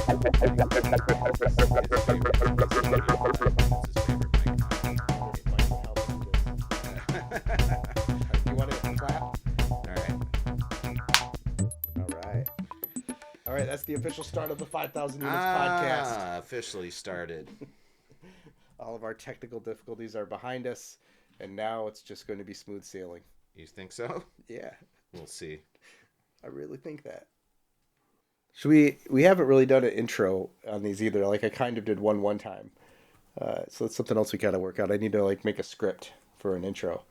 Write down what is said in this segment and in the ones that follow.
You want to clap? All right. All right. All right, that's the official start of the 5,000 Units podcast. Officially started. All of our technical difficulties are behind us, and now it's just going to be smooth sailing. You think so? Yeah, We'll see. I really think that. Should we haven't really done an intro on these either. Like I kind of did one time. So it's something else we gotta work out. I need to like make a script for an intro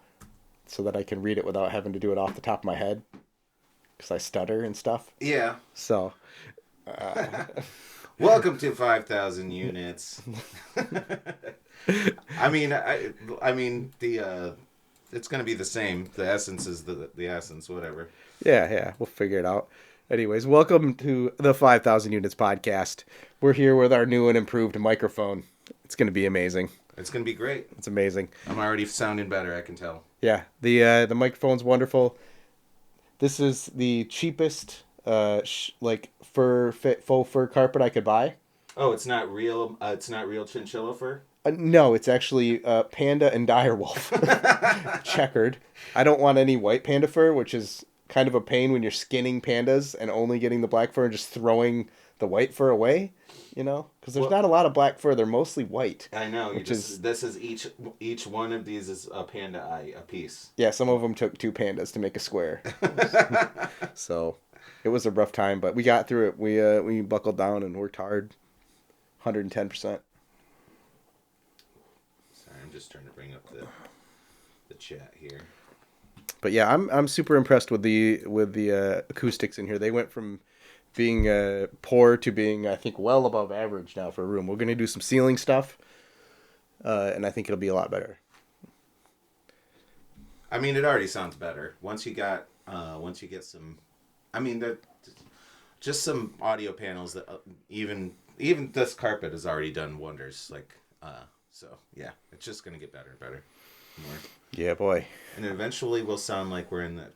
so that I can read it without having to do it off the top of my head because I stutter and stuff. Yeah. So, Welcome to 5,000 Units. I mean, the it's gonna be the same. The essence is the essence, whatever. yeah, we'll figure it out. Anyways, welcome to the 5,000 Units podcast. We're here with our new and improved microphone. It's going to be amazing. It's gonna be great. It's amazing. I'm already sounding better. I can tell. Yeah, the microphone's wonderful. This is the cheapest like faux fur carpet I could buy. Oh, it's not real. It's not real chinchilla fur. No, it's actually panda and direwolf checkered. I don't want any white panda fur, which is kind of a pain when you're skinning pandas and only getting the black fur and just throwing the white fur away. You know, because there's not a lot of black fur; they're mostly white. I know. This is each one of these is a panda eye a piece. Yeah, some of them took two pandas to make a square. So it was a rough time, but we got through it. We buckled down and worked hard, 110%. Sorry, I'm just trying to bring up the chat here. But yeah, I'm super impressed with the acoustics in here. They went from being poor to being, I think, well above average now for a room. We're gonna do some ceiling stuff, and I think it'll be a lot better. I mean, it already sounds better once you get some. I mean, just some audio panels that even this carpet has already done wonders. So yeah, it's just gonna get better and better. More. Yeah, boy. And eventually we'll sound like we're in that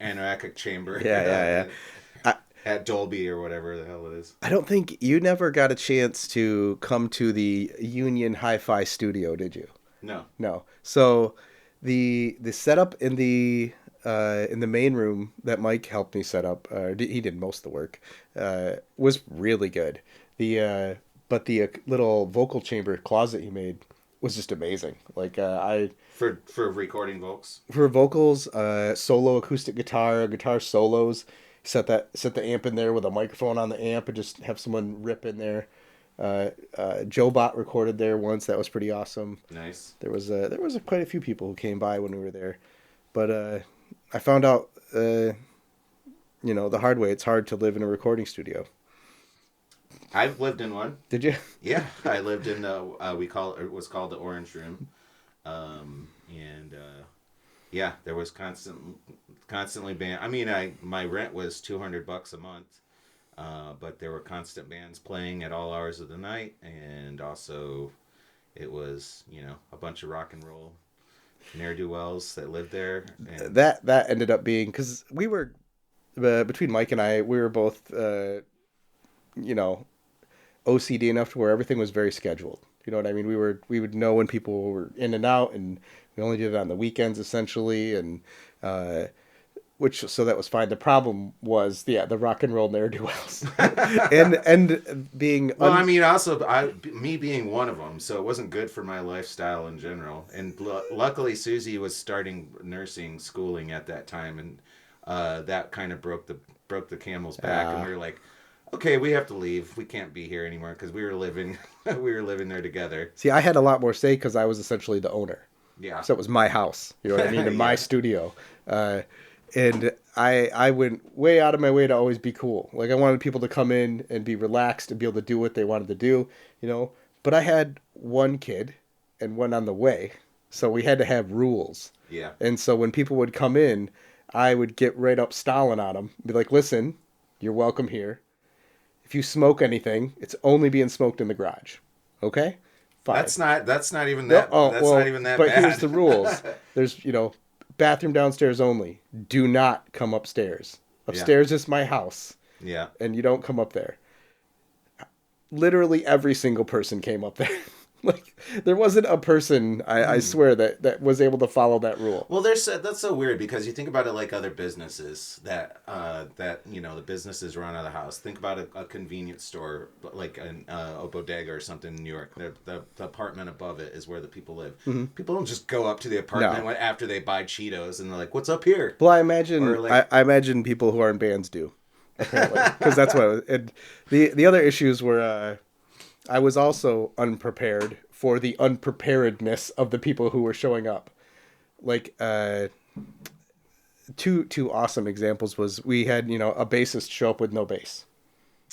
anechoic chamber. Yeah. At Dolby or whatever the hell it is. I don't think you never got a chance to come to the Union Hi-Fi studio, did you? No. So the setup in the main room that Mike helped me set up, he did most of the work, was really good. But the little vocal chamber closet he made was just amazing. Like for recording for vocals, solo acoustic guitar solos. Set the amp in there with a microphone on the amp and just have someone rip in there. Joe Bot recorded there once. That was pretty awesome. Nice. There was quite a few people who came by when we were there, but I found out the hard way. It's hard to live in a recording studio. I've lived in one. Did you? Yeah, I lived in it was called the Orange Room, yeah, there was constantly band. I mean, my rent was $200 a month, but there were constant bands playing at all hours of the night, and also it was a bunch of rock and roll ne'er-do-wells that lived there. And that ended up being because we were between Mike and I, we were both OCD enough to where everything was very scheduled. You know what I mean? We would know when people were in and out, and we only did it on the weekends essentially, and so that was fine. The problem was the rock and roll ne'er-do-wells, and being I mean, also me being one of them, so it wasn't good for my lifestyle in general. And luckily, Susie was starting nursing schooling at that time, and that kind of broke the camel's back, and we were like, okay, we have to leave. We can't be here anymore because we were living there together. See, I had a lot more say because I was essentially the owner. Yeah. So it was my house, you know what I mean, and my studio. And I went way out of my way to always be cool. Like I wanted people to come in and be relaxed and be able to do what they wanted to do, But I had one kid and one on the way, so we had to have rules. Yeah. And so when people would come in, I would get right up stalling on them, be like, "Listen, you're welcome here. If you smoke anything, it's only being smoked in the garage. Okay? Fine." That's not even that. Not even that but bad. Here's the rules. There's, bathroom downstairs only. Do not come upstairs. Upstairs is my house. Yeah. And you don't come up there. Literally every single person came up there. Like, there wasn't a person, I swear, that was able to follow that rule. Well, that's so weird because you think about it like other businesses that the businesses run out of the house. Think about a convenience store like a bodega or something in New York. The apartment above it is where the people live. Mm-hmm. People don't just go up to the apartment after they buy Cheetos and they're like, "What's up here?" Well, I imagine people who are in bands do, apparently, because that's what. And the other issues were. I was also unprepared for the unpreparedness of the people who were showing up. Like, two awesome examples was we had, a bassist show up with no bass.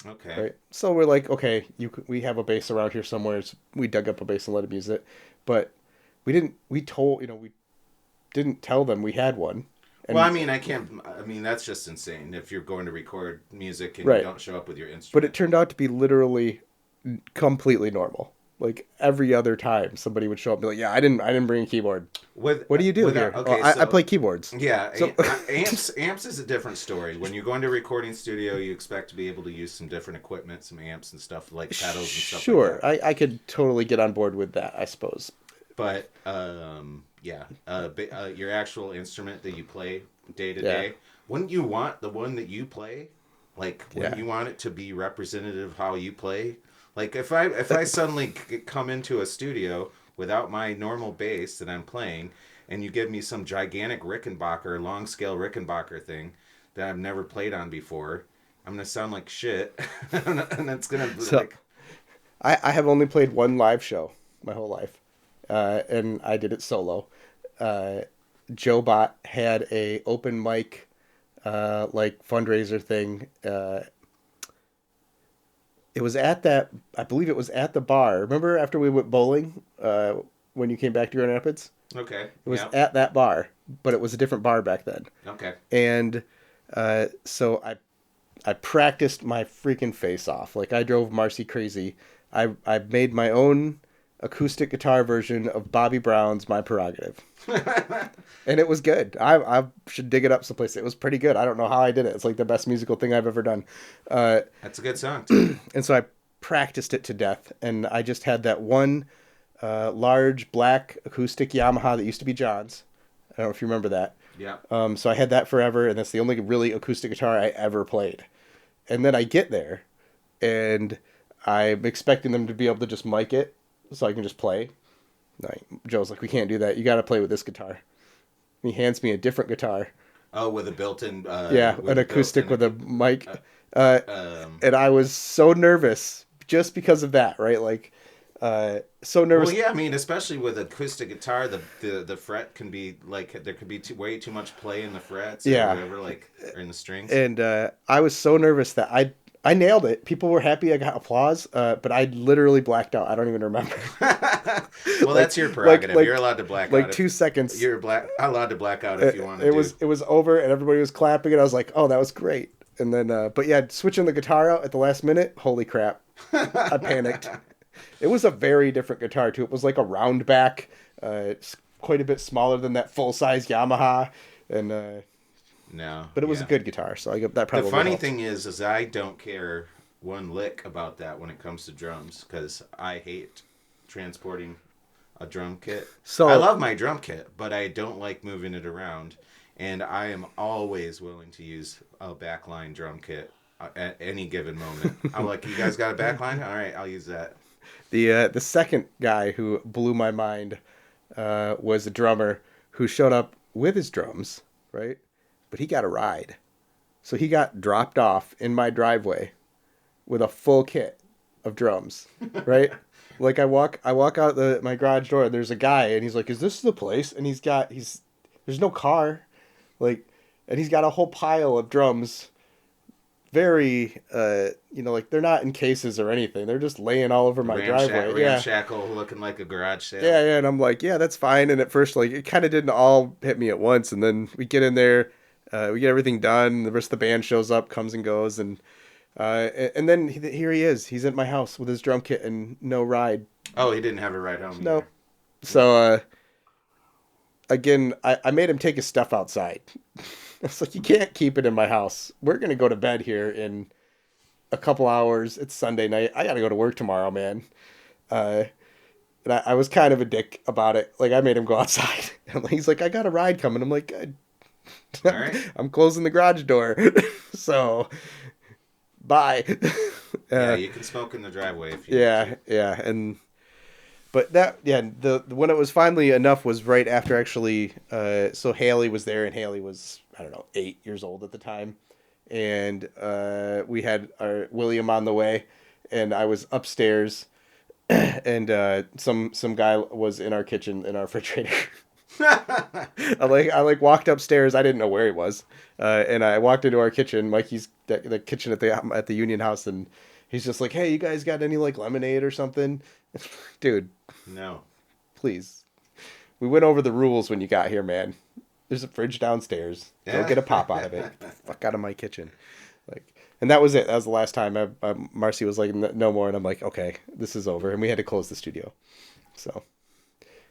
Okay. Right? So we're like, okay, we have a bass around here somewhere. So we dug up a bass and let him use it. But we didn't tell them we had one. And that's just insane if you're going to record music and you don't show up with your instrument. But it turned out to be literally completely normal. Like every other time somebody would show up and be like, yeah, I didn't bring a keyboard. What do you do here? Okay, I play keyboards. Yeah. So... amps is a different story. When you go into a recording studio, you expect to be able to use some different equipment, some amps and stuff like pedals and stuff like that. Sure. I could totally get on board with that, I suppose. But your actual instrument that you play day to day, wouldn't you want the one that you play? Like, wouldn't you want it to be representative of how you play? Like, if I suddenly come into a studio without my normal bass that I'm playing, and you give me some gigantic Rickenbacker, long scale Rickenbacker thing that I've never played on before, I'm gonna sound like shit, and it's gonna be like. I have only played one live show my whole life, and I did it solo. Joe Bott had a open mic, fundraiser thing. It was I believe it was at the bar. Remember after we went bowling, when you came back to Grand Rapids? Okay. It was at that bar, but it was a different bar back then. Okay. And so I practiced my freaking face off. Like, I drove Marcy crazy. I made my own acoustic guitar version of Bobby Brown's My Prerogative. And it was good. I should dig it up someplace. It was pretty good. I don't know how I did it. It's like the best musical thing I've ever done. That's a good song, too. And so I practiced it to death. And I just had that one large black acoustic Yamaha that used to be John's. I don't know if you remember that. Yeah. So I had that forever, and that's the only really acoustic guitar I ever played. And then I get there, and I'm expecting them to be able to just mic it so I can just play. Like, Joe's like, we can't do that. You got to play with this guitar. And he hands me a different guitar. Oh, with a built-in... an acoustic with a mic. And I was so nervous just because of that, right? Like, so nervous. Well, yeah, I mean, especially with acoustic guitar, the fret can be, like, there could be way too much play in the frets or whatever, like, or in the strings. And I was so nervous that I nailed it. People were happy. I got applause, but I literally blacked out. I don't even remember. Well, that's your prerogative. You're allowed to black out. Like 2 seconds. You're allowed to black out if you want to. It was over, and everybody was clapping, and I was like, oh, that was great. And then, but yeah, switching the guitar out at the last minute, holy crap. I panicked. It was a very different guitar, too. It was like a round back. It's quite a bit smaller than that full-size Yamaha. And no, but it was a good guitar, so I get that probably. The funny helped. thing is I don't care one lick about that when it comes to drums, because I hate transporting a drum kit. So I love my drum kit, but I don't like moving it around, and I am always willing to use a backline drum kit at any given moment. I'm like, you guys got a backline? All right, I'll use that. The second guy who blew my mind was a drummer who showed up with his drums, right? But he got a ride. So he got dropped off in my driveway with a full kit of drums, right? Like I walk out my garage door, and there's a guy, and he's like, "Is this the place?" And there's no car, like, and he's got a whole pile of drums. Very, like they're not in cases or anything. They're just laying all over my driveway. Ramshackle, looking like a garage sale. Yeah, and I'm like, yeah, that's fine. And at first, like, it kind of didn't all hit me at once. And then we get in there, we get everything done. The rest of the band shows up, comes and goes, and then here he is. He's at my house with his drum kit and no ride. Oh, he didn't have a ride home. No. Either. So again, I made him take his stuff outside. was like, you can't keep it in my house. We're going to go to bed here in a couple hours. It's Sunday night. I got to go to work tomorrow, man. And I was kind of a dick about it. Like, I made him go outside. And he's like, I got a ride coming. I'm like, good. All right. I'm closing the garage door. So, bye. Yeah, you can smoke in the driveway if you need to. Yeah. But when it was finally enough was right after actually, so Haley was there, and Haley was, I don't know, 8 years old at the time. And we had our William on the way, and I was upstairs, and some guy was in our kitchen, in our refrigerator. I walked upstairs. I didn't know where he was, and I walked into our kitchen. Mikey's the kitchen at the Union House, and he's just like, "Hey, you guys got any like lemonade or something?" Dude, no, please. We went over the rules when you got here, man. There's a fridge downstairs. Go get a pop out of it. Fuck out of my kitchen. And that was it. That was the last time. Marcy was like, no more. And I'm like, okay, this is over. And we had to close the studio. So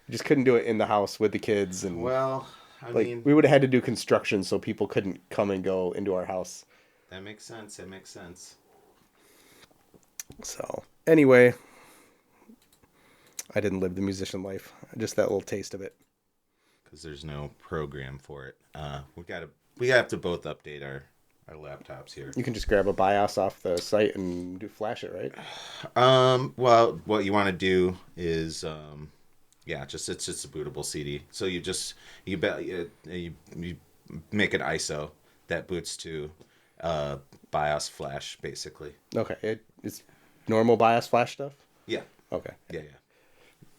we just couldn't do it in the house with the kids. And I mean, we would have had to do construction so people couldn't come and go into our house. That makes sense. So anyway, I didn't live the musician life. Just that little taste of it. Because there's no program for it. We have to both update our laptops here. You can just grab a BIOS off the site and flash it, right? Well, what you want to do is, it's just a bootable CD. So you make an ISO that boots to BIOS flash, basically. Okay, it's normal BIOS flash stuff. Yeah. Okay. Yeah.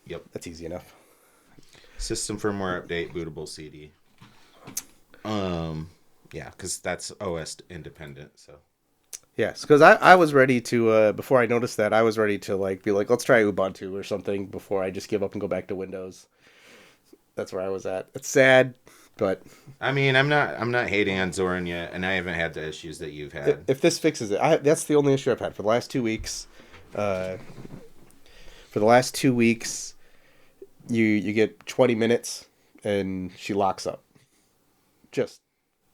Yep. That's easy enough. System firmware update, bootable CD. Yeah, because that's OS independent, so. Yes, because I was ready to, before I noticed that, I was ready to be like, let's try Ubuntu or something before I just give up and go back to Windows. That's where I was at. It's sad, but. I mean, I'm not hating on Zorin yet, and I haven't had the issues that you've had. If this fixes it, that's the only issue I've had for the last 2 weeks. You get 20 minutes, and she locks up. Just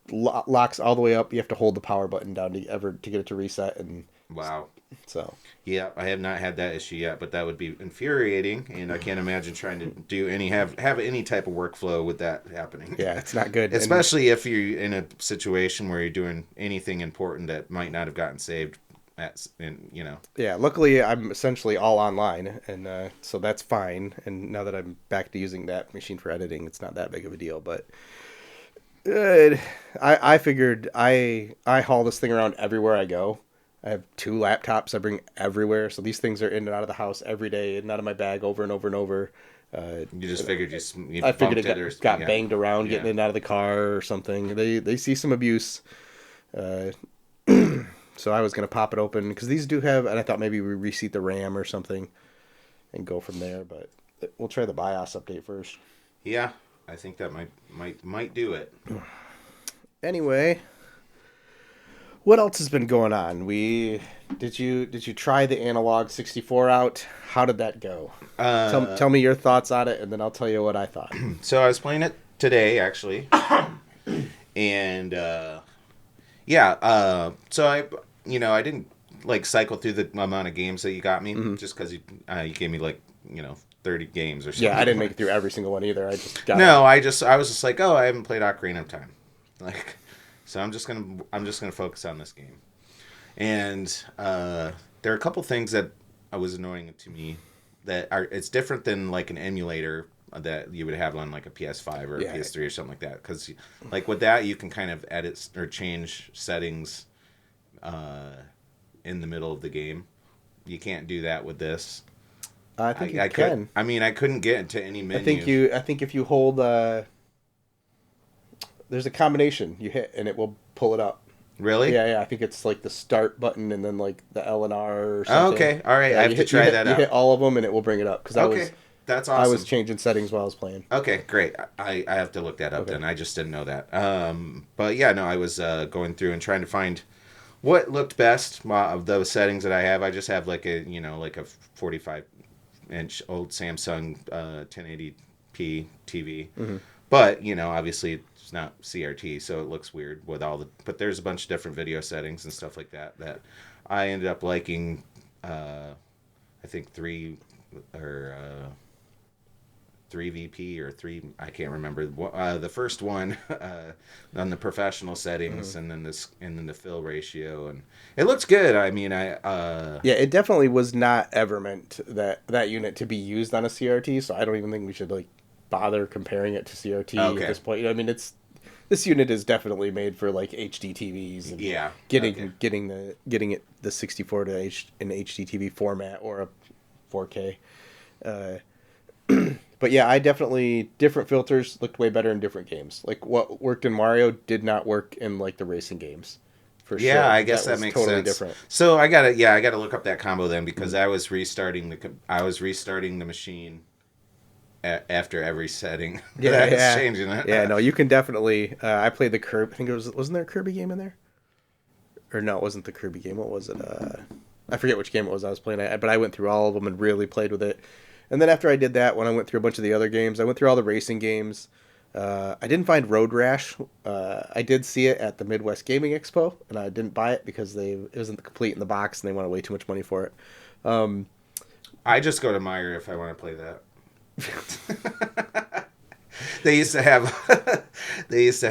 locks all the way up. You have to hold the power button down to get it to reset. And wow. So. Yeah, I have not had that issue yet, but that would be infuriating, and I can't imagine trying to have any type of workflow with that happening. Yeah, it's not good. Especially if you're in a situation where you're doing anything important that might not have gotten saved. Yeah, luckily I'm essentially all online, and so that's fine. And now that I'm back to using that machine for editing, it's not that big of a deal. But I figured I haul this thing around everywhere I go. I have 2 laptops I bring everywhere, so these things are in and out of the house every day, and out of my bag over and over and over. You just figured I figured it got banged around getting in and out of the car or something. They see some abuse. So I was going to pop it open because these do have, and I thought maybe we reseat the RAM or something and go from there, but we'll try the BIOS update first. Yeah, I think that might do it. Anyway, what else has been going on? Did you try the Analog 64 out? How did that go? Tell me your thoughts on it, and then I'll tell you what I thought. So I was playing it today, actually, and so I didn't cycle through the amount of games that you got me, just because you gave me 30 games or something. Yeah, I didn't make it through every single one either. I just got I was just like, I haven't played Ocarina of Time, so I'm just gonna focus on this game. And there are a couple things that was annoying to me that it's different than an emulator that you would have on a PS5 or a PS3 or something like that, because with that you can kind of edit or change settings in the middle of the game. You can't do that with this. I think you can. I couldn't get into any menu. I think if you hold there's a combination you hit and it will pull it up. Really? Yeah. I think it's the start button and then the L and R or something. Oh, okay. All right. I have to try that out. You hit all of them and it will bring it up. That's awesome. I was changing settings while I was playing. Okay, great. I have to look that up then. I just didn't know that. But yeah, no, I was going through and trying to find what looked best of those settings that I have. I just have a 45-inch old Samsung 1080 1080p TV. Mm-hmm. But, you know, obviously it's not CRT, so it looks weird with all the... But there's a bunch of different video settings and stuff like that I ended up liking, I think 3 VP or 3, I can't remember. The first one on the professional settings, mm-hmm. and then the fill ratio, and it looks good. I mean, yeah, it definitely was not ever meant that unit to be used on a CRT, so I don't even think we should like bother comparing it to CRT at this point. You know, I mean, this unit is definitely made for like HD TVs and getting it the 64 to an HD TV format or a 4K. But yeah, I definitely, different filters looked way better in different games. Like what worked in Mario did not work in like the racing games. For sure. Yeah, I guess that makes totally sense. Different. So I gotta look up that combo then, because I was restarting the machine after every setting. Yeah, changing it. Yeah, no, you can definitely. I played the Kirby. I think wasn't there a Kirby game in there? Or no, it wasn't the Kirby game. What was it? I forget which game it was I was playing. But I went through all of them and really played with it. And then after I did that, when I went through a bunch of the other games, I went through all the racing games. I didn't find Road Rash. I did see it at the Midwest Gaming Expo, and I didn't buy it because it wasn't complete in the box, and they wanted way too much money for it. I just go to Meijer if I want to play that. They used to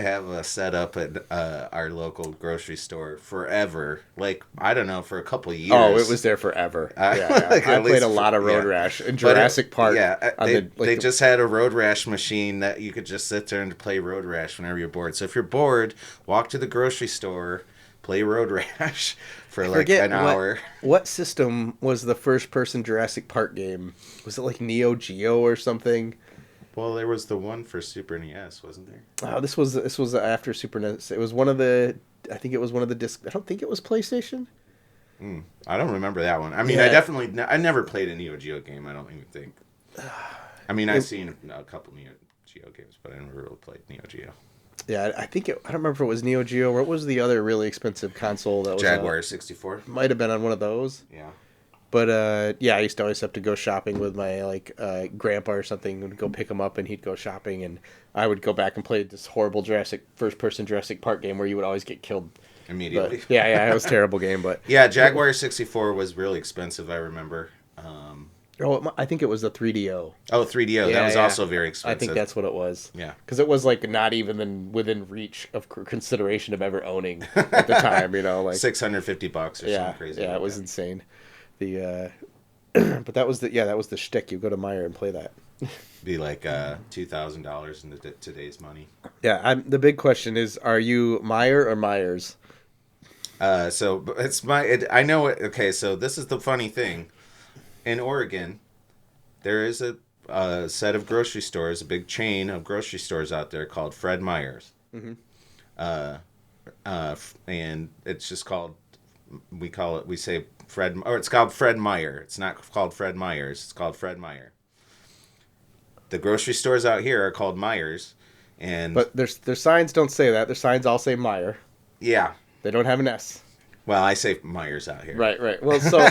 have a setup at our local grocery store forever. Like, I don't know, for a couple of years. Oh, it was there forever. Yeah. Like I played a lot of Road Rash in Jurassic Park. Yeah, they just had a Road Rash machine that you could just sit there and play Road Rash whenever you're bored. So if you're bored, walk to the grocery store, play Road Rash for like an hour. What system was the first-person Jurassic Park game? Was it like Neo Geo or something? Well, there was the one for Super NES, wasn't there? Oh, this was after Super NES. It was one of the. I think it was one of the discs. I don't think it was PlayStation. I don't remember that one. I mean, I never played a Neo Geo game. I don't even think. I mean, I've seen a couple Neo Geo games, but I never really played Neo Geo. Yeah, I think I don't remember if it was Neo Geo or what was the other really expensive console that was Jaguar 64. Might have been on one of those. Yeah. But yeah, I used to always have to go shopping with my grandpa or something, and go pick him up, and he'd go shopping, and I would go back and play this horrible first-person Jurassic Park game where you would always get killed immediately. But, yeah, it was a terrible game. But yeah, Jaguar 64 was really expensive. I remember. I think it was the 3DO. Oh, 3DO. That was also very expensive. I think that's what it was. Yeah. Because it was like not even within reach of consideration of ever owning at the time, you know, like $650 or something crazy. Yeah, it was insane. But that was the shtick. You go to Meijer and play that. Be like $2,000 in today's money. Yeah, the big question is: are you Meijer or Meijers? So it's I know it. Okay, so this is the funny thing. In Oregon, there is a set of grocery stores, a big chain of grocery stores out there called Fred Meyer's. Mm-hmm. And it's just called. We say Fred, or it's called Fred Meyer. It's not called Fred Meyer's. It's called Fred Meyer. The grocery stores out here are called Meijers, but their signs don't say that. Their signs all say Meijer. Yeah, they don't have an S. Well, I say Meijers out here. Right. Well, so,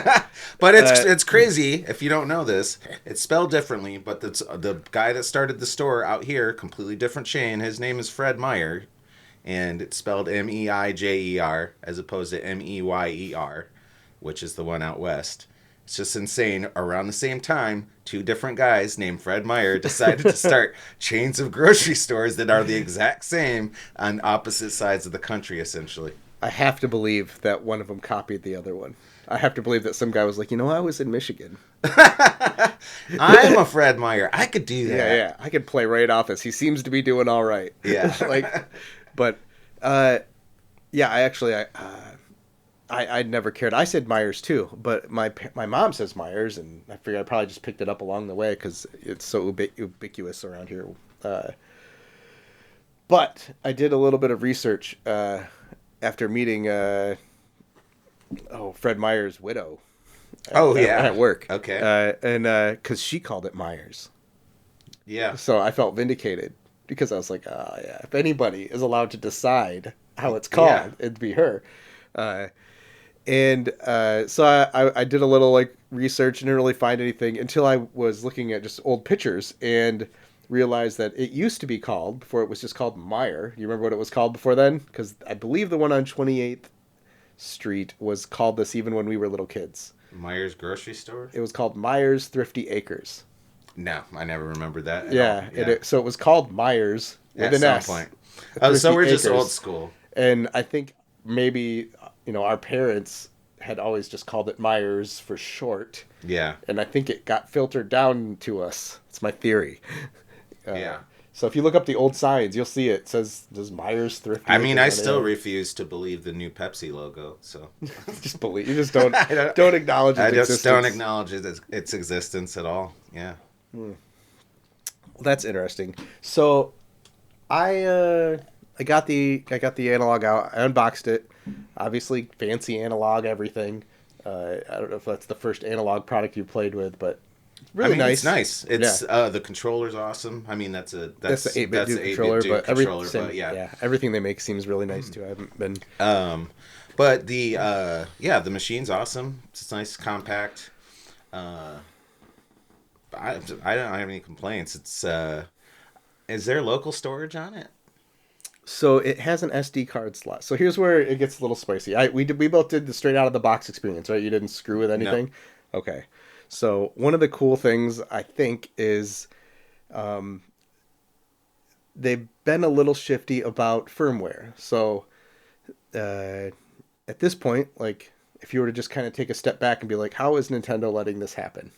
but it's crazy if you don't know this. It's spelled differently, but the guy that started the store out here, completely different chain. His name is Fred Meyer. And it's spelled Meijer as opposed to Meier, which is the one out west. It's just insane. Around the same time, two different guys named Fred Meyer decided to start chains of grocery stores that are the exact same on opposite sides of the country, essentially. I have to believe that one of them copied the other one. I have to believe that some guy was like, I was in Michigan. I'm a Fred Meyer. I could do that. Yeah. I could play right off this. He seems to be doing all right. Yeah. But, yeah, I'd never cared. I said Meijers too, but my mom says Meijers, and I figured I probably just picked it up along the way because it's so ubiquitous around here. But I did a little bit of research after meeting Fred Meyer's widow. At work. Okay. And because she called it Meijers. Yeah. So I felt vindicated. Because I was like, if anybody is allowed to decide how it's called, it'd be her. So I did a little research and didn't really find anything until I was looking at just old pictures. And realized that it used to be called, before it was just called Meijer. Do you remember what it was called before then? Because I believe the one on 28th Street was called this even when we were little kids. Meijers grocery store? It was called Meijers Thrifty Acres. No, I never remembered that at Yeah, all. so it was called Meijers with an S. Point. Oh, so we're just old school. And I think maybe, our parents had always just called it Meijers for short. Yeah. And I think it got filtered down to us. It's my theory. Yeah. So if you look up the old signs, you'll see it says Meijers Thrifty. I mean, I still refuse to believe the new Pepsi logo. So just believe. You just don't acknowledge its existence. I just don't acknowledge its existence at all. Yeah. Well, that's interesting. So I got the analog out. I unboxed it. Obviously, fancy analog everything. I don't know if that's the first analog product you played with, but really nice. It's nice. It's the controller's awesome. I mean, that's an 8-bit controller, but yeah, everything they make seems really nice too. I haven't been. But the machine's awesome. It's nice, compact. I don't have any complaints. It's is there local storage on it? So it has an SD card slot. So here's where it gets a little spicy. We both did the straight out of the box experience, right? You didn't screw with anything? No. Okay. So one of the cool things I think is they've been a little shifty about firmware. So at this point, like if you were to just kind of take a step back and be like, how is Nintendo letting this happen?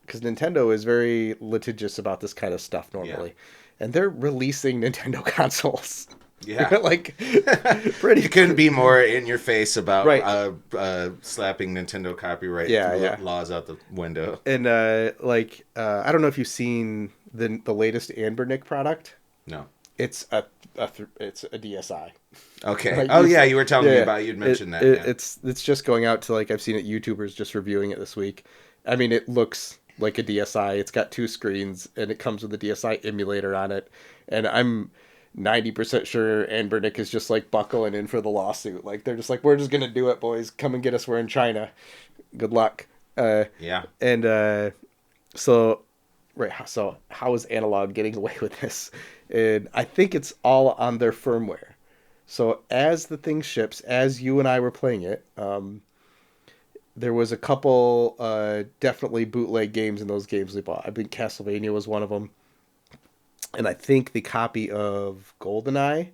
Because Nintendo is very litigious about this kind of stuff normally. Yeah. And they're releasing Nintendo consoles. Yeah. Like, pretty. You couldn't be more in your face about slapping Nintendo copyright laws out the window. And, I don't know if you've seen the latest Anbernic product. No. It's a DSi. Okay. Like, you were telling me about it. You'd mentioned that. It's just going out to, I've seen it, YouTubers just reviewing it this week. I mean, it looks like a DSi. It's got 2 screens, and it comes with a DSi emulator on it. And I'm 90% sure Anbernic is just, buckling in for the lawsuit. They're just we're just going to do it, boys. Come and get us. We're in China. Good luck. Yeah. And so how is Analog getting away with this? And I think it's all on their firmware. So as the thing ships, as you and I were playing it, there was a couple definitely bootleg games in those games we bought. I think Castlevania was one of them. And I think the copy of GoldenEye,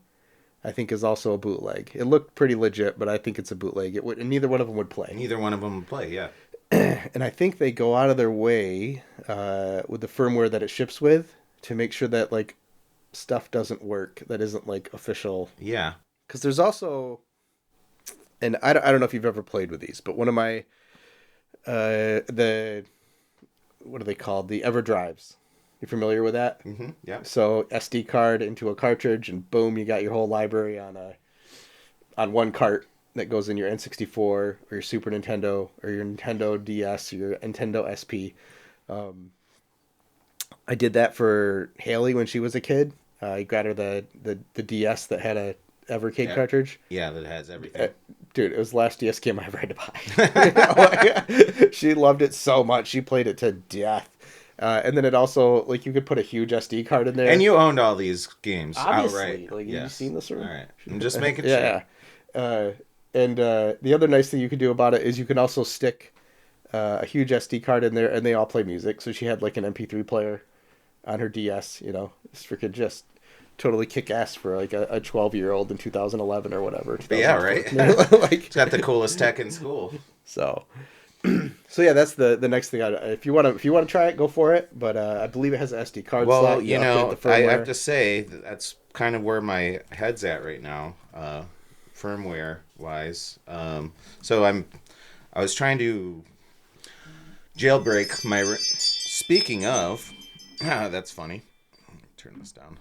is also a bootleg. It looked pretty legit, but I think it's a bootleg. And neither one of them would play. Neither one of them would play, yeah. And I think they go out of their way with the firmware that it ships with to make sure that, stuff doesn't work that isn't, official. Yeah. Because there's also... And I don't know if you've ever played with these, but one of my... what are they called? The EverDrives. You familiar with that? Mm-hmm. Yeah. So SD card into a cartridge, and boom, you got your whole library on one cart that goes in your N64 or your Super Nintendo or your Nintendo DS or your Nintendo SP. I did that for Haley when she was a kid. I got her the DS that had a Evercade cartridge. Yeah, that has everything. Dude, it was the last DS game I ever had to buy. She loved it so much. She played it to death. And then it also, you could put a huge SD card in there. And you owned all these games obviously. outright. Have you seen this room? All right. I'm just making sure. Yeah. And the other nice thing you can do about it is you can also stick a huge SD card in there, and they all play music. So she had, an MP3 player on her DS, It's freaking just totally kick-ass for, a 12-year-old in 2011 or whatever. Yeah, right? It's got the coolest tech in school. So yeah, that's the next thing. If you want to try it, go for it. But I believe it has an SD card slot. Well, I have to say that's kind of where my head's at right now, firmware wise. So I was trying to jailbreak my. Speaking of, that's funny. Turn this down.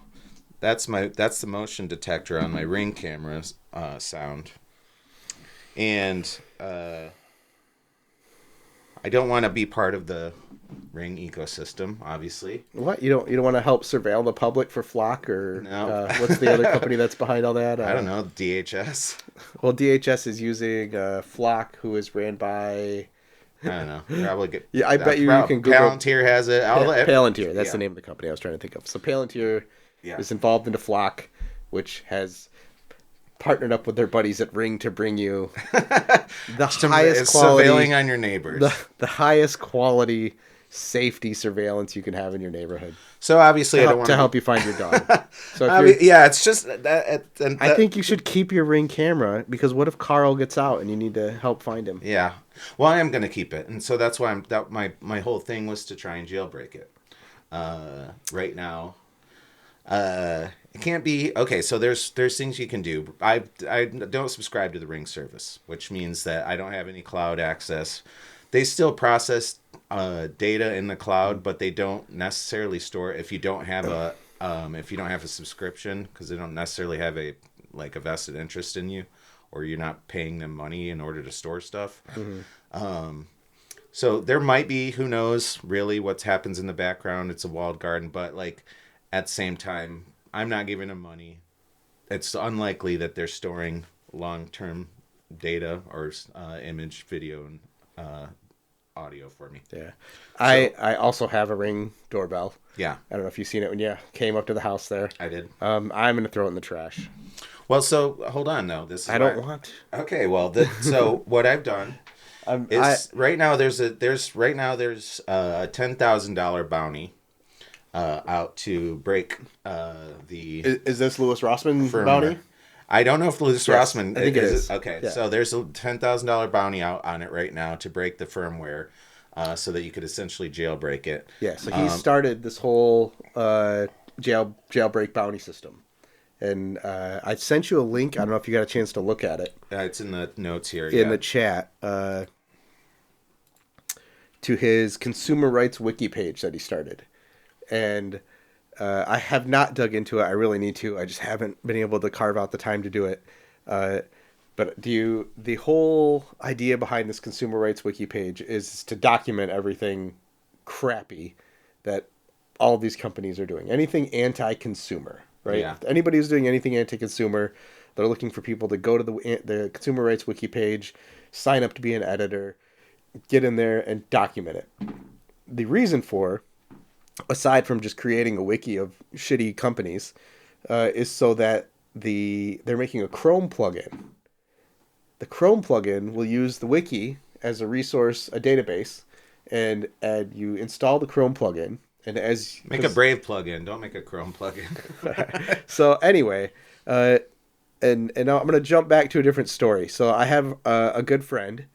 That's the motion detector on my Ring camera sound, and I don't want to be part of the Ring ecosystem, obviously. What? You don't want to help surveil the public for Flock or no. What's the other company that's behind all that? I don't know. DHS. Well, DHS is using Flock, who is ran by I don't know. Probably get. Yeah, I bet you can Google. Palantir has it. Palantir. That's the name of the company I was trying to think of. So Palantir is involved into Flock, which has partnered up with their buddies at Ring to bring you the highest quality surveilling on your neighbors. The highest quality safety surveillance you can have in your neighborhood. So obviously, I don't want to help you find your dog. So it's just that. I think you should keep your Ring camera, because what if Carl gets out and you need to help find him? Yeah, well, I am going to keep it, and so that's why my whole thing was to try and jailbreak it. Right now, it can't be okay. So there's things you can do. I don't subscribe to the Ring service, which means that I don't have any cloud access. They still process data in the cloud, but they don't necessarily store it if you don't have a subscription, because they don't necessarily have a vested interest in you, or you're not paying them money in order to store stuff. Mm-hmm. So there might be, who knows really what happens in the background. It's a walled garden, but at the same time, I'm not giving them money. It's unlikely that they're storing long-term data or image, video, and audio for me. Yeah. I also have a Ring doorbell. Yeah. I don't know if you've seen it when you came up to the house there. I did. I'm going to throw it in the trash. Well, so hold on though. I don't want to. Okay, well, so what I've done is right now there's a $10,000 bounty out to break the. Is this Louis Rossman bounty? I don't know if Louis Rossman. I think it is. Okay, yeah. So there's a $10,000 bounty out on it right now to break the firmware, so that you could essentially jailbreak it. Yeah. So he started this whole jailbreak bounty system, and I sent you a link. I don't know if you got a chance to look at it. It's in the notes here. In the chat, to his consumer rights wiki page that he started, and. I have not dug into it. I really need to. I just haven't been able to carve out the time to do it. But the whole idea behind this consumer rights wiki page is to document everything crappy that all of these companies are doing. Anything anti-consumer, right? Yeah. If anybody who's doing anything anti-consumer, they're looking for people to go to the consumer rights wiki page, sign up to be an editor, get in there and document it. The reason for, aside from just creating a wiki of shitty companies, is so that they're making a Chrome plugin. The Chrome plugin will use the wiki as a resource, a database, and you install the Chrome plugin. And make a Brave plugin, don't make a Chrome plugin. So anyway, and now I'm going to jump back to a different story. So I have a good friend,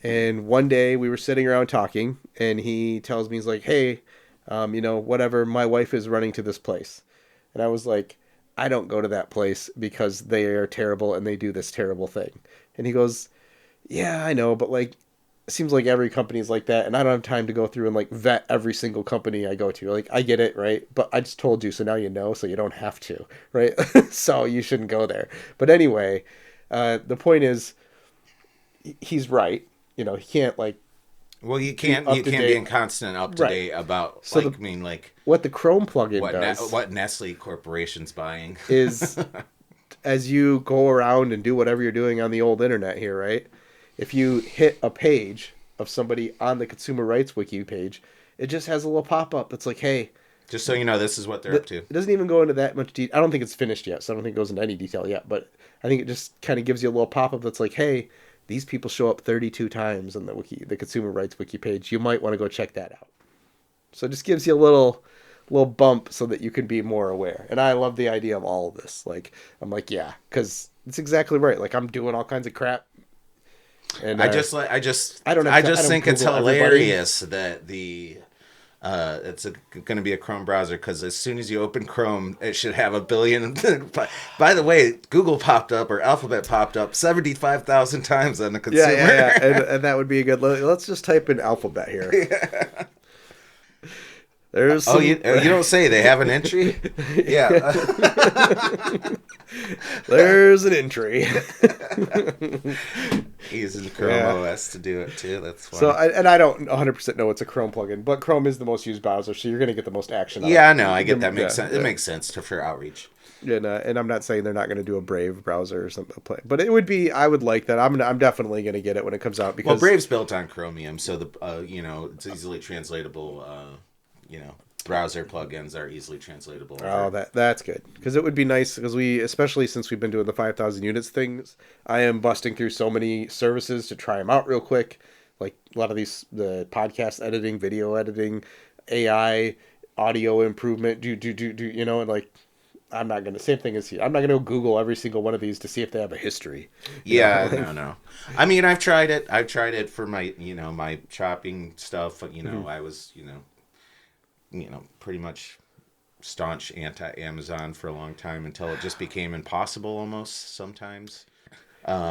and one day we were sitting around talking, and he tells me, he's like, hey, whatever, my wife is running to this place. And I was like, I don't go to that place because they are terrible and they do this terrible thing. And he goes, yeah, I know, but it seems like every company is like that, and I don't have time to go through and vet every single company I go to. I get it, right? But I just told you, so now you know, so you don't have to, right? So you shouldn't go there. But anyway, the point is, he's right. He can't well, you can't be in constant up to date about so what the Chrome plugin does. What Nestle Corporation's buying is, as you go around and do whatever you're doing on the old internet here, right? If you hit a page of somebody on the consumer rights wiki page, it just has a little pop up that's like, hey, just so you know, this is what they're up to. It doesn't even go into that much detail. I don't think it's finished yet, so I don't think it goes into any detail yet. But I think it just kind of gives you a little pop up that's like, hey, these people show up 32 times on the consumer rights wiki page. You might want to go check that out. So it just gives you a little bump so that you can be more aware. And I love the idea of all of this. I'm like, yeah, because it's exactly right. I'm doing all kinds of crap. And I just think it's hilarious that it's going to be a Chrome browser, because as soon as you open Chrome, it should have 1 billion. By the way, Google popped up, or Alphabet popped up 75,000 times on the consumer. Yeah. And that would be a good. Let's just type in Alphabet here. Yeah. There's you don't say they have an entry? Yeah. There's an entry. Using Chrome OS to do it too. That's fine. So, I don't 100% know it's a Chrome plugin, but Chrome is the most used browser, so you're going to get the most action. Yeah, I know. I get that. Makes sense. It makes sense for outreach. And I'm not saying they're not going to do a Brave browser or something, but it would be. I would like that. I'm definitely going to get it when it comes out because Brave's built on Chromium, so it's easily translatable. Browser plugins are easily translatable. That's good because it would be nice because especially since we've been doing the 5,000 units things, I am busting through so many services to try them out real quick. Like a lot of the podcast editing, video editing, AI, audio improvement, and like. I'm not gonna same thing as here. I'm not gonna go Google every single one of these to see if they have a history. No. I mean, I've tried it. I've tried it for my my chopping stuff. I was pretty much staunch anti-Amazon for a long time until it just became impossible almost sometimes.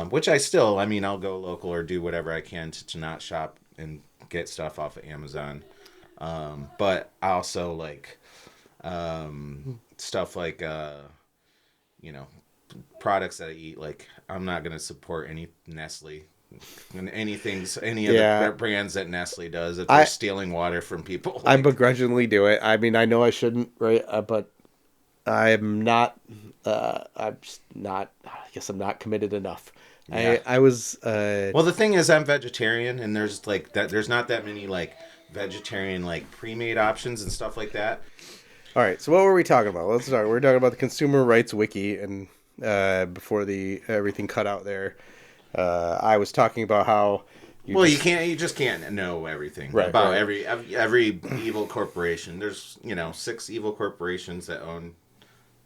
Which I'll go local or do whatever I can to not shop and get stuff off of Amazon. But I also like. Stuff like products that I eat. Like I'm not gonna support any Nestle and any of the brands that Nestle does if they're stealing water from people. I begrudgingly do it. I mean, I know I shouldn't, right? But I'm not. I'm just not. I guess I'm not committed enough. Yeah. I was. Well, the thing is, I'm vegetarian, and there's like that. There's not that many like vegetarian like pre-made options and stuff like that. All right, so what were we talking about? Let's start. We're talking about the Consumer Rights Wiki, and before everything cut out there, I was talking about how you just can't know everything about every evil corporation. There's 6 evil corporations that own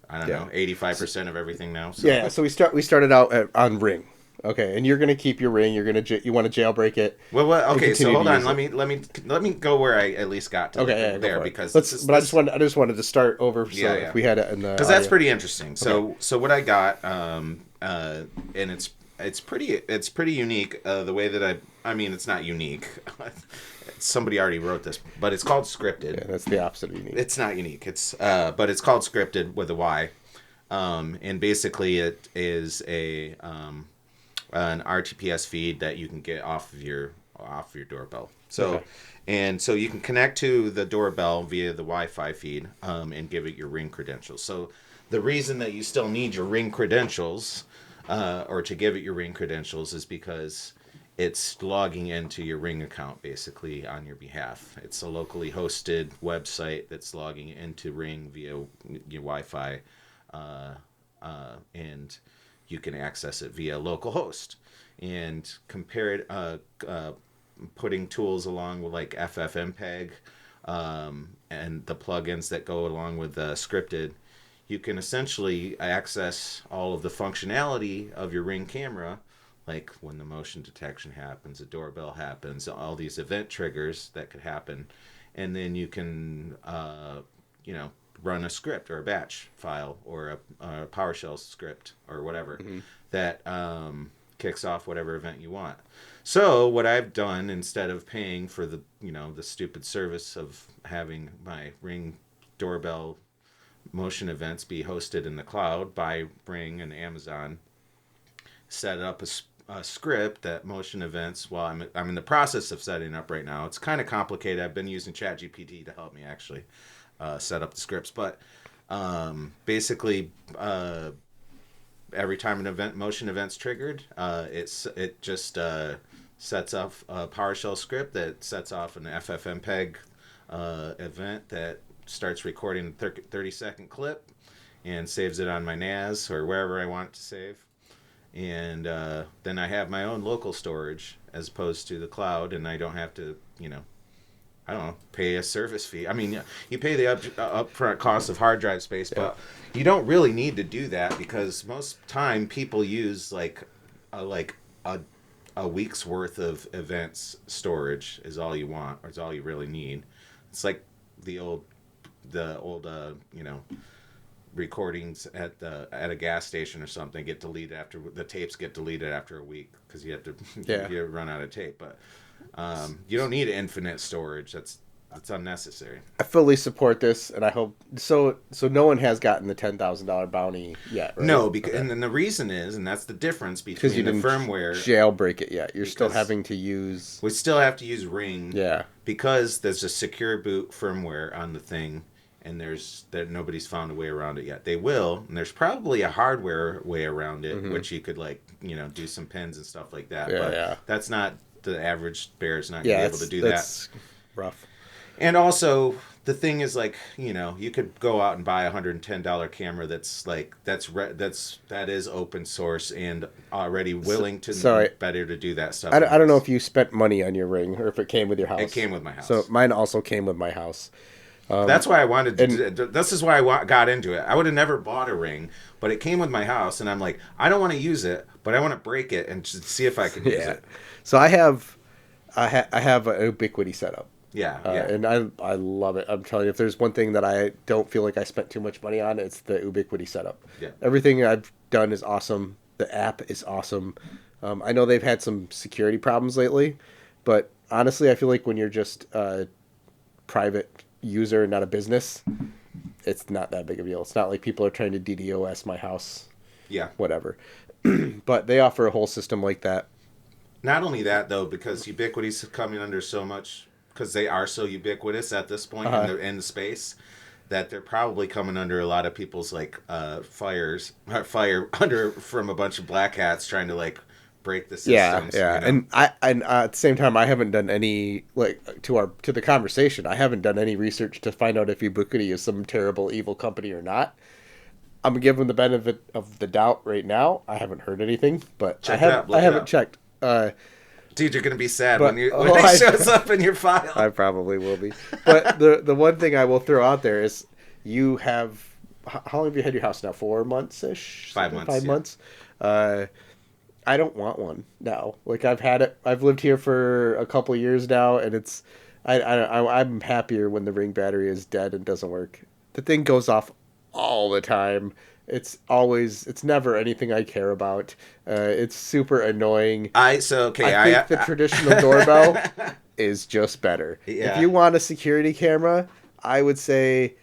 85% of everything now. So. Yeah, so we started out on Ring. Okay, and you're gonna keep your Ring. You want to jailbreak it. Well, okay. So hold on. Let me go where I at least got to there because. I just wanted to start over. If we had it in the because that's pretty interesting. So what I got, and it's pretty unique. The way that it's not unique. Somebody already wrote this, but it's called Scripted. Yeah, that's the opposite of unique. It's not unique. It's but it's called Scripted with a Y, and basically it is an RTPS feed that you can get off your doorbell. So, so you can connect to the doorbell via the Wi-Fi feed and give it your Ring credentials. So the reason that you still need your Ring credentials or to give it your Ring credentials is because it's logging into your Ring account basically on your behalf. It's a locally hosted website that's logging into Ring via your Wi-Fi and you can access it via local host and compare it, putting tools along with like FFmpeg and the plugins that go along with Scripted. You can essentially access all of the functionality of your Ring camera, like when the motion detection happens, the doorbell happens, all these event triggers that could happen. And then you can, run a script or a batch file or a PowerShell script or whatever that kicks off whatever event you want. So what I've done instead of paying for the stupid service of having my Ring doorbell motion events be hosted in the cloud by Ring and Amazon, set up a script that motion events. Well, I'm in the process of setting up right now. It's kind of complicated. I've been using ChatGPT to help me actually set up the scripts, but basically every time an motion event's triggered, it just sets off a PowerShell script that sets off an FFmpeg event that starts recording a 30-second clip and saves it on my NAS or wherever I want it to save. And then I have my own local storage as opposed to the cloud, and I don't have to, pay a service fee. I mean, you pay the upfront cost of hard drive space, but you don't really need to do that because most time people use like a week's worth of events storage is all you want, or is all you really need. It's like the old recordings at a gas station or something get deleted after the tapes get deleted after a week because you have to you run out of tape. But you don't need infinite storage. That's unnecessary. I fully support this, and I hope so. No one has gotten the $10,000 bounty yet, right? No, because and then the reason is, and that's the difference between you the didn't firmware jailbreak it yet. You're still having to use. We still have to use Ring. Yeah. Because there's a secure boot firmware on the thing, and nobody's found a way around it yet. They will, and there's probably a hardware way around it, which you could like do some pins and stuff like that. But that's not the average bear's not gonna be able to do that. Rough. And also, the thing is, like, you could go out and buy a $110 camera that is open source and already willing to better to do that stuff. I don't know if you spent money on your Ring or if it came with your house. It came with my house. So mine also came with my house. That's why I wanted to. This is why I got into it. I would have never bought a Ring, but it came with my house, and I'm like, I don't want to use it, but I want to break it and see if I can use it. So I have an Ubiquity setup. Yeah, and I love it. I'm telling you, if there's one thing that I don't feel like I spent too much money on, it's the Ubiquity setup. Yeah. Everything I've done is awesome. The app is awesome. I know they've had some security problems lately, but honestly, I feel like when you're just a private user, not a business, it's not that big of a deal. It's not like people are trying to DDoS my house. Yeah. Whatever. But they offer a whole system like that. Not only that, though, because Ubiquity's coming under so much... Because they are so ubiquitous at this point in the space that they're probably coming under a lot of people's fire under from a bunch of black hats trying to like break the systems. Yeah. And at the same time, I haven't done any to the conversation. I haven't done any research to find out if Ubiquity is some terrible evil company or not. I'm gonna give them the benefit of the doubt right now. I haven't heard anything, but I haven't checked. Dude, you're going to be sad when it shows up in your file. I probably will be. But the one thing I will throw out there is you have... How long have you had your house now? 4 months-ish? 5 months. 5 months? I don't want one now. Like, I've had it... I've lived here for a couple of years now, and it's... I'm happier when the Ring battery is dead and doesn't work. The thing goes off all the time. It's never anything I care about. It's super annoying. I think the traditional doorbell is just better. Yeah. If you want a security camera, I would say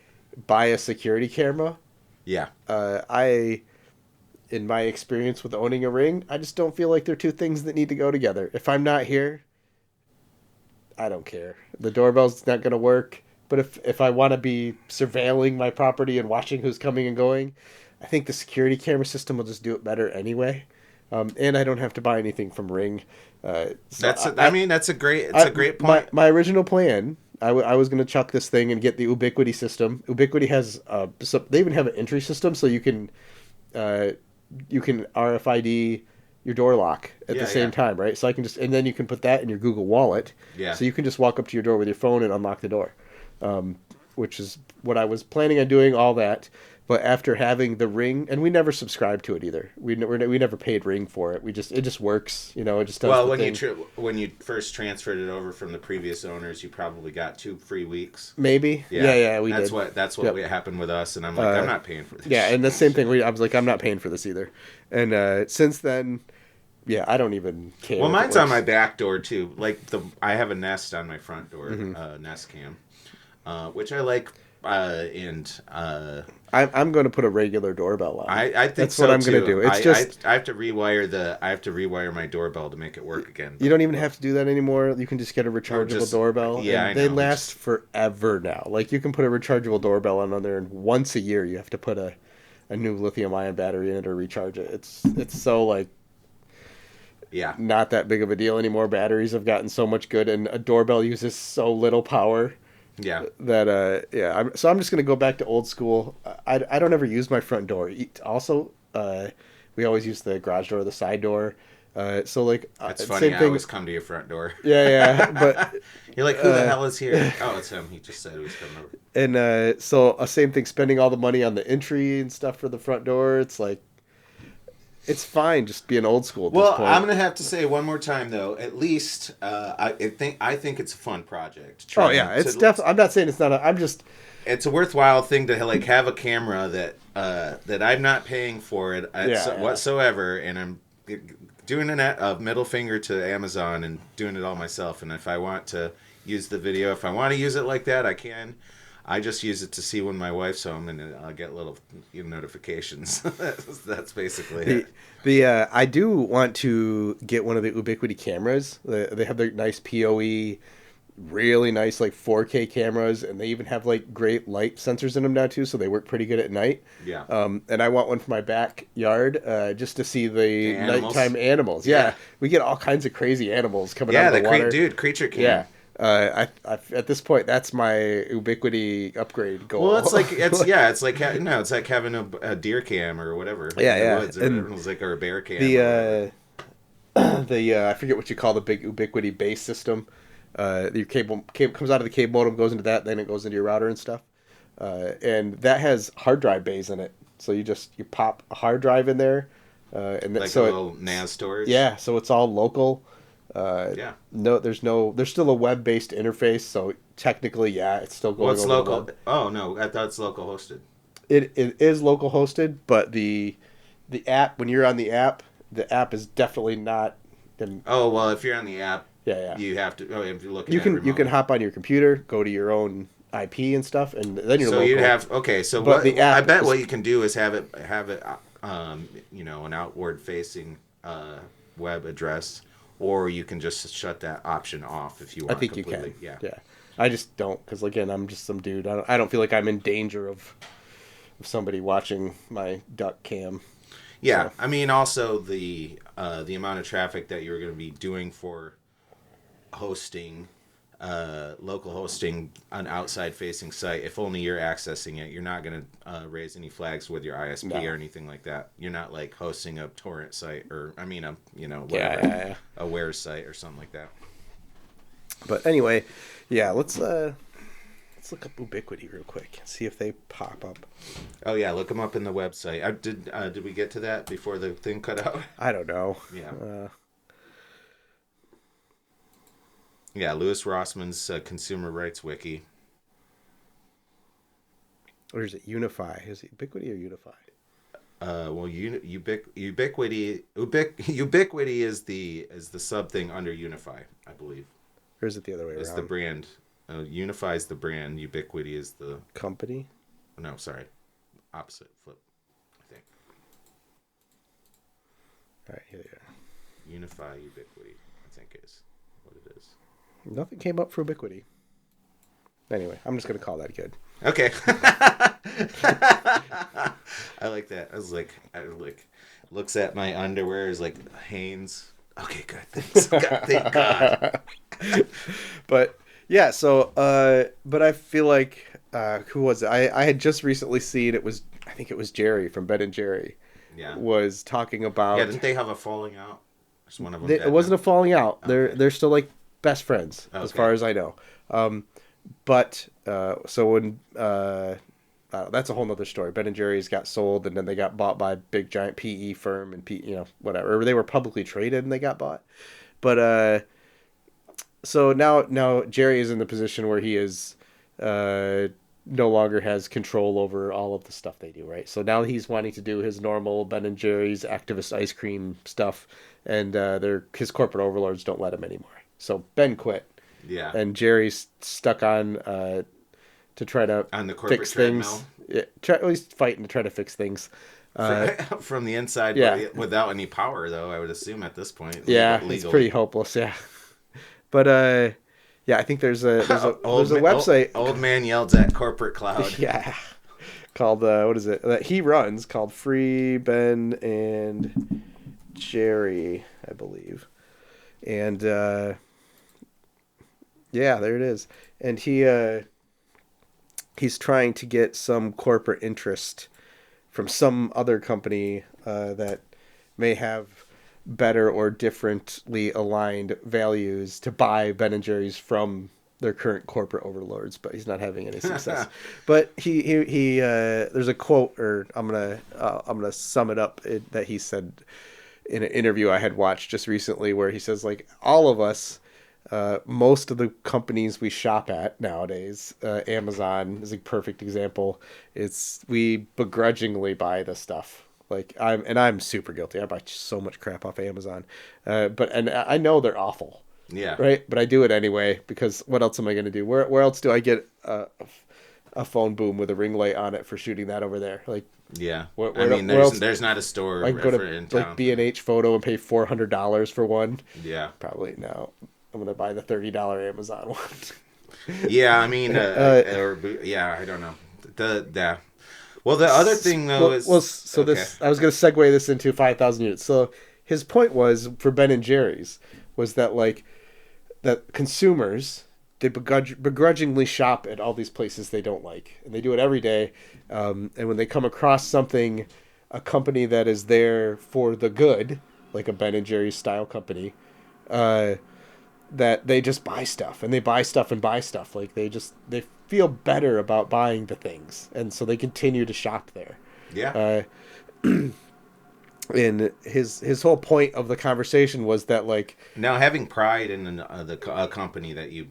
buy a security camera. Yeah. In my experience with owning a Ring, I just don't feel like they're two things that need to go together. If I'm not here, I don't care. The doorbell's not going to work. But if I want to be surveilling my property and watching who's coming and going, I think the security camera system will just do it better anyway, and I don't have to buy anything from Ring. That's a great point. My original plan, I was going to chuck this thing and get the Ubiquity system. Ubiquity has they even have an entry system, so you can RFID your door lock at the same time, right? So I can and then you can put that in your Google Wallet. Yeah. So you can just walk up to your door with your phone and unlock the door, which is what I was planning on doing. All that. But after having the Ring, and we never subscribed to it either. We never paid Ring for it. It just works. It just does. Well, when you first transferred it over from the previous owners, you probably got 2 free weeks. Maybe. Yeah. We did. That's what happened with us, and I'm like, I'm not paying for this. Yeah, and the same thing. I was like, I'm not paying for this either. And since then, yeah, I don't even care. Well, mine's on my back door too. Like I have a Nest on my front door, Nest Cam, which I like. I'm going to put a regular doorbell on. I think that's what I'm going to do. It's I have to rewire my doorbell to make it work again. You don't even have to do that anymore. You can just get a rechargeable doorbell. Yeah, and they last forever now. Like you can put a rechargeable doorbell on there, and once a year you have to put a new lithium-ion battery in it or recharge it. It's so not that big of a deal anymore. Batteries have gotten so much good, and a doorbell uses so little power. Yeah. So I'm just gonna go back to old school. I don't ever use my front door. Also, we always use the garage door, the side door. It's funny. I always come to your front door. Yeah. But you're like, who the hell is here? Oh, it's him. He just said he was coming over. And same thing. Spending all the money on the entry and stuff for the front door. It's like. It's fine just being old school at this point. I'm going to have to say one more time, though, at least I think it's a fun project. Oh, yeah. It's definitely... I'm not saying it's not I'm just... It's a worthwhile thing to have a camera that I'm not paying for it whatsoever, and I'm doing a middle finger to Amazon and doing it all myself. And if I want to use the video, if I want to use it like that, I can. I just use it to see when my wife's home, and I'll get little notifications. That's basically it. I do want to get one of the Ubiquity cameras. They have their nice PoE really nice like 4K cameras, and they even have like great light sensors in them now too, so they work pretty good at night. Yeah. And I want one for my backyard, just to see the nighttime animals. Yeah. Yeah. We get all kinds of crazy animals coming out of the water. Dude, creature cam. Yeah. At this point, that's my ubiquity upgrade goal. Well, it's like it's like having a deer cam or whatever. Yeah, in the yeah. woods or whatever. It's like or a bear cam. The I forget what you call the big ubiquity base system. Your cable comes out of the cable modem, goes into that, then it goes into your router and stuff. And that has hard drive bays in it, so you pop a hard drive in there, and like so a little NAS storage. Yeah, so it's all local. Yeah. No, there's still a web-based interface, so technically, yeah, it's still going. What's local? The web. Oh no, I thought it's local hosted. It is local hosted, but the app, when you're on the app is definitely not. Oh well, if you're on the app, yeah, you have to. Oh, if you're looking, you can hop on your computer, go to your own IP and stuff, and then you're. So local. you'd have so but what the app I bet what you can do is have it an outward facing web address. Or you can just shut that option off if you want. I think completely. You can. Yeah. I just don't, because again, I'm just some dude. I don't feel like I'm in danger of somebody watching my duck cam. Yeah, so. I mean, also the amount of traffic that you're going to be doing for hosting, local hosting, an outside-facing site. If only you're accessing it, you're not going to raise any flags with your ISP or anything like that. You're not like hosting a torrent site or whatever, a Where site or something like that. But anyway, yeah, let's look up Ubiquity real quick and see if they pop up. Oh yeah, look them up in the website. Did we get to that before the thing cut out? I don't know. Yeah. Yeah, Louis Rossman's Consumer Rights Wiki. Or is it Unify? Is it Ubiquity or Unify? Well, Ubiquity is the sub thing under Unify, I believe. Or is it the other way around? It's the brand. Unify is the brand. Ubiquity is the company. No, sorry, opposite flip. I think. All right, here they are. Unify Ubiquity, I think is what it is. Nothing came up for Ubiquity. Anyway, I'm just going to call that good. Okay. I like that. I looks at my underwear, is like, Hanes. Okay, good. Thanks. Thank God. But, yeah, so, but I feel like, who was it? I had just recently seen, I think it was Jerry from Ben and Jerry. Yeah. Was talking about. Yeah, didn't they have a falling out? Is one of them it wasn't now? A falling out. Okay. They're still like best friends, as far as I know. But so when that's a whole nother story. Ben and Jerry's got sold, and then they got bought by a big giant PE firm, and whatever. Or they were publicly traded and they got bought. But so now Jerry is in the position where he is no longer has control over all of the stuff they do, right? So now he's wanting to do his normal Ben and Jerry's activist ice cream stuff, and his corporate overlords don't let him anymore. So Ben quit. Yeah. And Jerry's stuck on to try to on the corporate fix treadmill. Things. At least fighting to try to fix things. From the inside, yeah. Without any power, though, I would assume at this point. Yeah, it's pretty hopeless, yeah. But yeah, I think there's a website. Old man yells at corporate cloud. Yeah. Called what is it that he runs? Called Free Ben and Jerry, I believe. And yeah, there it is. And he's trying to get some corporate interest from some other company that may have better or differently aligned values to buy Ben and Jerry's from their current corporate overlords, but he's not having any success. But he there's a quote, or I'm gonna sum it up, that he said in an interview I had watched just recently, where he says, like, all of us, most of the companies we shop at nowadays, Amazon is a perfect example. We begrudgingly buy the stuff. Like I'm super guilty. I buy so much crap off Amazon, but I know they're awful. Yeah. Right. But I do it anyway, because what else am I going to do? Where else do I get a phone boom with a ring light on it for shooting that over there? Like. Yeah. There's not a store. I can go to like B&H Photo and pay $400 for one. Yeah. Probably no. I'm going to buy the $30 Amazon one. Yeah, I mean, I don't know. Well, the other thing though is okay. I was going to segue this into 5,000 units. So his point was for Ben and Jerry's was that like that consumers, they begrudgingly shop at all these places they don't like, and they do it every day. And when they come across something, a company that is there for the good, like a Ben and Jerry's style company, that they just buy stuff, and they buy stuff and buy stuff. Like they feel better about buying the things, and so they continue to shop there. Yeah. And his whole point of the conversation was that like now having pride in a company that you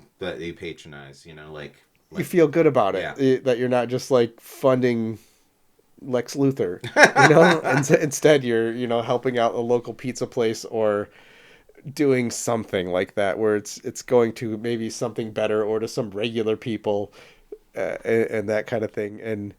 patronize, like you feel good about it, that you're not just like funding Lex Luthor, instead you're helping out a local pizza place or doing something like that where it's going to maybe something better or to some regular people, and that kind of thing. And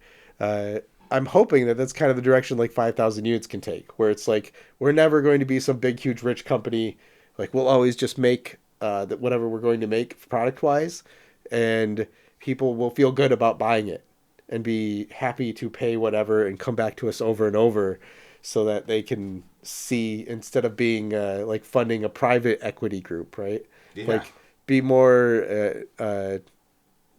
I'm hoping that that's kind of the direction like 5,000 units can take, where it's like we're never going to be some big huge rich company. Like we'll always just make whatever we're going to make product wise, and people will feel good about buying it and be happy to pay whatever and come back to us over and over, so that they can see, instead of being like funding a private equity group, right? Yeah. Like be more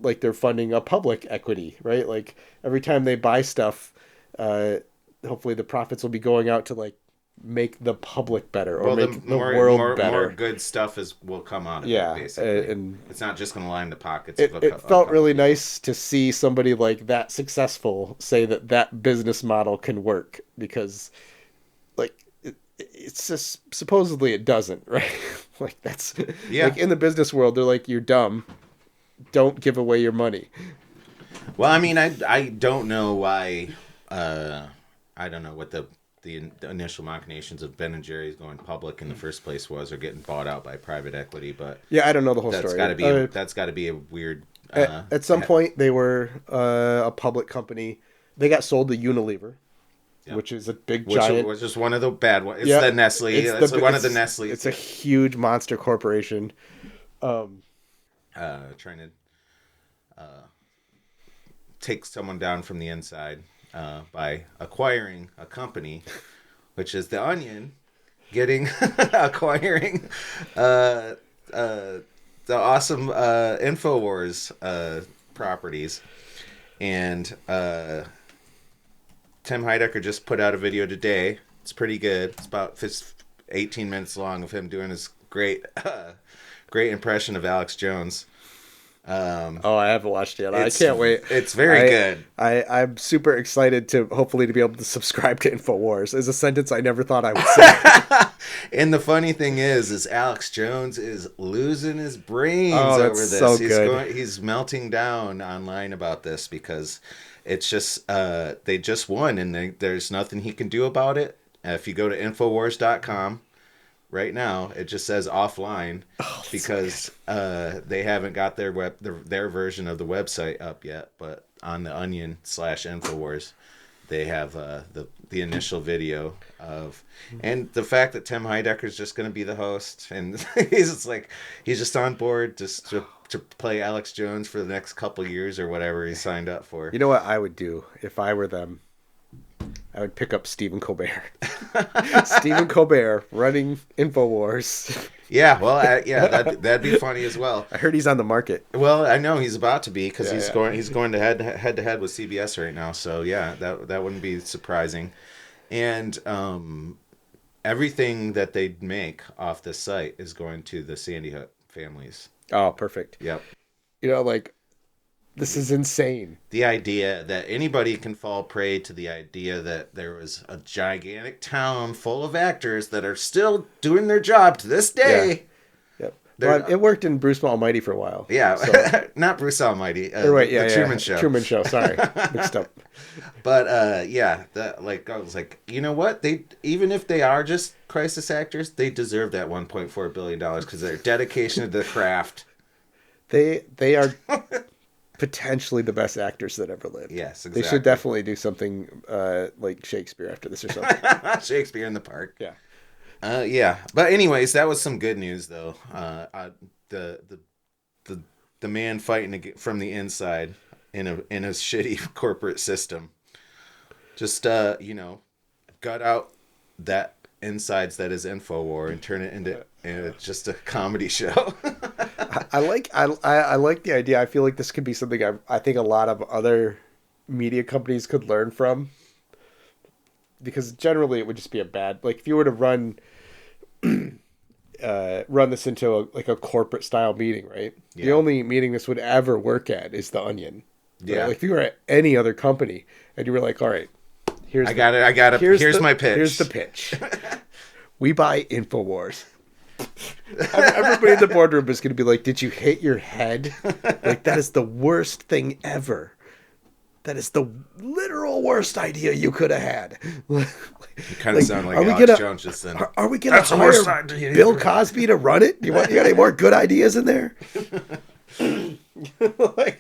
like they're funding a public equity, right? Like every time they buy stuff, hopefully the profits will be going out to like make the public better or make the world better. More good stuff will come out of it, basically. And it's not just going to line the pockets. It felt really nice to see somebody like that successful say that business model can work, because like it's just supposedly it doesn't, right? Like that's like in the business world, they're like, you're dumb. Don't give away your money. Well, I mean, I don't know why. I don't know what the initial machinations of Ben and Jerry's going public in the first place was, or getting bought out by private equity. But yeah, I don't know the whole story. That's got to be a weird. At some point, they were a public company. They got sold to Unilever, which is a big giant. Which is one of the bad ones. It's the Nestle. It's one of the Nestle. It's a huge monster corporation. Trying to take someone down from the inside by acquiring a company, which is the Onion, acquiring the awesome InfoWars properties. And Tim Heidecker just put out a video today. It's pretty good. It's about 18 minutes long of him doing his great impression of Alex Jones. I haven't watched it yet. I can't wait. It's very good. I'm super excited to hopefully to be able to subscribe to InfoWars. Is a sentence I never thought I would say. And the funny thing is Alex Jones is losing his brains over this. So good. He's melting down online about this because it's just they just won and there's nothing he can do about it. If you go to Infowars.com right now, it just says offline because they haven't got their version of the website up yet. But on the Onion /Infowars, they have the initial video of, and the fact that Tim Heidecker is just going to be the host, and he's just on board just to play Alex Jones for the next couple years or whatever he signed up for. You know what I would do if I were them? I would pick up Stephen Colbert. Stephen Colbert running InfoWars. Yeah, well, that'd be funny as well. I heard he's on the market. Well, I know he's about to be because he's going to head to head with CBS right now. So yeah, that wouldn't be surprising. And everything that they make off this site is going to the Sandy Hook families. Oh, perfect. Yep. This is insane. The idea that anybody can fall prey to the idea that there was a gigantic town full of actors that are still doing their job to this day. Yeah. Yep. Well, it worked in Bruce Almighty for a while. Yeah. So. Not Bruce Almighty. The Truman Show. Truman Show. Sorry. Mixed up. But I was like, you know what? Even if they are just crisis actors, they deserve that $1.4 billion because their dedication to the craft. They are potentially the best actors that ever lived. Yes, exactly. They should definitely do something like Shakespeare after this or something. Shakespeare in the Park. Yeah. Yeah. But anyways, that was some good news though. The the the man fighting from the inside in a shitty corporate system. Just gut out that insides that is InfoWar and turn it into just a comedy show. I like the idea. I feel like this could be something I think a lot of other media companies could learn from, because generally it would just be a bad, like if you were to run this into a corporate style meeting, right? Yeah. The only meeting this would ever work at is the Onion. Right? Yeah. Like if you were at any other company and you were like, all right, here's my pitch. Here's the pitch. We buy InfoWars. Everybody in the boardroom is going to be like, did you hit your head? Like, that is the worst thing ever. That is the literal worst idea you could have had. You kind of sound like Alex Jones just then. Are we going to hire Bill Cosby to run it? You got any more good ideas in there? But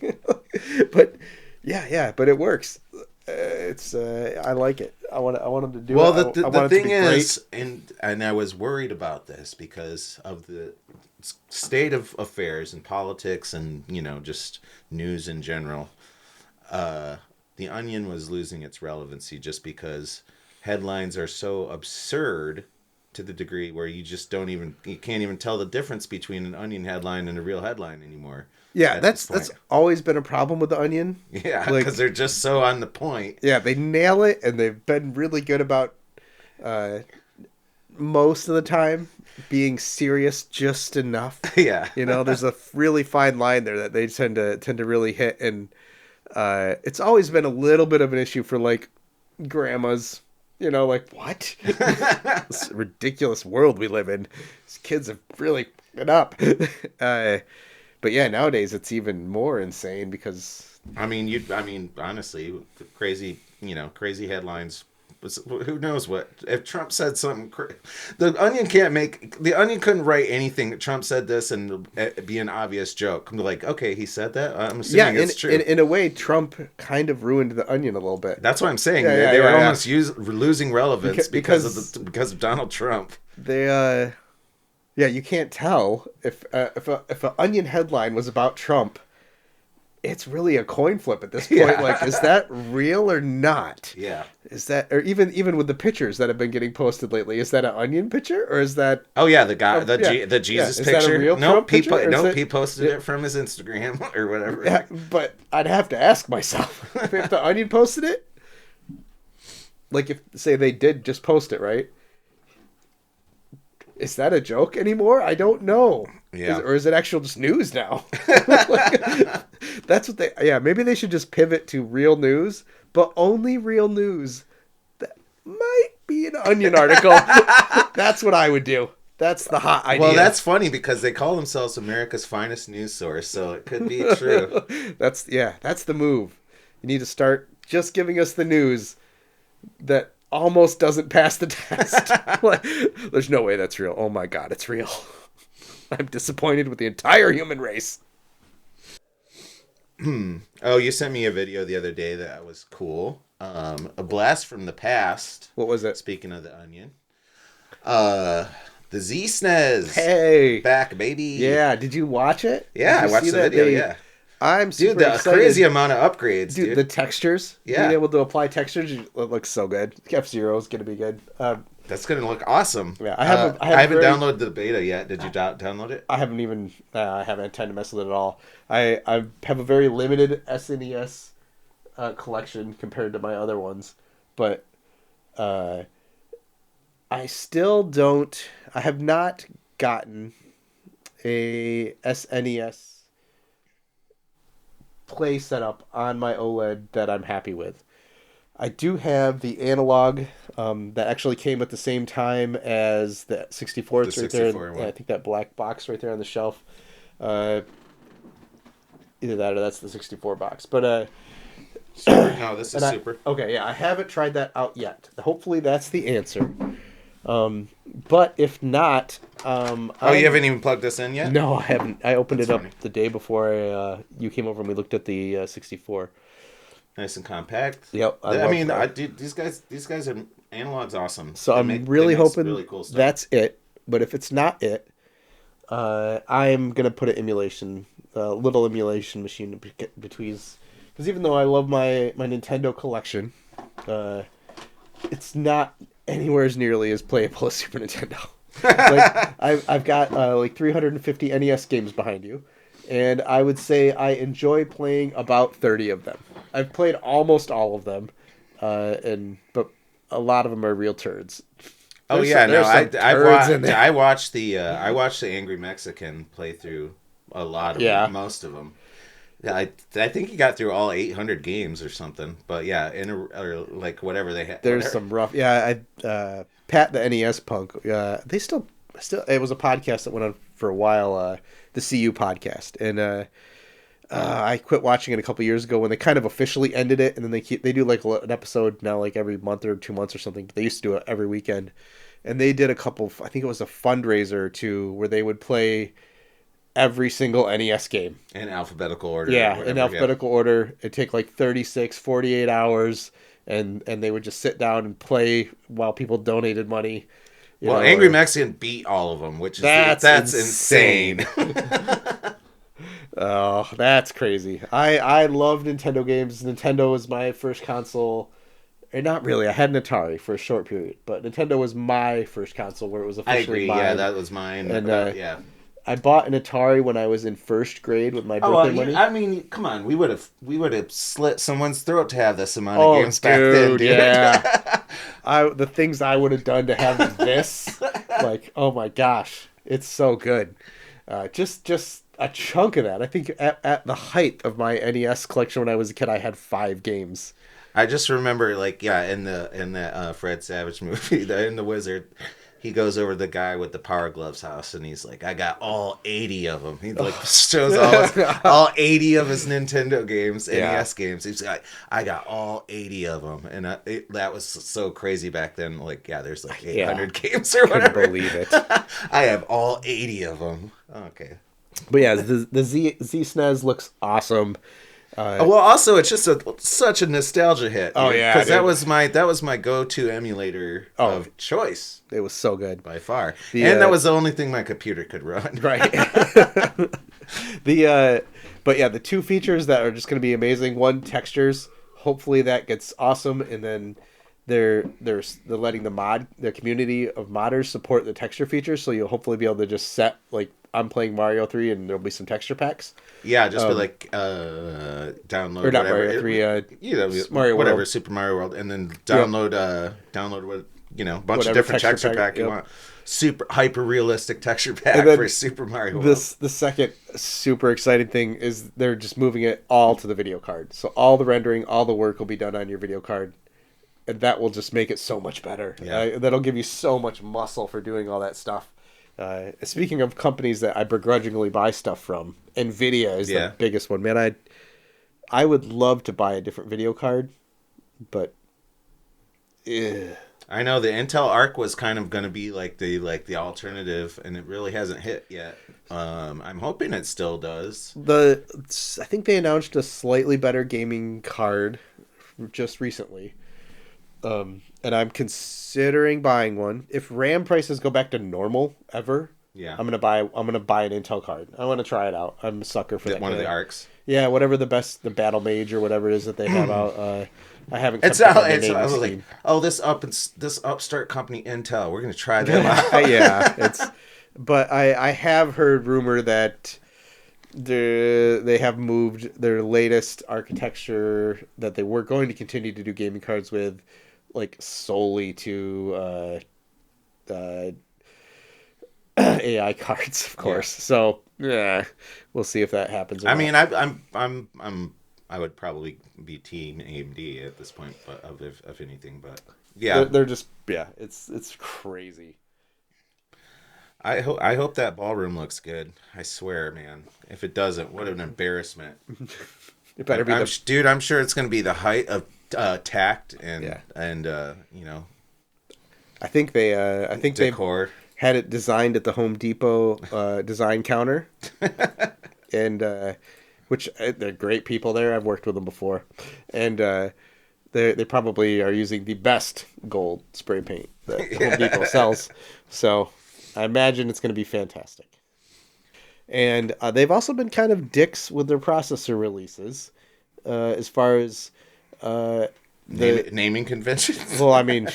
it works. I like it. I want them to do it. Well, the thing is, and I was worried about this because of the state of affairs and politics and just news in general. The Onion was losing its relevancy just because headlines are so absurd to the degree where you can't even tell the difference between an Onion headline and a real headline anymore. Yeah, that's always been a problem with the Onion. Yeah, because they're just so on the point. Yeah, they nail it, and they've been really good about most of the time being serious just enough. Yeah, there's a really fine line there that they tend to really hit, and it's always been a little bit of an issue for like grandmas. Like, what? This ridiculous world we live in. These kids have really been up. But yeah, nowadays it's even more insane because honestly, crazy headlines. Who knows what? If Trump said something, the Onion couldn't write anything that Trump said this and be an obvious joke. I'm like, okay, he said that. I'm assuming it's true. In a way, Trump kind of ruined the Onion a little bit. That's what I'm saying. They were almost losing relevance because of Donald Trump. They you can't tell if an Onion headline was about Trump. It's really a coin flip at this point. Yeah. Like, is that real or not? Yeah. Is that, or even with the pictures that have been getting posted lately, is that an Onion picture or is that? Oh yeah, the guy, the Jesus picture. Is that a real Trump picture? He posted it from his Instagram or whatever. Yeah, but I'd have to ask myself if the Onion posted it. Like, if say they did just post it, right? Is that a joke anymore? I don't know. Yeah. Or is it actual just news now? That's what maybe they should just pivot to real news, but only real news that might be an Onion article. That's what I would do. That's the hot idea. Well, that's funny because they call themselves America's finest news source, so it could be true. That's the move. You need to start just giving us the news that almost doesn't pass the test. There's no way that's real. Oh my God, it's real. I'm disappointed with the entire human race. Oh, you sent me a video the other day that was cool. A blast from the past. What was it? Speaking of the Onion. The Z-SNES. Hey. Back, baby. Yeah, did you watch it? Yeah, I watched the video, yeah. I'm super excited. Crazy amount of upgrades, dude. The textures. Yeah. Being able to apply textures, it looks so good. F-Zero is going to be good. That's going to look awesome. Yeah, I haven't downloaded the beta yet. Did you download it? I haven't even. I haven't had time to mess with it at all. I have a very limited SNES collection compared to my other ones, but I still don't. I have not gotten a SNES play setup on my OLED that I'm happy with. I do have the analog that actually came at the same time as the 64. It's right there. I think that black box right there on the shelf. Either that or that's the 64 box. But no, this is super. Okay, yeah, I haven't tried that out yet. Hopefully that's the answer. But if not, you haven't even plugged this in yet? No, I haven't. I opened it up the day before you came over and we looked at the 64. Nice and compact. Yep. These guys are Analog's awesome. So I'm really hoping really cool stuff. That's it. But if it's not it, I'm gonna put an emulation, little emulation machine between. Because even though I love my Nintendo collection, it's not anywhere as nearly as playable as Super Nintendo. Like I've got like 350 NES games behind you, and I would say I enjoy playing about 30 of them. I've played almost all of them, but a lot of them are real turds. Oh yeah, no, I watched the Angry Mexican playthrough a lot of them, most of them. Yeah, I think he got through all 800 games or something. But yeah, or like whatever they had. There's some rough. Yeah, Pat the NES punk. They still. It was a podcast that went on for a while. The CU podcast, and I quit watching it a couple years ago when they kind of officially ended it, and then they do like an episode now, like every month or 2 months or something. They used to do it every weekend, and they did a couple. I think it was a fundraiser or two where they would play every single NES game. In alphabetical order. Yeah, in alphabetical order. It'd take like 36, 48 hours, and they would just sit down and play while people donated money. Angry Mexican beat all of them, which is that's insane. Oh, that's crazy. I love Nintendo games. Nintendo was my first console. Not really. I had an Atari for a short period, but Nintendo was my first console where it was officially mine. Yeah, that was mine. And yeah. I bought an Atari when I was in first grade with my birthday money. I mean, come on, we would have slit someone's throat to have this amount of games back then, dude. Yeah. The things I would have done to have this, like, oh my gosh, it's so good. Just a chunk of that. I think at the height of my NES collection when I was a kid, I had 5 games. I just remember, like, in that Fred Savage movie, in The Wizard. He goes over to the guy with the Power Gloves house, and he's like, I got all 80 of them. He like shows all 80 of his Nintendo games, NES games. He's like, I got all 80 of them. And that was so crazy back then. Like, yeah, there's like 800 games or whatever. Couldn't believe it. I have all 80 of them. Okay. But yeah, the Z SNES looks awesome. Well, also it's just such a nostalgia hit. Oh yeah, because that was my go-to emulator of choice. It was so good by far, and that was the only thing my computer could run. Right. But yeah, the 2 features that are just going to be amazing. One, textures. Hopefully that gets awesome, and then they're letting the community of modders support the texture features, so you'll hopefully be able to just set like. I'm playing Mario 3 and there'll be some texture packs. Yeah, just be like download or not whatever. Mario 3, Mario whatever, World. Super Mario World, and then download what a bunch of different texture pack you want. Super hyper realistic texture pack for Super Mario World. The second super exciting thing is they're just moving it all to the video card. So all the rendering, all the work will be done on your video card. And that will just make it so much better. Yeah. That'll give you so much muscle for doing all that stuff. Speaking of companies that I begrudgingly buy stuff from, Nvidia is the biggest one. Man, I would love to buy a different video card, but I know the Intel Arc was kind of going to be like the alternative, and it really hasn't hit yet. I'm hoping it still does. I think they announced a slightly better gaming card just recently. And I'm considering buying one. If RAM prices go back to normal ever, I'm gonna buy an Intel card. I want to try it out. I'm a sucker for that. One of the ARCs. Yeah, whatever the Battle Mage or whatever it is that they have out. I haven't. I was like, this upstart company Intel. We're gonna try them out. Yeah, but I have heard rumor that they have moved their latest architecture that they were going to continue to do gaming cards with. Like solely to AI cards, of course. Yeah. So yeah, we'll see if that happens. I mean, I would probably be team AMD at this point, but of anything, but yeah, they're just it's crazy. I hope that ballroom looks good. I swear, man. If it doesn't, what an embarrassment. It better be dude. I'm sure it's going to be the height of tact and I think decor. They had it designed at the Home Depot design counter, and which they're great people there. I've worked with them before, and They probably are using the best gold spray paint that Home Depot sells. So I imagine it's going to be fantastic. And they've also been kind of dicks with their processor releases, as far as naming conventions. Well, I mean,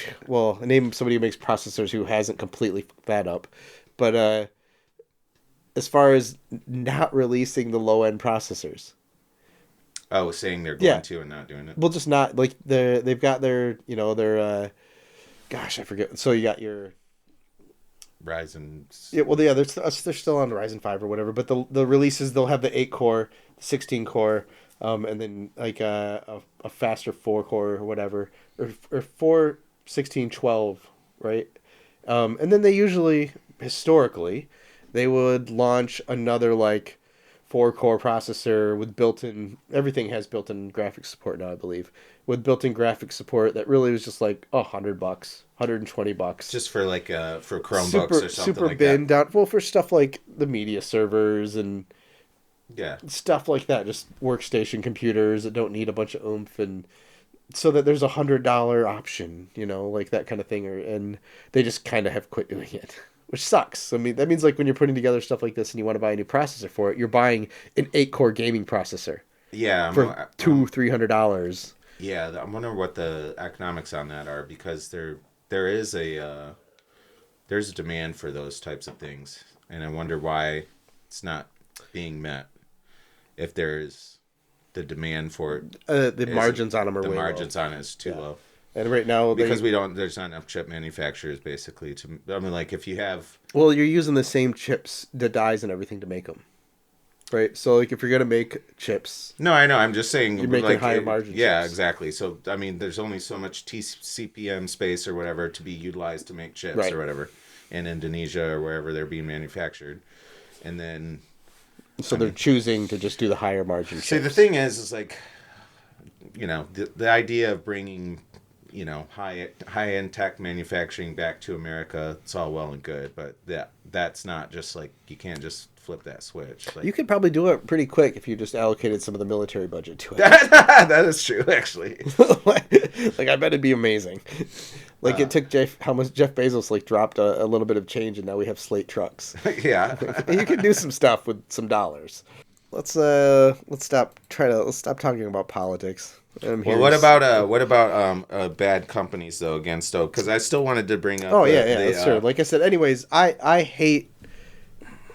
name somebody who makes processors who hasn't completely fucked that up, but as far as not releasing the low end processors. Oh, saying they're going to and not doing it. Well, just not like they've got their gosh, I forget. So you got your Ryzen. Yeah, well, they're still on Ryzen 5 or whatever, but the releases, they'll have the 8 core, 16 core, and then like a faster 4 core or whatever, or 4 16 12, right? And then they usually historically they would launch another like 4 core processor with built-in, everything has built-in graphics support now, I believe, with built-in graphics support that really was just like $100, $120, just for like for Chromebooks or something super like bin that. Down, well, for stuff like the media servers and yeah, stuff like that, just workstation computers that don't need a bunch of oomph, and so that there's $100 option, like that kind of thing, and they just kind of have quit doing it, which sucks. I mean, that means like when you're putting together stuff like this and you want to buy a new processor for it, you're buying an 8-core gaming processor. Yeah, for $200-$300. Yeah, I'm wondering what the economics on that are, because there's a demand for those types of things, and I wonder why it's not being met. If there's the demand for it, the margins on them are way low. The margins on it is too low. And right now, because there's not enough chip manufacturers basically to. I mean, like if you have. Well, you're using the same chips, the dies, and everything to make them, right? So, like, if you're gonna make chips, no, I know. I'm just saying you're making higher margins. Yeah, chips. Exactly. So, I mean, there's only so much CPM space or whatever to be utilized to make chips or whatever in Indonesia or wherever they're being manufactured, and then. So they're choosing to just do the higher margin chips. See, the thing is like, the idea of bringing, high end tech manufacturing back to America, it's all well and good, but that's not just like, you can't just flip that switch. Like, you could probably do it pretty quick if you just allocated some of the military budget to it. That is true, actually. like I bet it'd be amazing. Like it took how much Jeff Bezos like dropped a little bit of change, and now we have Slate trucks. Yeah, you can do some stuff with some dollars. Let's stop talking about politics. Well, what about bad companies though against Oak? Because I still wanted to bring up. Sure. Like I said, anyways, I hate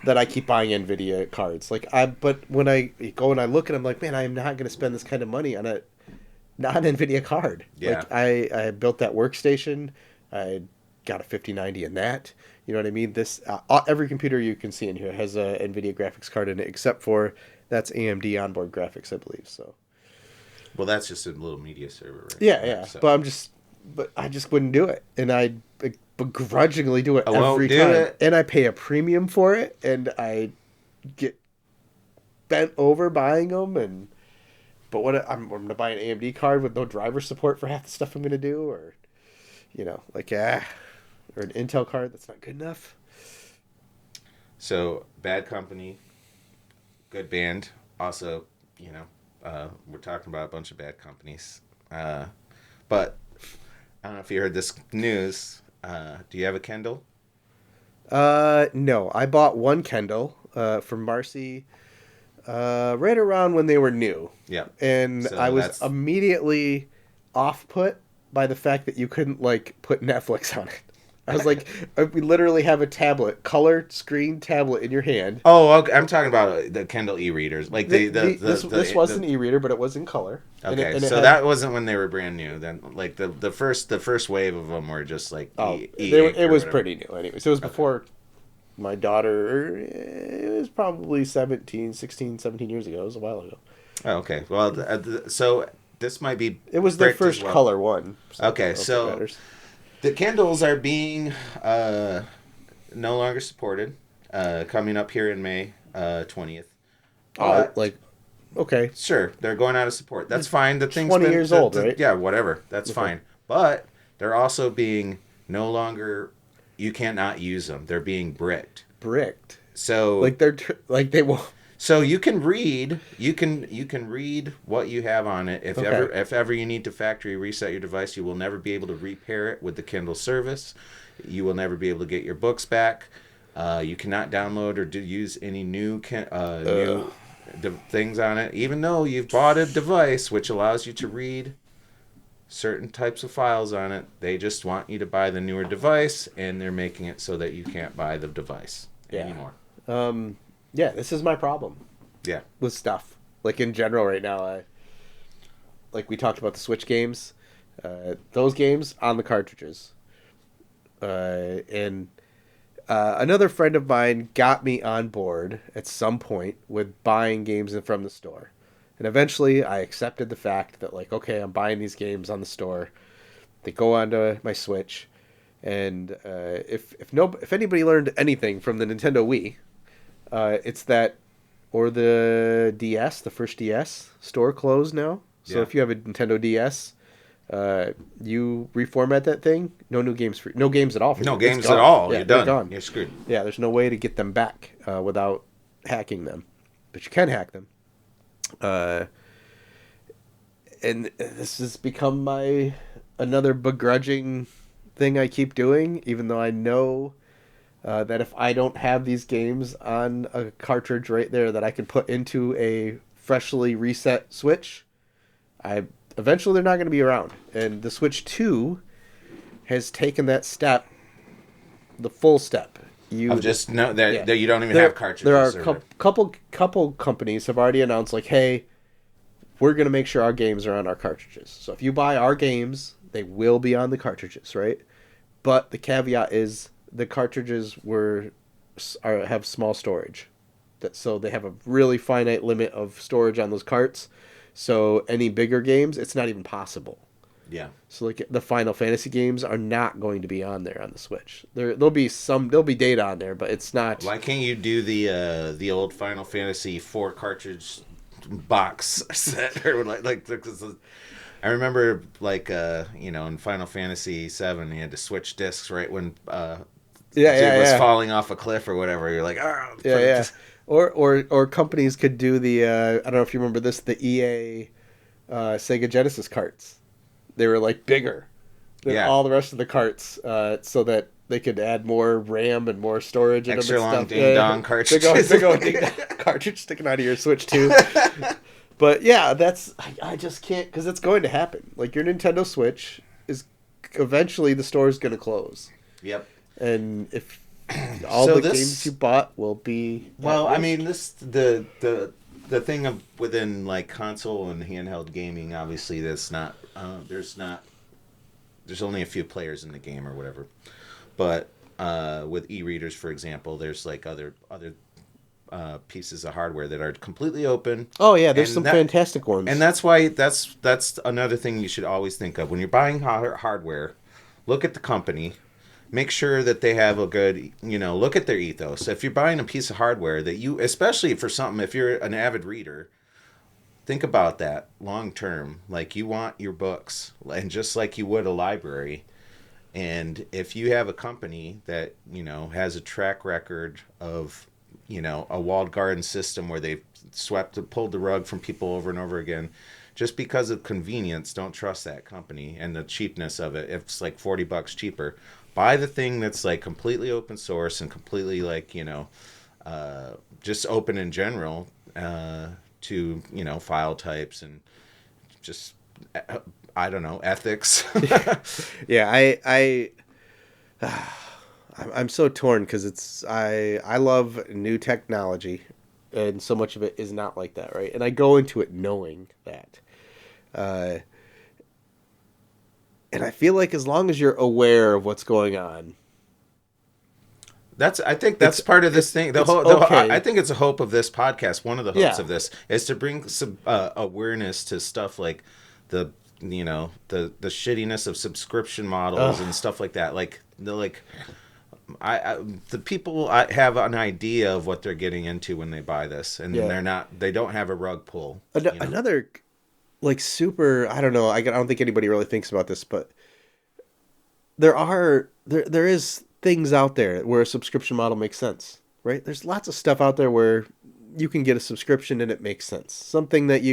that I keep buying NVIDIA cards. But when I go and I look at them, like, man, I am not going to spend this kind of money on a non-NVIDIA card. Yeah. Like I built that workstation. I got a 5090 in that. You know what I mean? This every computer you can see in here has a NVIDIA graphics card in it, except for that's AMD onboard graphics, I believe. So. Well, that's just a little media server, right? Yeah. So. But I just wouldn't do it, and I begrudgingly do it every time. And I pay a premium for it, and I get bent over buying them. But what I'm going to buy an AMD card with no driver support for half the stuff I'm going to do, or or an Intel card that's not good enough. So, bad company, good band. Also, we're talking about a bunch of bad companies. But I don't know if you heard this news. Do you have a Kindle? No. I bought one Kindle from Marcy right around when they were new. Yeah. And so I was immediately off-put by the fact that you couldn't, put Netflix on it. I was like, we literally have a tablet, color screen tablet in your hand. Oh, okay. I'm talking about the Kindle e-readers. Like this was an e-reader, but it was in color. Okay, so that wasn't when they were brand new. Then, like the first wave of them were just like it was pretty new. Anyways, it was before my daughter. It was probably 16, 17 years ago. It was a while ago. Oh, okay. Well, so this might be. It was their first color one. Okay, so. The Kindles are being no longer supported, coming up here in May 20th. Okay. Sure, they're going out of support. That's fine. The thing's 20 years old, right? Yeah, whatever. That's fine. But they're also being no longer, you cannot use them. They're being bricked. Bricked? So... they won't... So you can read, you can read what you have on it. If ever you need to factory reset your device, you will never be able to repair it with the Kindle service. You will never be able to get your books back. You cannot download or use any new things on it, even though you've bought a device which allows you to read certain types of files on it. They just want you to buy the newer device, and they're making it so that you can't buy the device anymore. Yeah, this is my problem. Yeah. With stuff. Like in general right now, like we talked about the Switch games, those games on the cartridges. And another friend of mine got me on board at some point with buying games from the store. And eventually I accepted the fact that, like, okay, I'm buying these games on the store. They go onto my Switch. And if anybody learned anything from the Nintendo Wii, it's that, or the DS, the first DS store closed now. So if you have a Nintendo DS, you reformat that thing, no games at all. No games at all. Yeah, you're done. Gone. You're screwed. Yeah, there's no way to get them back without hacking them, but you can hack them. And this has become another begrudging thing I keep doing, even though I know that if I don't have these games on a cartridge right there that I can put into a freshly reset Switch, eventually they're not going to be around. And the Switch 2 has taken that step, the full step. That you don't even have cartridges. There are couple companies have already announced, like, hey, we're going to make sure our games are on our cartridges. So if you buy our games, they will be on the cartridges, right? But the caveat is the cartridges have small storage. So they have a really finite limit of storage on those carts. So any bigger games, it's not even possible. Yeah. So like the Final Fantasy games are not going to be on there on the Switch. There'll be data on there, but it's not. Why can't you do the old Final Fantasy 4 cartridge box set, or like I remember, like, in Final Fantasy 7 you had to switch discs right when was falling off a cliff or whatever. You're like, Or companies could do the I don't know if you remember this, the EA Sega Genesis carts. They were like bigger than all the rest of the carts, so that they could add more RAM and more storage in extra them and long stuff. ding-dong cartridges. Big old ding-dong cartridge sticking out of your Switch too. But yeah, I just can't, because it's going to happen. Like, your Nintendo Switch is eventually, the store is going to close. Yep. And if all the games you bought will be... Well, I mean, the thing of within, like, console and handheld gaming, obviously there's only a few players in the game or whatever. But with e-readers, for example, there's, like, other pieces of hardware that are completely open. Oh yeah, there's some fantastic ones. And that's why that's another thing you should always think of when you're buying hardware. Look at the company. Make sure that they have a good, look at their ethos. If you're buying a piece of hardware that especially for something, if you're an avid reader, think about that long term. Like, you want your books, and just like you would a library. And if you have a company that, has a track record of, a walled garden system where they've pulled the rug from people over and over again, just because of convenience, don't trust that company and the cheapness of it. If it's like $40 cheaper, buy the thing that's like completely open source and completely like, just open in general to, file types and just, I don't know, ethics. Yeah, I'm so torn, because I love new technology, and so much of it is not like that, right? And I go into it knowing that. And I feel like as long as you're aware of what's going on, I think that's part of this thing. I think it's a hope of this podcast. One of the hopes of this is to bring some awareness to stuff like the shittiness of subscription models and stuff like that. Like the people have an idea of what they're getting into when they buy this, and they don't have a rug pull. Another, like, super, I don't know, I don't think anybody really thinks about this, but there is things out there where a subscription model makes sense, right? There's lots of stuff out there where you can get a subscription and it makes sense. Something that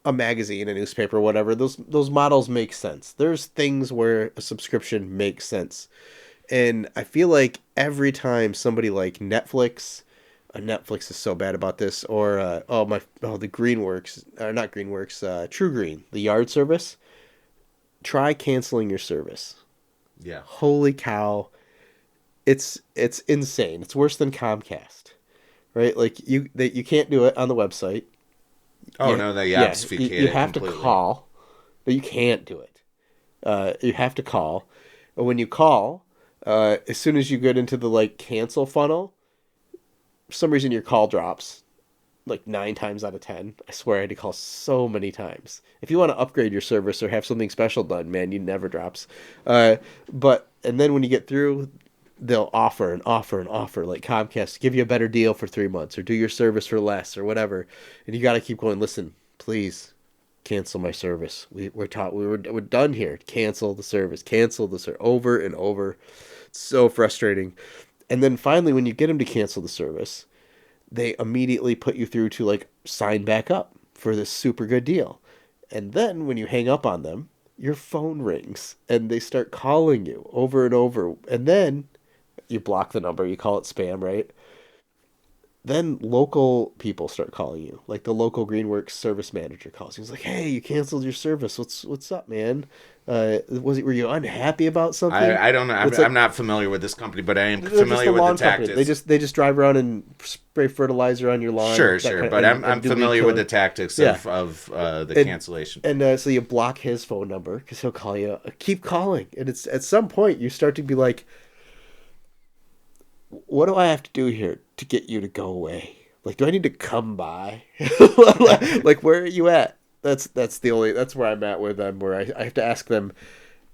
a magazine, a newspaper, whatever, those models make sense. There's things where a subscription makes sense. And I feel like every time somebody like Netflix is so bad about this, or the Greenworks, or not Greenworks, True Green, the yard service, try canceling your service. Yeah. Holy cow. It's insane. It's worse than Comcast. Right? Like you can't do it on the website. No, they obfuscate you have completely. to call. But you can't do it. You have to call. And when you call, as soon as you get into the like cancel funnel, for some reason your call drops like 9 times out of 10. I swear I had to call so many times. If you want to upgrade your service or have something special done, man, you never drops. And then when you get through, they'll offer and offer and offer, like Comcast, give you a better deal for 3 months or do your service for less or whatever. And you got to keep going, listen, please cancel my service. We're done here. Cancel the service, over and over. It's so frustrating. And then finally, when you get them to cancel the service, they immediately put you through to like sign back up for this super good deal. And then when you hang up on them, your phone rings and they start calling you over and over. And then you block the number, you call it spam, right? Then local people start calling you. Like the local Greenworks service manager calls you. He's like, "Hey, you canceled your service. What's up, man? Were you unhappy about something?" I don't know. I'm not familiar with this company, but I am familiar with the tactics. Company. They just drive around and spray fertilizer on your lawn. Sure. But I'm familiar with the tactics of the cancellation. And so you block his phone number because he'll call you. Keep calling, and it's at some point you start to be like, what do I have to do here to get you to go away? Like, do I need to come by? Like, where are you at? That's where I'm at with them, where I have to ask them,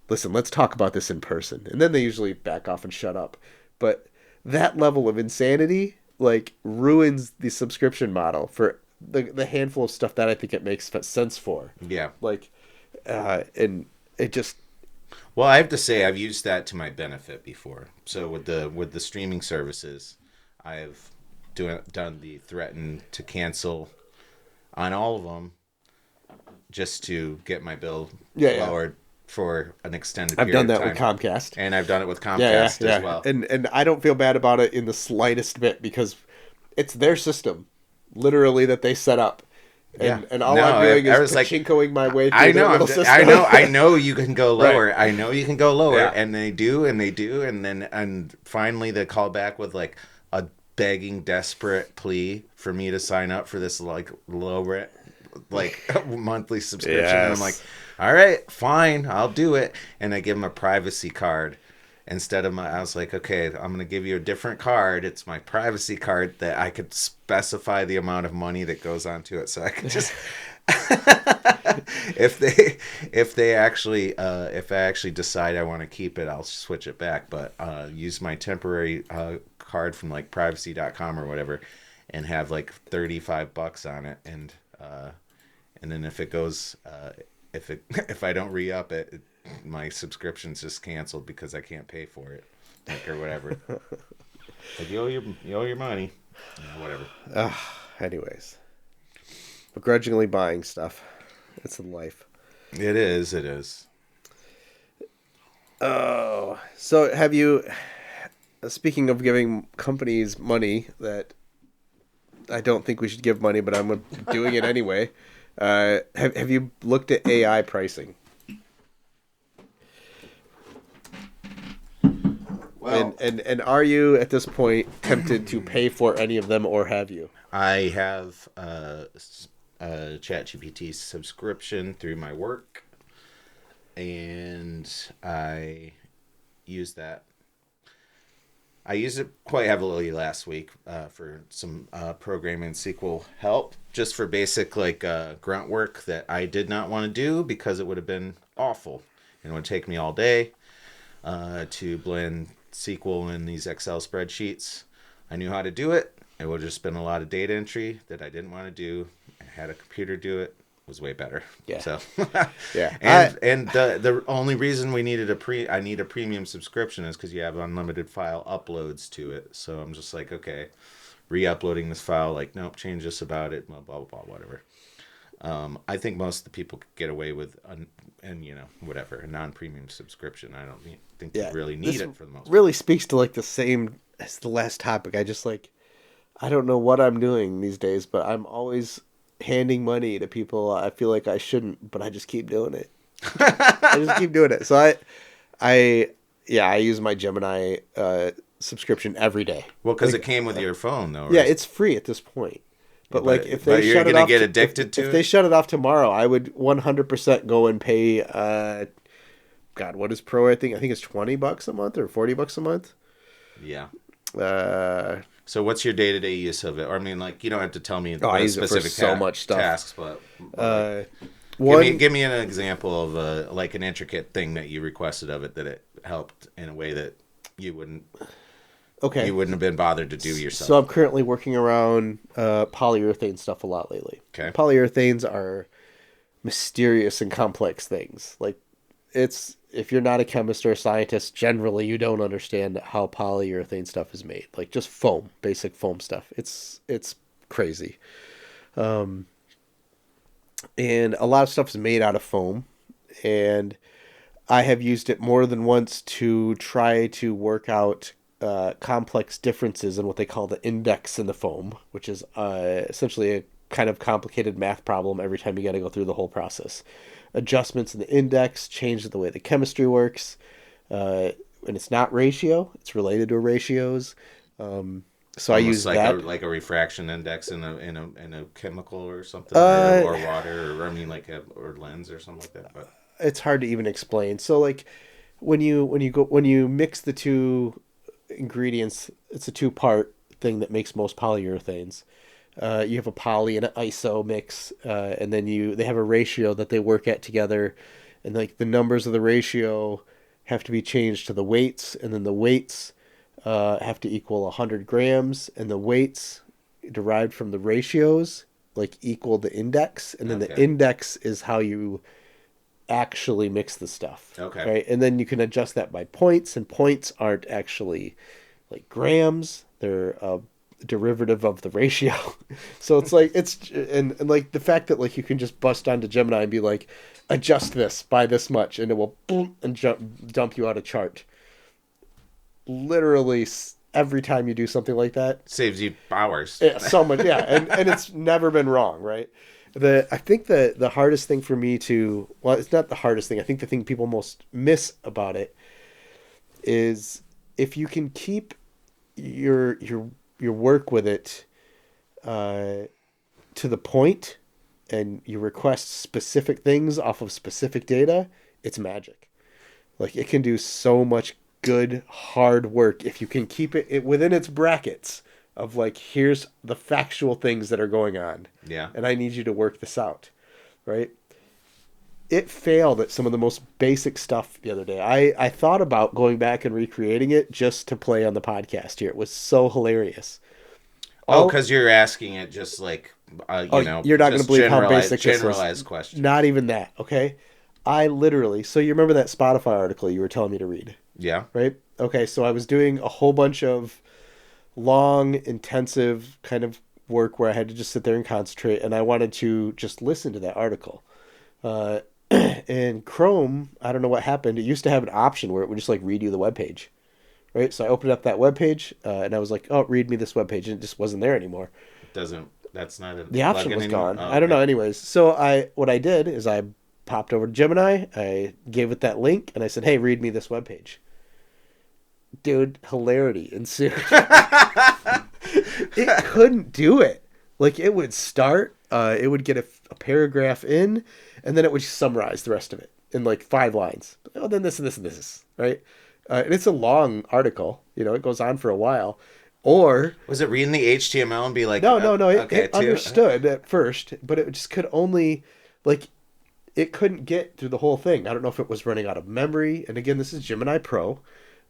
listen, let's talk about this in person. And then they usually back off and shut up. But that level of insanity, like, ruins the subscription model for the handful of stuff that I think it makes sense for. Yeah. Like, and it just... Well, I have to say I've used that to my benefit before. So with the streaming services, I've done the threaten to cancel on all of them just to get my bill lowered for an extended period of time. I've done that with Comcast. And I've done it with Comcast as well. And I don't feel bad about it in the slightest bit because it's their system, literally, that they set up. And all I'm doing is pachinkoing my way through their little system. I know you can go lower. Right. I know you can go lower. Yeah. And they do. And finally they call back with like a begging, desperate plea for me to sign up for this like lower monthly subscription. Yes. And I'm like, all right, fine, I'll do it. And I give them a privacy card. Instead of I was like, okay, I'm going to give you a different card. It's my privacy card that I could specify the amount of money that goes onto it. So I could just, if I actually decide I want to keep it, I'll switch it back. But use my temporary card from like privacy.com or whatever and have like $35 on it. And then if it goes, if I don't re-up it, my subscription's just canceled because I can't pay for it, like, or whatever. Like, you owe your money, whatever. Anyways, begrudgingly buying stuff. It's in life. It is. Oh, so have you? Speaking of giving companies money that I don't think we should give money, but I'm doing it anyway. Have you looked at AI pricing? Well, and are you at this point tempted to pay for any of them, or have you? I have a ChatGPT subscription through my work, and I use that. I used it quite heavily last week for some programming SQL help, just for basic grunt work that I did not want to do because it would have been awful. It would take me all day to blend SQL in these Excel spreadsheets. I knew how to do it. It would have just been a lot of data entry that I didn't want to do. I had a computer do it. It was way better. Yeah. So yeah. And the only reason we needed I need a premium subscription is because you have unlimited file uploads to it. So I'm just like, okay, re-uploading this file, like, nope, change this about it, blah, blah, blah, whatever. I think most of the people could get away with, whatever, a non-premium subscription. I don't think you really need it for the most part. Really speaks to like the same as the last topic. I don't know what I'm doing these days, but I'm always handing money to people I feel like I shouldn't, but I just keep doing it. So I use my Gemini subscription every day. Well, because it came with your phone, though. Right? Yeah, it's free at this point. But if they shut it off, get addicted to it. If they shut it off tomorrow, I would 100% go and pay. God, what is Pro? I think it's $20 a month or $40 a month. Yeah. So what's your day-to-day use of it? Or I mean, like, you don't have to tell me I use specific it for so much stuff. Tasks, but give me an example of like an intricate thing that you requested of it that it helped in a way that you wouldn't have been bothered to do yourself. So I'm currently working around polyurethane stuff a lot lately. Okay. Polyurethanes are mysterious and complex things. Like, if you're not a chemist or a scientist, generally you don't understand how polyurethane stuff is made. Like, just foam, basic foam stuff. It's crazy. And a lot of stuff is made out of foam, and I have used it more than once to try to work out complex differences in what they call the index in the foam, which is essentially a kind of complicated math problem every time you got to go through the whole process. Adjustments in the index change the way the chemistry works, and it's not ratio; it's related to ratios. So almost I use that like a refraction index in a chemical or something, or water, or I mean or lens or something like that. But it's hard to even explain. So like when you mix the two ingredients, it's a 2-part thing that makes most polyurethanes. You have a poly and an iso mix, and then they have a ratio that they work at together, and like the numbers of the ratio have to be changed to the weights, and then the weights have to equal 100 grams, and the weights derived from the ratios like equal the index, and then the index is how you actually mix the stuff. Okay. Right, and then you can adjust that by points, and points aren't actually grams; they're a derivative of the ratio. So it's like and like the fact that you can just bust onto Gemini and be like, adjust this by this much, and it will boom and dump you out a chart. Literally every time you do something like that, saves you hours. So much, yeah, and it's never been wrong, right? I think the hardest thing for me it's not the hardest thing. I think the thing people most miss about it is if you can keep your work with it to the point, and you request specific things off of specific data, it's magic. Like, it can do so much good hard work if you can keep it within its brackets of here's the factual things that are going on. Yeah. And I need you to work this out, right? It failed at some of the most basic stuff the other day. I thought about going back and recreating it just to play on the podcast here. It was so hilarious. Because you're asking it just you're not going to believe how basic this is. Generalized question. Not even that, okay? I literally, so you remember that Spotify article you were telling me to read? Yeah. Right? Okay, so I was doing a whole bunch of long, intensive kind of work where I had to just sit there and concentrate, and I wanted to just listen to that article. And Chrome, I don't know what happened. It used to have an option where it would just read you the webpage, right? So I opened up that webpage, and I was like, "Oh, read me this webpage," and it just wasn't there anymore. That's not the option was gone. Oh, okay. I don't know. Anyways, so what I did is I popped over to Gemini, I gave it that link, and I said, "Hey, read me this webpage." Dude, hilarity ensued. It couldn't do it. It would start, it would get a paragraph in, and then it would summarize the rest of it in 5 lines. Oh, then this and this and this, right? And it's a long article. It goes on for a while. Or was it reading the HTML and be like, no. It understood at first, but it just could only it couldn't get through the whole thing. I don't know if it was running out of memory. And again, this is Gemini Pro,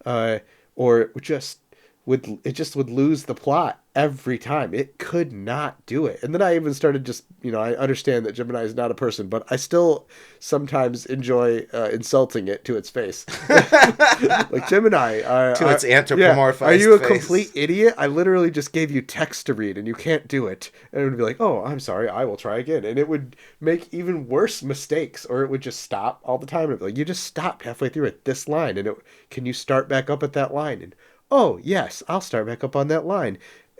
or just would lose the plot every time. It could not do it. And then I even started just, I understand that Gemini is not a person, but I still sometimes enjoy insulting it to its face. Like, Gemini, to its anthropomorphized are you a face. complete idiot? I literally just gave you text to read and you can't do it. And it would be like, oh, I'm sorry, I will try again. And it would make even worse mistakes, or it would just stop all the time. It'd be like, you just stopped halfway through at this line, and can you start back up at that line? And oh, yes, I'll start back up on that line.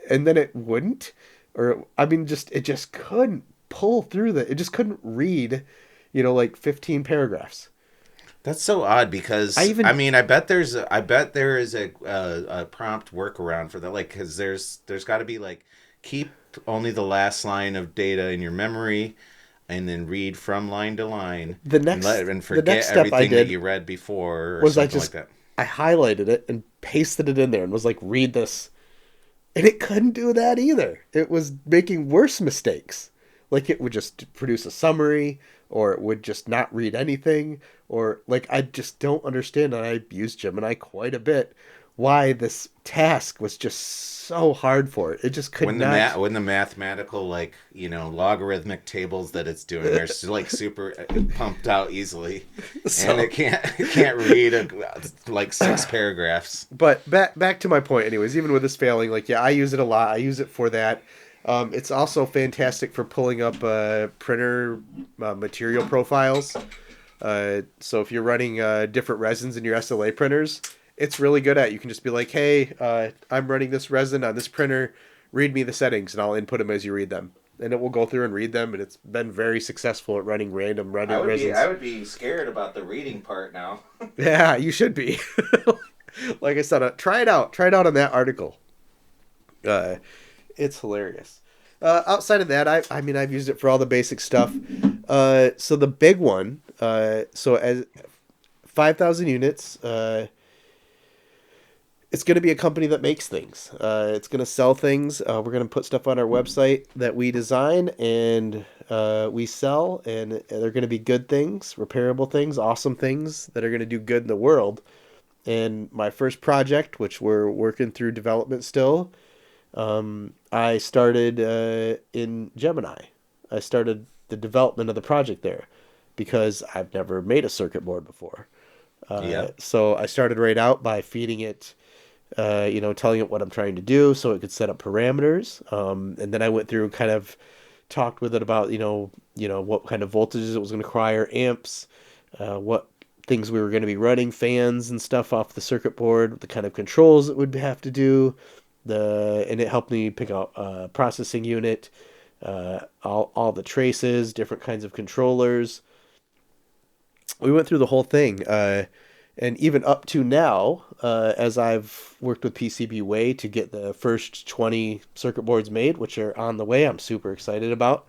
And then it wouldn't. Or, I mean, it just couldn't pull through it just couldn't read, like 15 paragraphs. That's so odd because, I bet there is a prompt workaround for that. Like, because there's got to be, like, keep only the last line of data in your memory and then read from line to line. And forget everything that you read before or something like that. I highlighted it and pasted it in there and was like, read this. And it couldn't do that either. It was making worse mistakes. Like, it would just produce a summary, or it would just not read anything, or, like, I just don't understand, and I use Gemini quite a bit, why this task was just so hard for it. It just could not. When the mathematical, like, logarithmic tables that it's doing are like super pumped out easily, and it can't read like 6 paragraphs. But back to my point, anyways. Even with this failing, like, I use it a lot. I use it for that. It's also fantastic for pulling up printer material profiles. So if you're running different resins in your SLA printers, it's really good at. You can just be like, hey, I'm running this resin on this printer. Read me the settings, and I'll input them as you read them. And it will go through and read them, and it's been very successful at running random resins. I would be scared about the reading part now. Yeah, you should be. Like I said, try it out. Try it out on that article. It's hilarious. Outside of that, I've used it for all the basic stuff. So the big one, so as 5,000 units, it's going to be a company that makes things. It's going to sell things. We're going to put stuff on our website that we design and we sell, and they're going to be good things, repairable things, awesome things that are going to do good in the world. And my first project, which we're working through development still, I started in Gemini. I started the development of the project there because I've never made a circuit board before. So I started right out by feeding it, telling it what I'm trying to do so it could set up parameters. And then I went through and kind of talked with it about, what kind of voltages it was going to require, amps, what things we were going to be running, fans and stuff off the circuit board, the kind of controls it would have to do. And it helped me pick out a processing unit, all the traces, different kinds of controllers. We went through the whole thing. And even up to now, as I've worked with PCBWay to get the first 20 circuit boards made, which are on the way, I'm super excited about.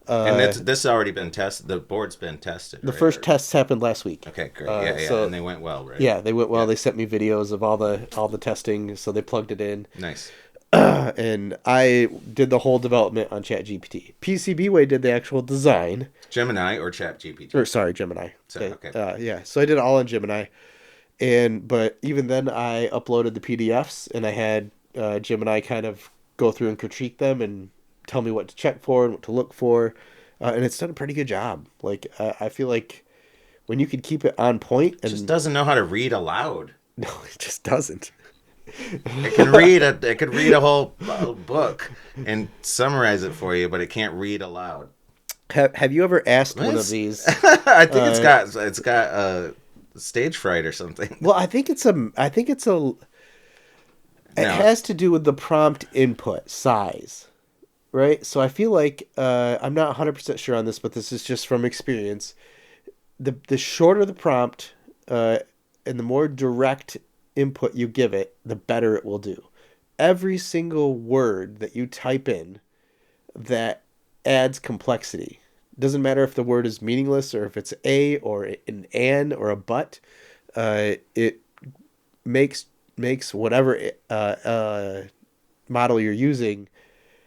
And this has already been tested. The board's been tested. The first tests happened last week. Okay, great. So, and they went well, right? Yeah, they went well. Yeah. They sent me videos of all the testing, so they plugged it in. Nice. And I did the whole development on ChatGPT. PCBWay did the actual design. Gemini or ChatGPT? Or sorry, Gemini. So, okay. So I did it all on Gemini. But even then I uploaded the PDFs and I had Gemini kind of go through and critique them and tell me what to check for and what to look for. And it's done a pretty good job. Like, I feel like when you can keep it on point. It just doesn't know how to read aloud. No, it just doesn't. It could read a whole book and summarize it for you, but it can't read aloud. Have you ever asked one of these? I think it's got stage fright or something. Well, I think it has to do with the prompt input size, right? So I feel like I'm not 100% sure on this, but this is just from experience. The shorter the prompt and the more direct input you give it, the better it will do. Every single word that you type in that adds complexity. Doesn't matter if the word is meaningless or if it's a or an or a but. It makes whatever model you're using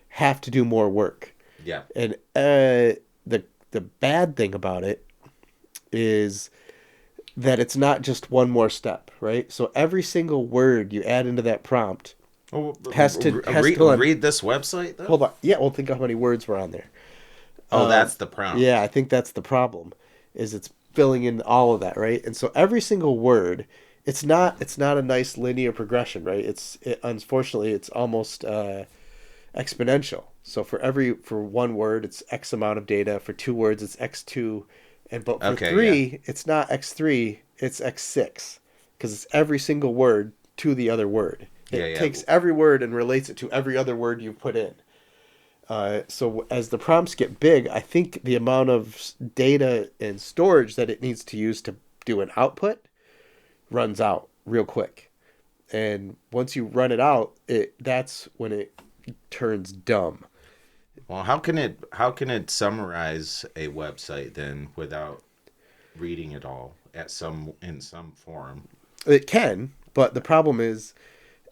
have to do more work. Yeah. And the bad thing about it is that it's not just one more step, right? So every single word you add into that prompt has to read this website though? Hold on. Yeah, well, think of how many words were on there. Oh, that's the prompt. Yeah, I think that's the problem. Is it's filling in all of that, right? And so every single word, it's not a nice linear progression, right? Unfortunately it's almost exponential. So for one word, it's X amount of data. For two words, it's X2, but for three, it's not X3, it's X6, because it's every single word to the other word. It takes every word and relates it to every other word you put in. So as the prompts get big, I think the amount of data and storage that it needs to use to do an output runs out real quick. And once you run it out, that's when it turns dumb. Well, how can it summarize a website then without reading it all in some form? It can, but the problem is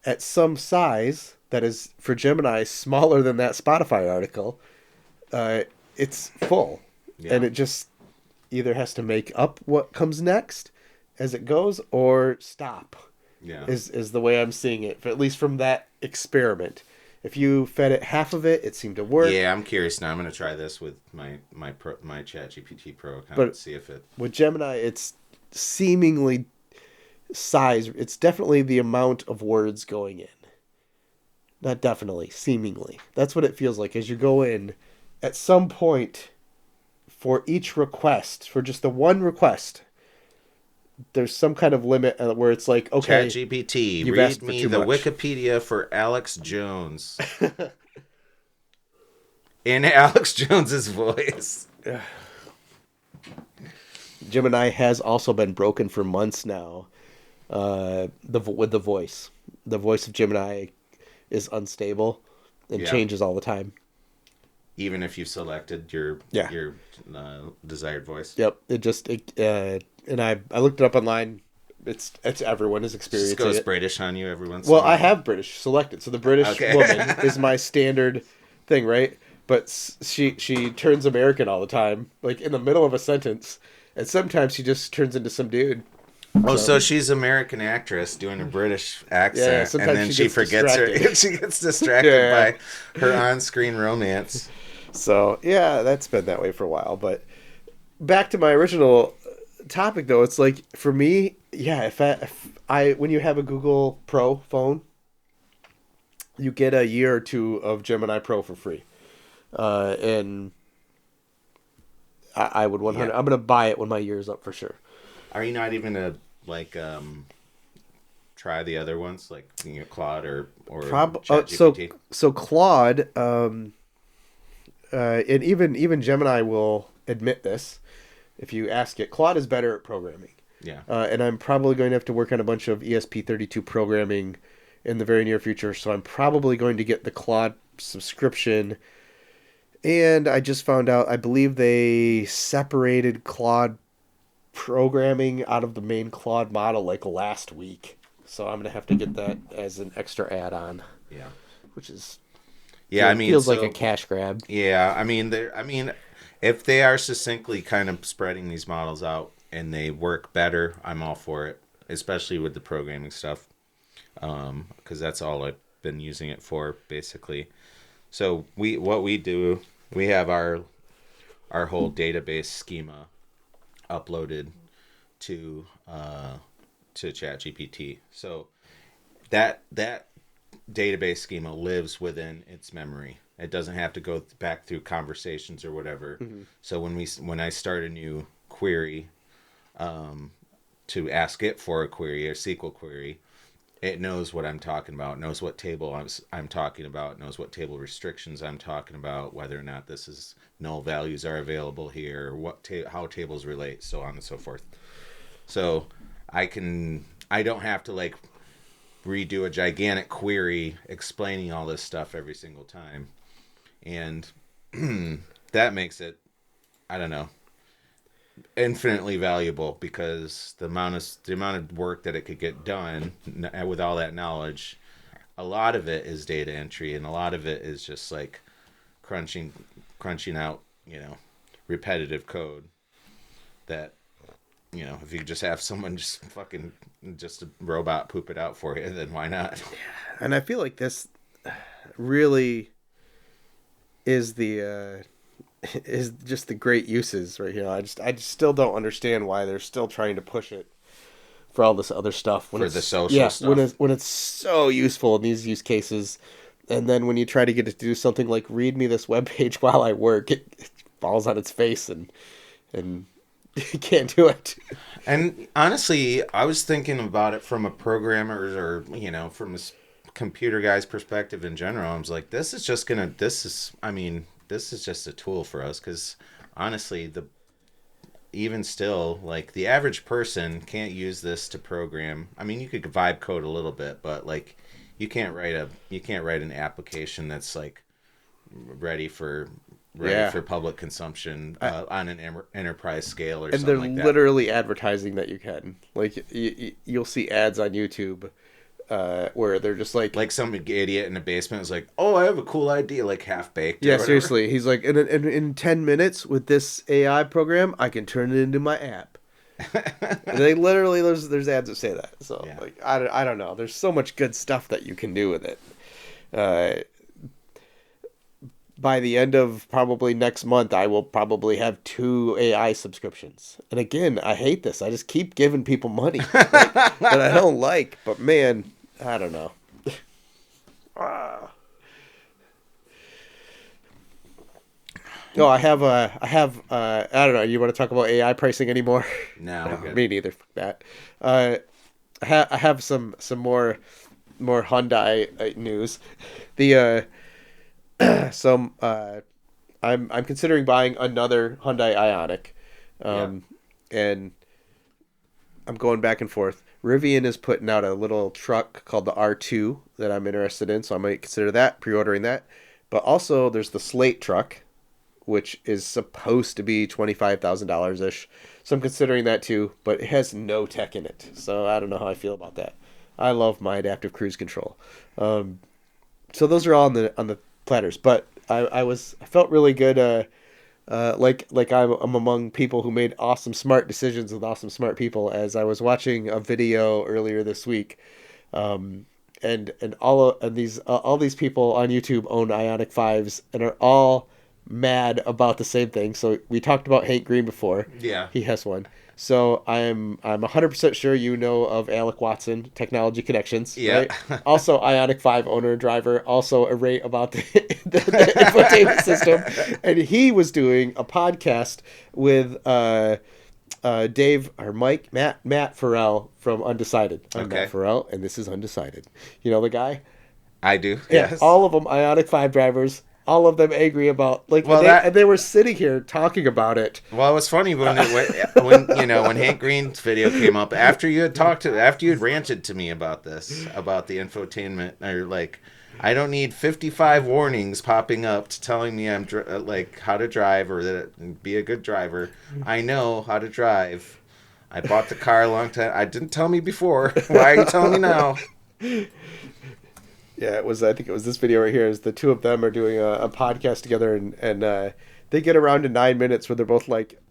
at some size that is for Gemini smaller than that Spotify article, it's full. Yeah. And it just either has to make up what comes next as it goes or stop. Yeah. Is the way I'm seeing it, at least from that experiment. If you fed it half of it, it seemed to work. Yeah, I'm curious now. I'm going to try this with my ChatGPT Pro account and see if it... With Gemini, it's seemingly size. It's definitely the amount of words going in. Not definitely, seemingly. That's what it feels like as you go in. At some point, for each request, for just the one request, there's some kind of limit where it's like, okay, ChatGPT, read me the Wikipedia for Alex Jones. In Alex Jones's voice. Gemini has also been broken for months now. With the voice. The voice of Gemini is unstable and changes all the time. Even if you selected your desired voice. Yep. And I looked it up online. It's everyone is experiencing it. Just goes British on you every once in a while. Well, I have British selected, so the British woman is my standard thing, right? But she turns American all the time, like in the middle of a sentence, and sometimes she just turns into some dude. Oh, so she's an American actress doing a British accent, and then she forgets her. She gets distracted by her on-screen romance. So yeah, that's been that way for a while. But back to my original topic, though, it's like for me, if I when you have a Google Pro phone, you get a year or two of Gemini Pro for free, and I would 100. I'm gonna buy it when my year's up for sure. Are you not even gonna try the other ones like Claude or ChatGPT? So Claude, and even Gemini will admit this. If you ask it, Claude is better at programming. Yeah. And I'm probably going to have to work on a bunch of ESP32 programming in the very near future. So I'm probably going to get the Claude subscription. And I just found out, I believe they separated Claude programming out of the main Claude model like last week. So I'm going to have to get that as an extra add-on. Yeah. Which is... Yeah, I mean... Feels like a cash grab. Yeah, I mean, if they are succinctly kind of spreading these models out and they work better, I'm all for it, especially with the programming stuff, because that's all I've been using it for, basically. So we have our whole database schema uploaded to ChatGPT. So that database schema lives within its memory. It doesn't have to go back through conversations or whatever. Mm-hmm. So when I start a new query, to ask it for a query, a SQL query, it knows what I'm talking about, knows what table I'm talking about, knows what table restrictions I'm talking about, whether or not this is null values are available here, how tables relate, so on and so forth. So I don't have to redo a gigantic query explaining all this stuff every single time. And that makes it, I don't know, infinitely valuable, because the amount of work that it could get done with all that knowledge, a lot of it is data entry, and a lot of it is just like crunching out, repetitive code that you know, if you just have someone just a robot poop it out for you, then why not? And I feel like this really is the is just the great uses right here. I just still don't understand why they're still trying to push it for all this other stuff For the social stuff. when it's so useful in these use cases, and then when you try to get it to do something like read me this webpage while I work, it falls on its face and you can't do it. And honestly, I was thinking about it from a programmer's or, you know, from a computer guy's perspective in general. I was like, this is just just a tool for us, because honestly, even still, like, the average person can't use this to program. I mean, you could vibe code a little bit, but like, you can't write an application that's like ready for public consumption on an enterprise scale or something like that. And they're literally advertising that you can. Like, you'll see ads on YouTube where they're just like some idiot in the basement is like, oh, I have a cool idea, like half-baked. Yeah, seriously. He's like, in 10 minutes with this AI program, I can turn it into my app. And they literally, there's ads that say that. So, yeah. Like, I don't know. There's so much good stuff that you can do with it. By the end of probably next month, I will probably have 2 AI subscriptions. And again, I hate this. I just keep giving people money that I don't like. But man, I don't know. No, I have, I don't know. You want to talk about AI pricing anymore? No, me neither. Fuck that. I have some more Hyundai news. I'm considering buying another Hyundai Ioniq, and I'm going back and forth. Rivian is putting out a little truck called the R2 that I'm interested in, so I might consider that, pre-ordering that. But also, there's the Slate truck, which is supposed to be $25,000-ish. So I'm considering that too, but it has no tech in it. So I don't know how I feel about that. I love my adaptive cruise control. So those are all on the platters. But I felt really good. Like I'm among people who made awesome smart decisions with awesome smart people. As I was watching a video earlier this week, and all these people on YouTube own Ioniq 5s and are all mad about the same thing. So we talked about Hank Green before. Yeah. He has one. So I'm 100% sure you know of Alec Watson, Technology Connections. Yeah. Right? Also Ioniq 5 owner and driver. Also a rate about the infotainment system. And he was doing a podcast with Matt Farrell from Undecided. I'm Matt Farrell, and this is Undecided. You know the guy? I do. Yeah. Yes. All of them Ioniq 5 drivers. All of them angry about and they were sitting here talking about it. Well, it was funny when Hank Green's video came up after you had ranted to me about the infotainment, or like, I don't need 55 warnings popping up telling me I'm how to drive or that be a good driver. I know how to drive. I bought the car a long time. I didn't tell me before. Why are you telling me now? Yeah, I think it was this video right here. Is the two of them are doing a podcast together, and they get around to 9 minutes where they're both like,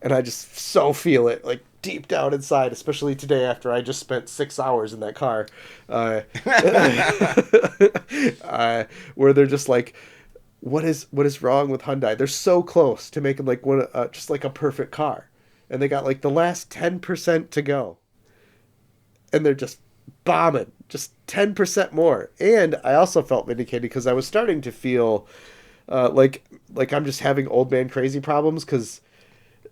and I just so feel it like deep down inside, especially today after I just spent 6 hours in that car, where they're just like, what is wrong with Hyundai? They're so close to making like just like a perfect car, and they got like the last 10% to go, and they're just bombing just 10% more. And I also felt vindicated because I was starting to feel like I'm just having old man crazy problems, because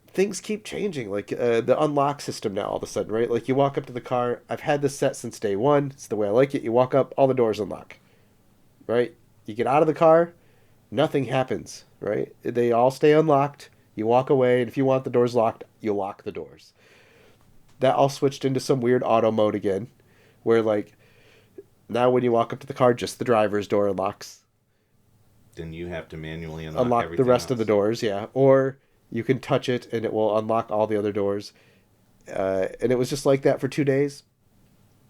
things keep changing. Like the unlock system now all of a sudden, right? Like you walk up to the car. I've had this set since day one. It's the way I like it. You walk up, all the doors unlock, right? You get out of the car, nothing happens, right? They all stay unlocked. You walk away, and if you want the doors locked, you lock the doors. That all switched into some weird auto mode again, where like now when you walk up to the car, just the driver's door unlocks. Then you have to manually unlock the rest of the doors, yeah. Or you can touch it and it will unlock all the other doors. And it was just like that for 2 days.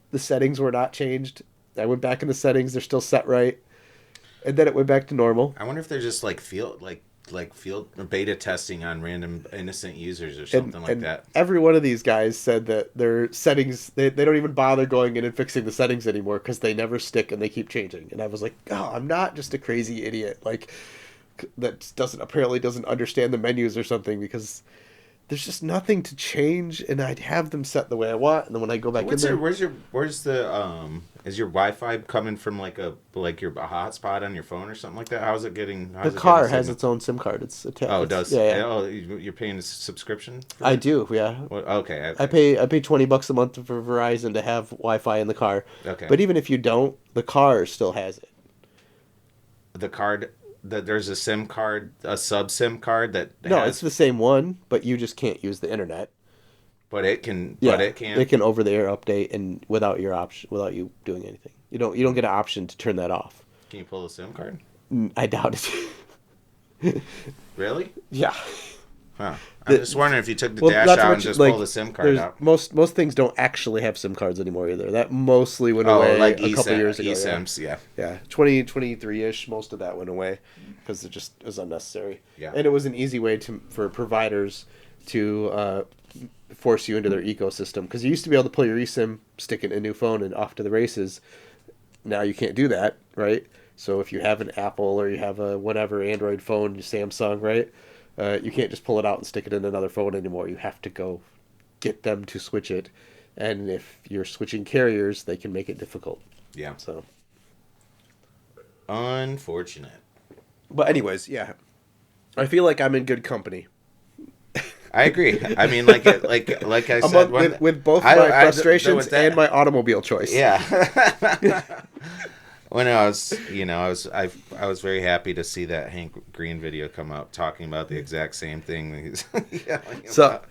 The settings were not changed. I went back in the settings; they're still set right. And then it went back to normal. I wonder if they're just like like field or beta testing on random innocent users or something like that. Every one of these guys said that their settings, they don't even bother going in and fixing the settings anymore because they never stick and they keep changing. And I was like, oh, I'm not just a crazy idiot like that apparently doesn't understand the menus or something, because there's just nothing to change, and I'd have them set the way I want, and then when I go back in there... Where's the, is your Wi-Fi coming from like your hotspot on your phone or something like that? How's it getting... The car has its own SIM card. It's attached. Oh, it does? Yeah. Oh, you're paying a subscription? I do, yeah. Well, okay. I pay $20 a month for Verizon to have Wi-Fi in the car. Okay. But even if you don't, the car still has it. The card... There's a SIM card, a sub-SIM card that it's the same one, but you just can't use the internet. But it can. Yeah, but it can. It can over-the-air update, and without you doing anything. You don't get an option to turn that off. Can you pull a SIM card? I doubt it. Really? Yeah. Huh. I'm just wondering if you took the dash out and just pulled the SIM card out. Most things don't actually have SIM cards anymore either. That mostly went away a couple years ago. eSIMs, yeah. Yeah, 2023-ish, most of that went away because it just was unnecessary. Yeah. And it was an easy way for providers to force you into their ecosystem, because you used to be able to pull your eSIM, stick it in a new phone, and off to the races. Now you can't do that, right? So if you have an Apple or you have a whatever Android phone, Samsung, right? You can't just pull it out and stick it in another phone anymore. You have to go get them to switch it. And if you're switching carriers, they can make it difficult. Yeah. So. Unfortunate. But anyways, yeah. I feel like I'm in good company. I agree. I mean, like I said, with both my frustrations and my automobile choice. Yeah. When I was very happy to see that Hank Green video come out talking about the exact same thing. So,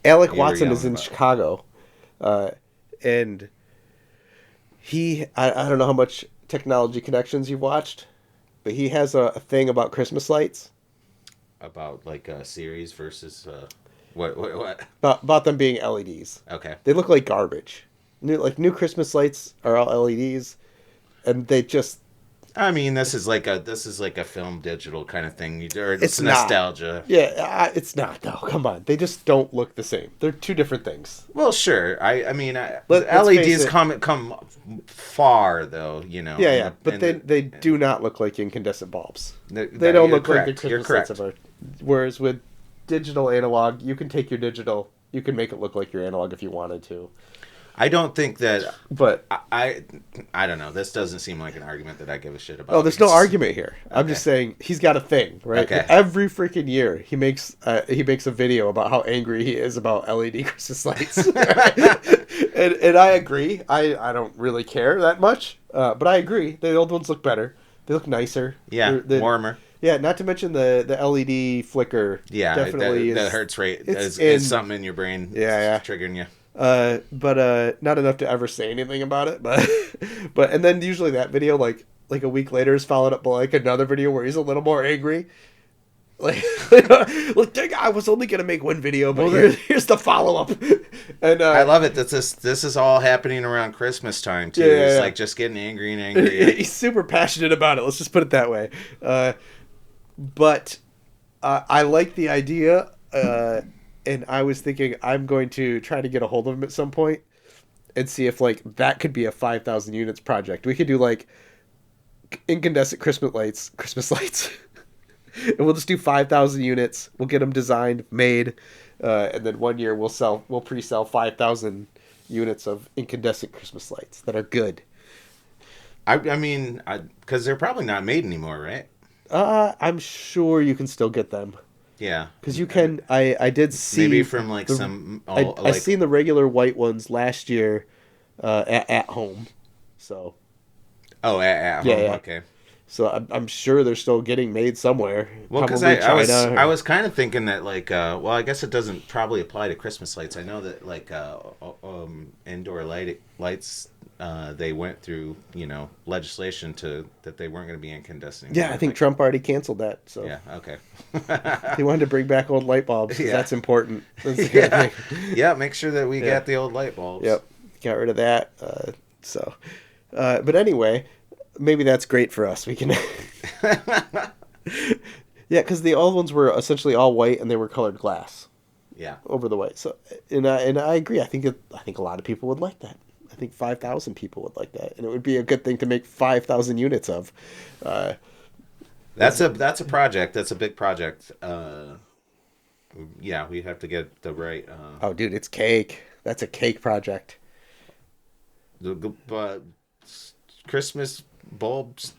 Alec Watson is in Chicago, and I don't know how much Technology Connections you've watched, but he has a thing about Christmas lights. About like a series versus what? About them being LEDs. Okay. They look like garbage. New Christmas lights are all LEDs. And they just... I mean, this is like a film digital kind of thing. It's nostalgia. Not. Yeah, it's not, though. Come on. They just don't look the same. They're two different things. Well, sure. I mean, LEDs come far, though, you know. Yeah. But they do not look like incandescent bulbs. They don't look like the Christmas lights of our... Whereas with digital analog, you can take your digital... You can make it look like your analog if you wanted to. I don't think that, but I don't know. This doesn't seem like an argument that I give a shit about. Oh, there's no argument here. Okay. I'm just saying he's got a thing, right? Okay. Every freaking year he makes a video about how angry he is about LED Christmas lights, and I agree. I don't really care that much, but I agree. The old ones look better. They look nicer. Yeah, warmer. Yeah, not to mention the LED flicker. Yeah, definitely that hurts rate. It's something in your brain. Yeah, triggering you. But not enough to ever say anything about it. But and then usually that video like a week later is followed up by like another video where he's a little more angry. Like, dang, I was only gonna make one video, but here's the follow up. And I love it. This is all happening around Christmas time too. Yeah, it's like just getting angry and angry. He's super passionate about it. Let's just put it that way. But I like the idea. And I was thinking I'm going to try to get a hold of him at some point and see if like that could be a 5,000 units project. We could do like incandescent Christmas lights. And we'll just do 5,000 units. We'll get them designed, made, and then one year we'll pre-sell 5,000 units of incandescent Christmas lights that are good. I mean, because they're probably not made anymore, right? I'm sure you can still get them. Yeah, because you can. I did see maybe from like I seen the regular white ones last year, at home. So. Oh, at home. Yeah. Okay. So I'm sure they're still getting made somewhere. Well, because I was kind of thinking that like well, I guess it doesn't probably apply to Christmas lights. I know that like indoor lights. They went through, legislation that they weren't going to be incandescent. Yeah, I think Trump already canceled that. So yeah, okay. He wanted to bring back old light bulbs. Yeah. That's important. Yeah, make sure that we get the old light bulbs. Yep, got rid of that. But anyway, maybe that's great for us. We can. Yeah, because the old ones were essentially all white and they were colored glass. Yeah. Over the white. So, and I agree. I think a lot of people would like that. I think 5,000 people would like that, and it would be a good thing to make 5,000 units of. That's a project. That's a big project. Yeah, we have to get the right. Oh, dude, it's cake. That's a cake project. The Christmas bulbs,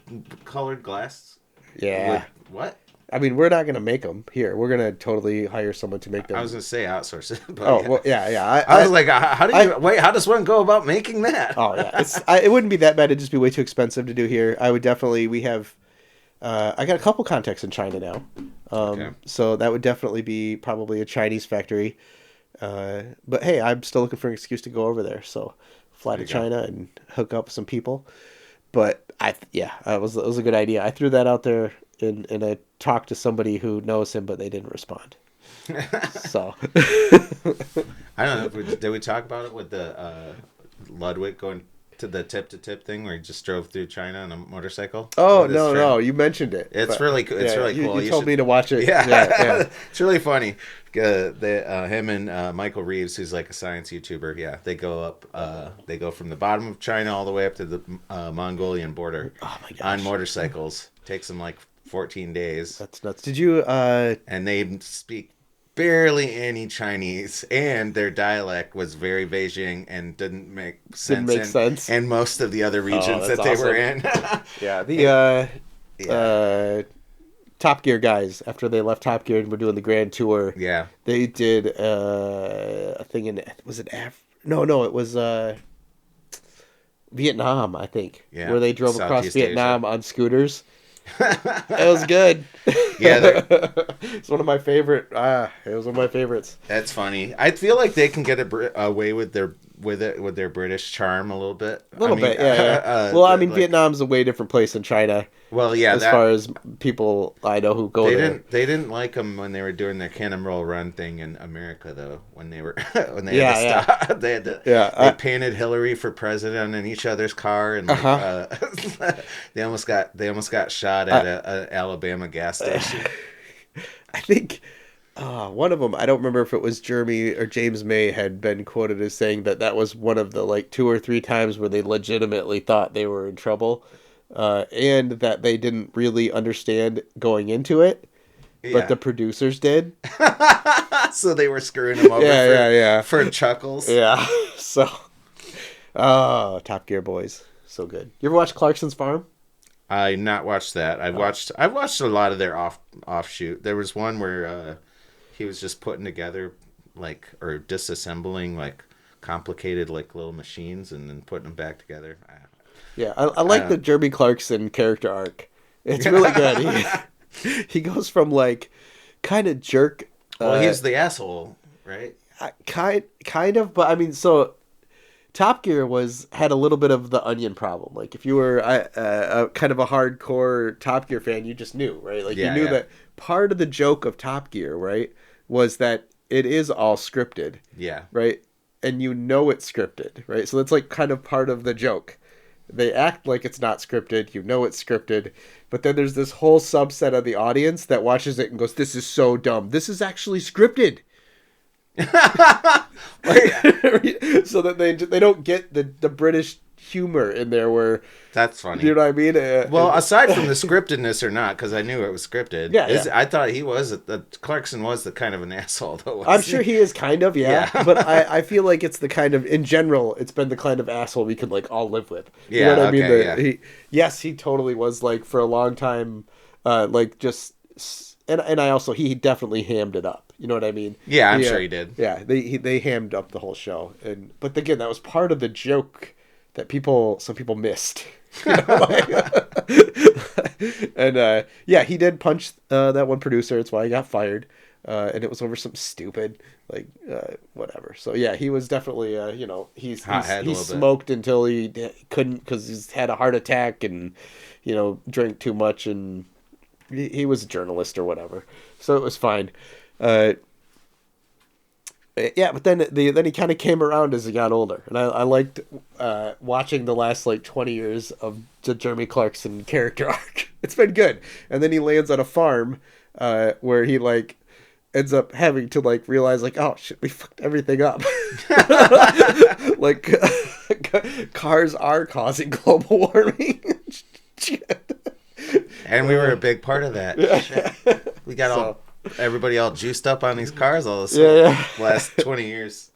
colored glass. Yeah. What? I mean, we're not going to make them here. We're going to totally hire someone to make them. I was going to say outsource it. But oh, well, yeah. I was like, how does one go about making that? Oh, yeah. It wouldn't be that bad. It'd just be way too expensive to do here. I got a couple contacts in China now. Okay. So that would definitely be probably a Chinese factory. But hey, I'm still looking for an excuse to go over there. So fly to China and hook up with some people. But it was a good idea. I threw that out there and I talked to somebody who knows him, but they didn't respond. So I don't know. Did we talk about it with the Ludwig going to the tip-to-tip thing where he just drove through China on a motorcycle? Oh, no, you mentioned it. It's really cool. You told me to watch it. Yeah. It's really funny. Him and Michael Reeves, who's like a science YouTuber, they go from the bottom of China all the way up to the Mongolian border on motorcycles. Takes them like 14 days. That's nuts. Did you... And they speak barely any Chinese, and their dialect was very Beijing and didn't make sense. And most of the other regions that they were in. Yeah, Top Gear guys, after they left Top Gear and were doing the grand tour, they did a thing in, was it it was Vietnam, I think, where they drove across Vietnam on scooters. It was good. Yeah, it's one of my favorite. It was one of my favorites. That's funny. I feel like they can get away with their British charm a little bit. Yeah. Well, I mean, Vietnam's a way different place than China. Well, yeah. As far as people I know who go there, they didn't like them when they were doing their Cannonball Run thing in America, though. When they had to stop, they painted Hillary for president in each other's car, and they almost got shot at an Alabama gas station. I think one of them, I don't remember if it was Jeremy or James May, had been quoted as saying that was one of the like 2 or 3 times where they legitimately thought they were in trouble, and that they didn't really understand going into it, but the producers did. So they were screwing them over for chuckles. Yeah. So, Top Gear boys, so good. You ever watch Clarkson's Farm? I not watched that. I've watched a lot of their offshoot. There was one where he was just putting together or disassembling complicated little machines and then putting them back together. Yeah, I like the Jeremy Clarkson character arc. It's really good. He goes from kind of jerk. Well, he's the asshole, right? Kind of, but I mean, so Top Gear had a little bit of the Onion problem. Like, if you were a kind of a hardcore Top Gear fan, you just knew, right? Like, you knew that part of the joke of Top Gear, right, was that it is all scripted. Yeah. Right? And you know it's scripted, right? So that's kind of part of the joke. They act like it's not scripted. You know it's scripted. But then there's this whole subset of the audience that watches it and goes, "This is so dumb. This is actually scripted." So that they don't get the British humor in there where... That's funny. You know what I mean? Well, aside from the scriptedness or not, because I knew it was scripted. I thought Clarkson was the kind of an asshole, though. I'm sure he is kind of, but I feel like it's the kind of, in general, it's been the kind of asshole we could all live with. You know what I mean? He totally was for a long time, just... And I also, he definitely hammed it up. You know what I mean? Yeah, I'm sure he did. Yeah, they hammed up the whole show. But again, that was part of the joke that some people missed. And he did punch that one producer. It's why he got fired. And it was over something stupid, whatever. So yeah, he was definitely he smoked until he couldn't because he's had a heart attack and drank too much, and he was a journalist or whatever. So it was fine. But then he kind of came around as he got older, and I liked watching the last 20 years of the Jeremy Clarkson character arc. It's been good. And then he lands on a farm where he like ends up having to like realize like, oh shit, we fucked everything up. Like cars are causing global warming. And we were a big part of that. We got everybody all juiced up on these cars all the last 20 years.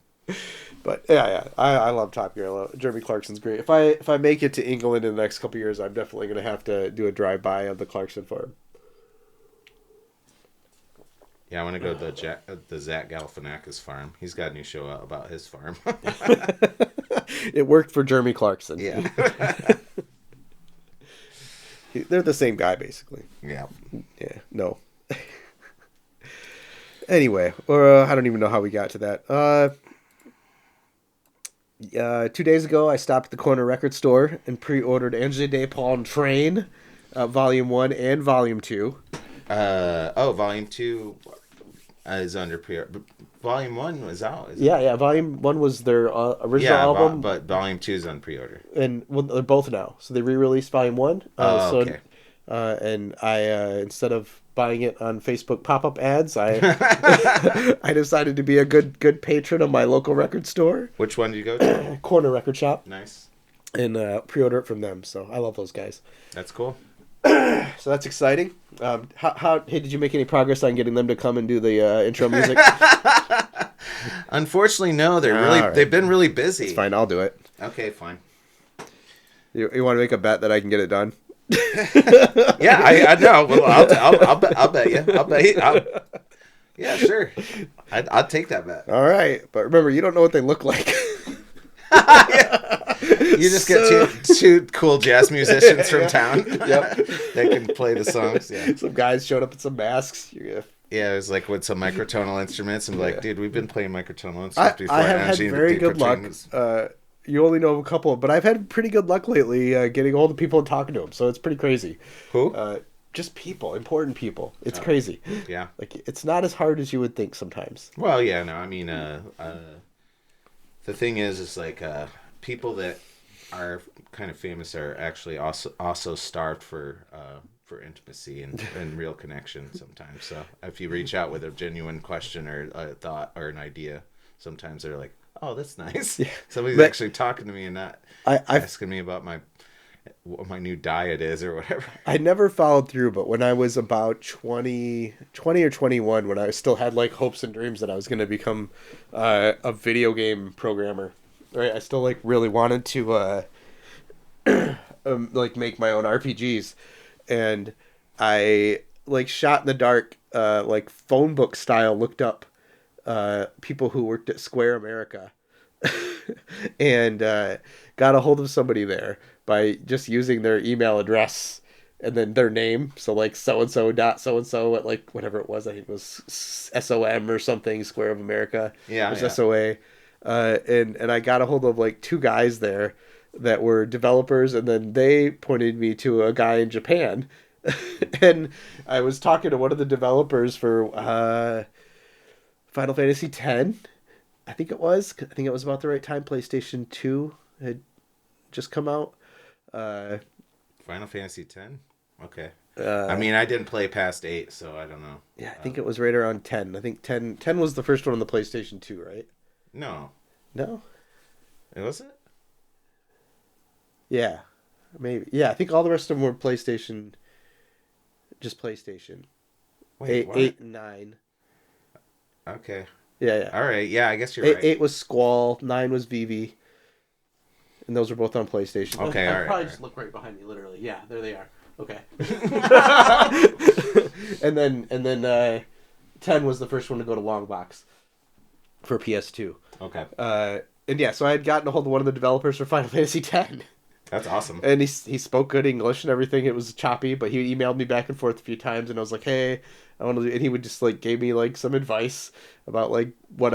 But I love Top Gear. Jeremy Clarkson's great. If I make it to England in the next couple of years, I'm definitely gonna have to do a drive by of the Clarkson farm. Yeah, I want to go to the Zach Galifianakis farm. He's got a new show out about his farm. It worked for Jeremy Clarkson. Yeah. They're the same guy, basically. Yeah. Yeah. No. Anyway, I don't even know how we got to that. 2 days ago, I stopped at the corner record store and pre-ordered Angers de Paul Train, Volume 1 and Volume 2. Volume 2 is under pre-order. Volume 1 was out. Yeah. Volume 1 was their original album. But Volume 2 is on pre-order. And they're both now. So they re-released Volume 1. Okay. And I, instead of buying it on Facebook pop-up ads, I I decided to be a good patron of my local record store. Which one did you go to? Corner Record Shop. Nice. And pre-order it from them. So I love those guys. That's cool. So that's exciting. Hey, did you make any progress on getting them to come and do the intro music? Unfortunately, no. They've been really busy. It's fine. I'll do it. Okay, fine. You want to make a bet that I can get it done? Yeah, I know. Well, I'll bet you. I'll bet you. Yeah, sure. I'll take that bet. All right, but remember, you don't know what they look like. You just get two cool jazz musicians from town. Yep, that can play the songs. Yeah, some guys showed up with some masks. Yeah, it was like with some microtonal instruments. I'm like, dude, we've been playing microtonal instruments before. I have had very good luck. You only know a couple, but I've had pretty good luck lately getting hold of people and talking to them. So it's pretty crazy. Who? Just people, important people. It's crazy. Yeah. Like, it's not as hard as you would think sometimes. Well, yeah, no, I mean, the thing is like people that are kind of famous are actually also starved for intimacy and real connection sometimes. So if you reach out with a genuine question or a thought or an idea, sometimes they're like, oh, that's nice. Yeah. Somebody's actually talking to me and not asking me about what my new diet is or whatever. I never followed through, but when I was about 20 or 21, when I still had like hopes and dreams that I was going to become a video game programmer, right? I still like really wanted to like make my own RPGs, and I like shot in the dark, like phone book style, looked up people who worked at Square America and got a hold of somebody there by just using their email address and then their name. So like so-and-so dot so-and-so at like whatever it was. I think it was SOM or something, Square of America. Yeah. It was SOA. And I got a hold of like two guys there that were developers, and then they pointed me to a guy in Japan. And I was talking to one of the developers for Final Fantasy X, I think it was. I think it was about the right time. PlayStation 2 had just come out. Final Fantasy X? Okay. I mean, I didn't play past 8, so I don't know. Yeah, I think it was right around 10. I think 10 was the first one on the PlayStation 2, right? No. No? Was it? Yeah. Maybe. Yeah, I think all the rest of them were PlayStation. Just PlayStation. Wait, 8 and 9. Okay. Yeah. All right. Yeah, I guess you're right. 8 was Squall, 9 was VV, and those were both on PlayStation. Okay, all right. Probably just look right behind me, literally. Yeah, there they are. Okay. and then 10 was the first one to go to Longbox for PS2. Okay. And yeah, so I had gotten a hold of one of the developers for Final Fantasy X. That's awesome. And he spoke good English and everything. It was choppy, but he emailed me back and forth a few times, and I was like, hey, I want to do, and he would just like gave me like some advice about like what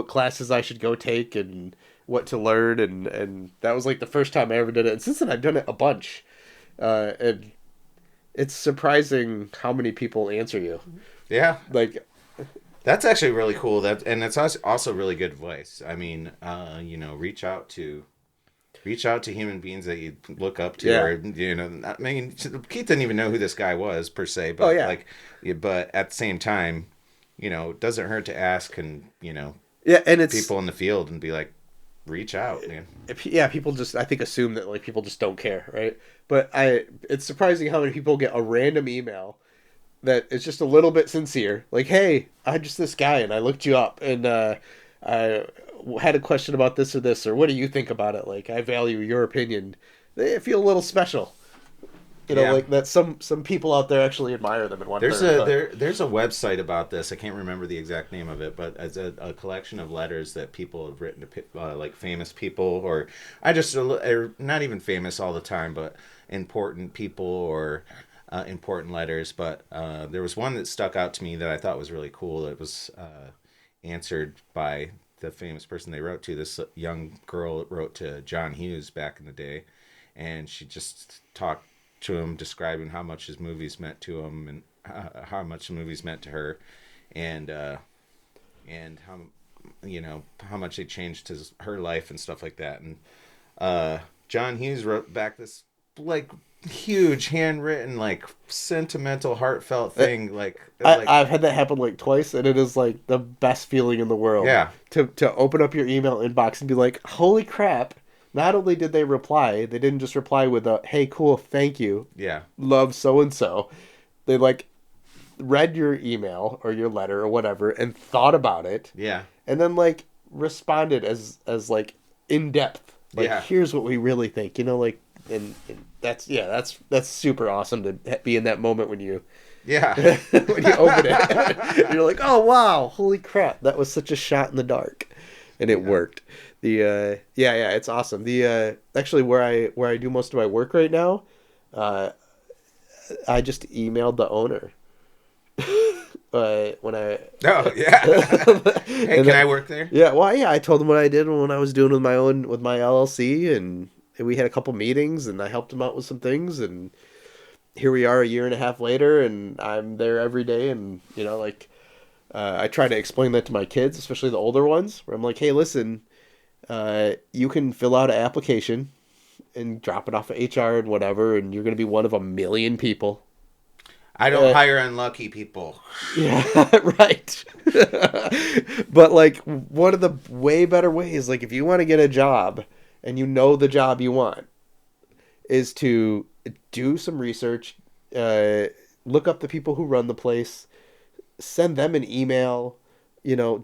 classes I should go take and what to learn, and that was like the first time I ever did it. And since then I've done it a bunch. And it's surprising how many people answer you. Yeah. Like, that's actually really cool. And it's also really good advice. I mean, reach out to reach out to human beings that you look up to, or I mean, Keith didn't even know who this guy was per se, but but at the same time, it doesn't hurt to ask, and and it's people in the field and be like, reach out, man. Yeah, people just, I think, assume that like people just don't care, right? But it's surprising how many people get a random email that is just a little bit sincere, like, hey, I'm just this guy and I looked you up and I had a question about this or this, or what do you think about it? Like, I value your opinion. They feel a little special. Like that some people out there actually admire them and want there's a website about this. I can't remember the exact name of it, but it's a collection of letters that people have written to like famous people, or not even famous all the time, but important people, or important letters. But there was one that stuck out to me that I thought was really cool. It was answered by the famous person they wrote to. This young girl wrote to John Hughes back in the day, and she just talked to him, describing how much his movies meant to him, and how much the movies meant to her, and how much they changed her life and stuff like that. And John Hughes wrote back this like huge handwritten, like sentimental, heartfelt thing. I've had that happen like twice, and it is like the best feeling in the world. Yeah, to open up your email inbox and be like, holy crap. Not only did they reply, they didn't just reply with a, hey, cool, thank you. Yeah. Love so-and-so. They, like, read your email or your letter or whatever and thought about it. Yeah. And then, like, responded as like, in-depth. Like, here's what we really think. And that's super awesome to be in that moment when you... Yeah. when you open it. You're like, oh, wow, holy crap. That was such a shot in the dark. And it worked. It's awesome. Actually where I do most of my work right now, I just emailed the owner. When I Hey, can I work there? Yeah, well, I told him what I did when I was doing with my LLC, and we had a couple meetings, and I helped him out with some things, and here we are a year and a half later, and I'm there every day, and I try to explain that to my kids, especially the older ones, where I'm like, hey, listen, you can fill out an application and drop it off of HR and whatever, and you're going to be one of a million people. I don't hire unlucky people. Yeah, right. But, like, one of the way better ways, like, if you want to get a job and you know the job you want, is to do some research, look up the people who run the place, send them an email,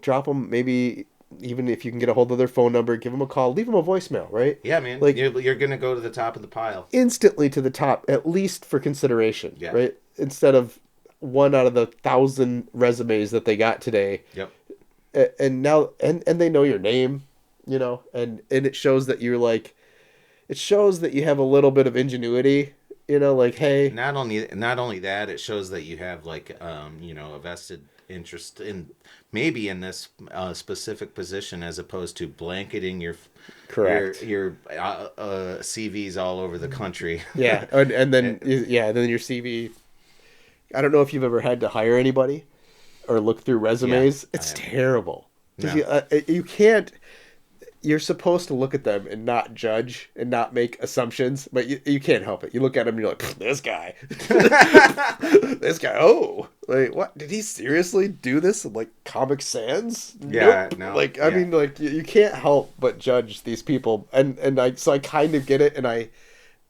drop them, maybe even if you can get a hold of their phone number, give them a call, leave them a voicemail, right? Yeah, man. Like, you're going to go to the top of the pile. Instantly to the top, at least for consideration, right? Instead of 1 out of the 1,000 resumes that they got today. Yep. And now, and they know your name, and it shows that you're like, it shows that you have a little bit of ingenuity. Like, hey. Not only that, it shows that you have like a vested interest in maybe in this specific position, as opposed to blanketing your CVs all over the country. Yeah, and then then your CV. I don't know if you've ever had to hire anybody or look through resumes. It's terrible. No. You can't. You're supposed to look at them and not judge and not make assumptions, but you can't help it. You look at him and you're like, this guy. This guy, oh. Like, what? Did he seriously do this in, like, Comic Sans? Yeah, nope. No. Like, I mean, like, you can't help but judge these people. So I kind of get it, and I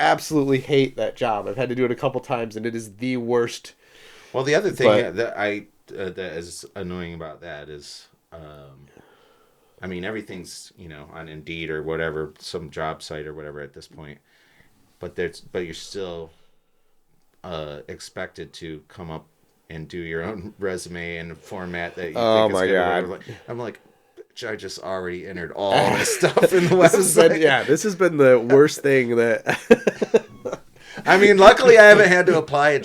absolutely hate that job. I've had to do it a couple times, and it is the worst. Well, the other thing that is annoying about that is... I mean, everything's, on Indeed or whatever, some job site or whatever at this point. But you're still expected to come up and do your own resume in a format that you think is good. God. I'm like, bitch, I just already entered all this stuff in the website. This has been the worst thing that... I mean, luckily I haven't had to apply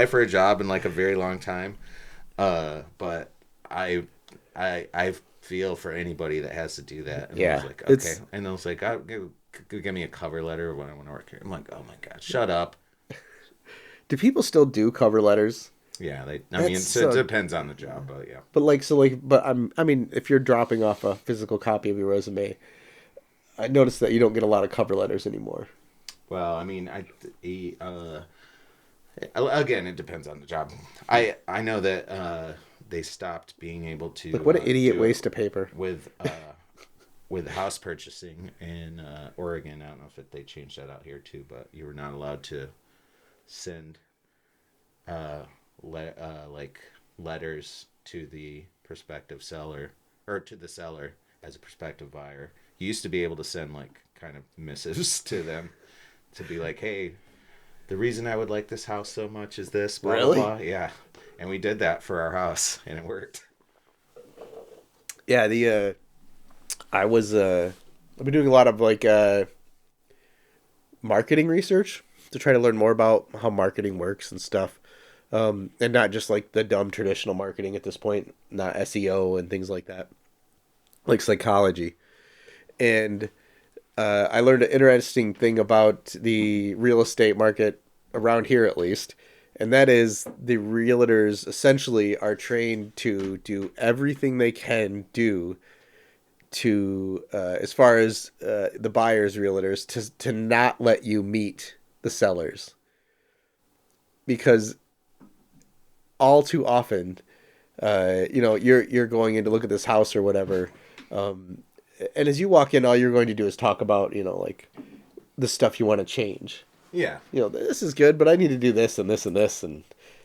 for a job in like a very long time. But I feel for anybody that has to do that. And I was like, okay. And I was like, give me a cover letter when I want to work here. I'm like, oh my God, shut up. Do people still do cover letters? Yeah, it depends on the job, but yeah. But if you're dropping off a physical copy of your resume, I noticed that you don't get a lot of cover letters anymore. Well, I mean, again, it depends on the job. I know that they stopped being able to. Like, what an idiot waste of paper. With house purchasing in Oregon. I don't know if they changed that out here too, but you were not allowed to send like letters to the prospective seller or to the seller as a prospective buyer. You used to be able to send like kind of missives to them to be like, hey, the reason I would like this house so much is this, blah, really? blah, blah. Yeah. And we did that for our house and it worked. Yeah, I've been doing a lot of like marketing research to try to learn more about how marketing works and stuff. And not just like the dumb traditional marketing at this point, not SEO and things like that, like psychology. And I learned an interesting thing about the real estate market around here, at least. And that is the realtors essentially are trained to do everything they can do to, as far as the buyers, realtors, to not let you meet the sellers. Because all too often, you're going in to look at this house or whatever. And as you walk in, all you're going to do is talk about, like the stuff you want to change. Yeah. This is good, but I need to do this and this and this, and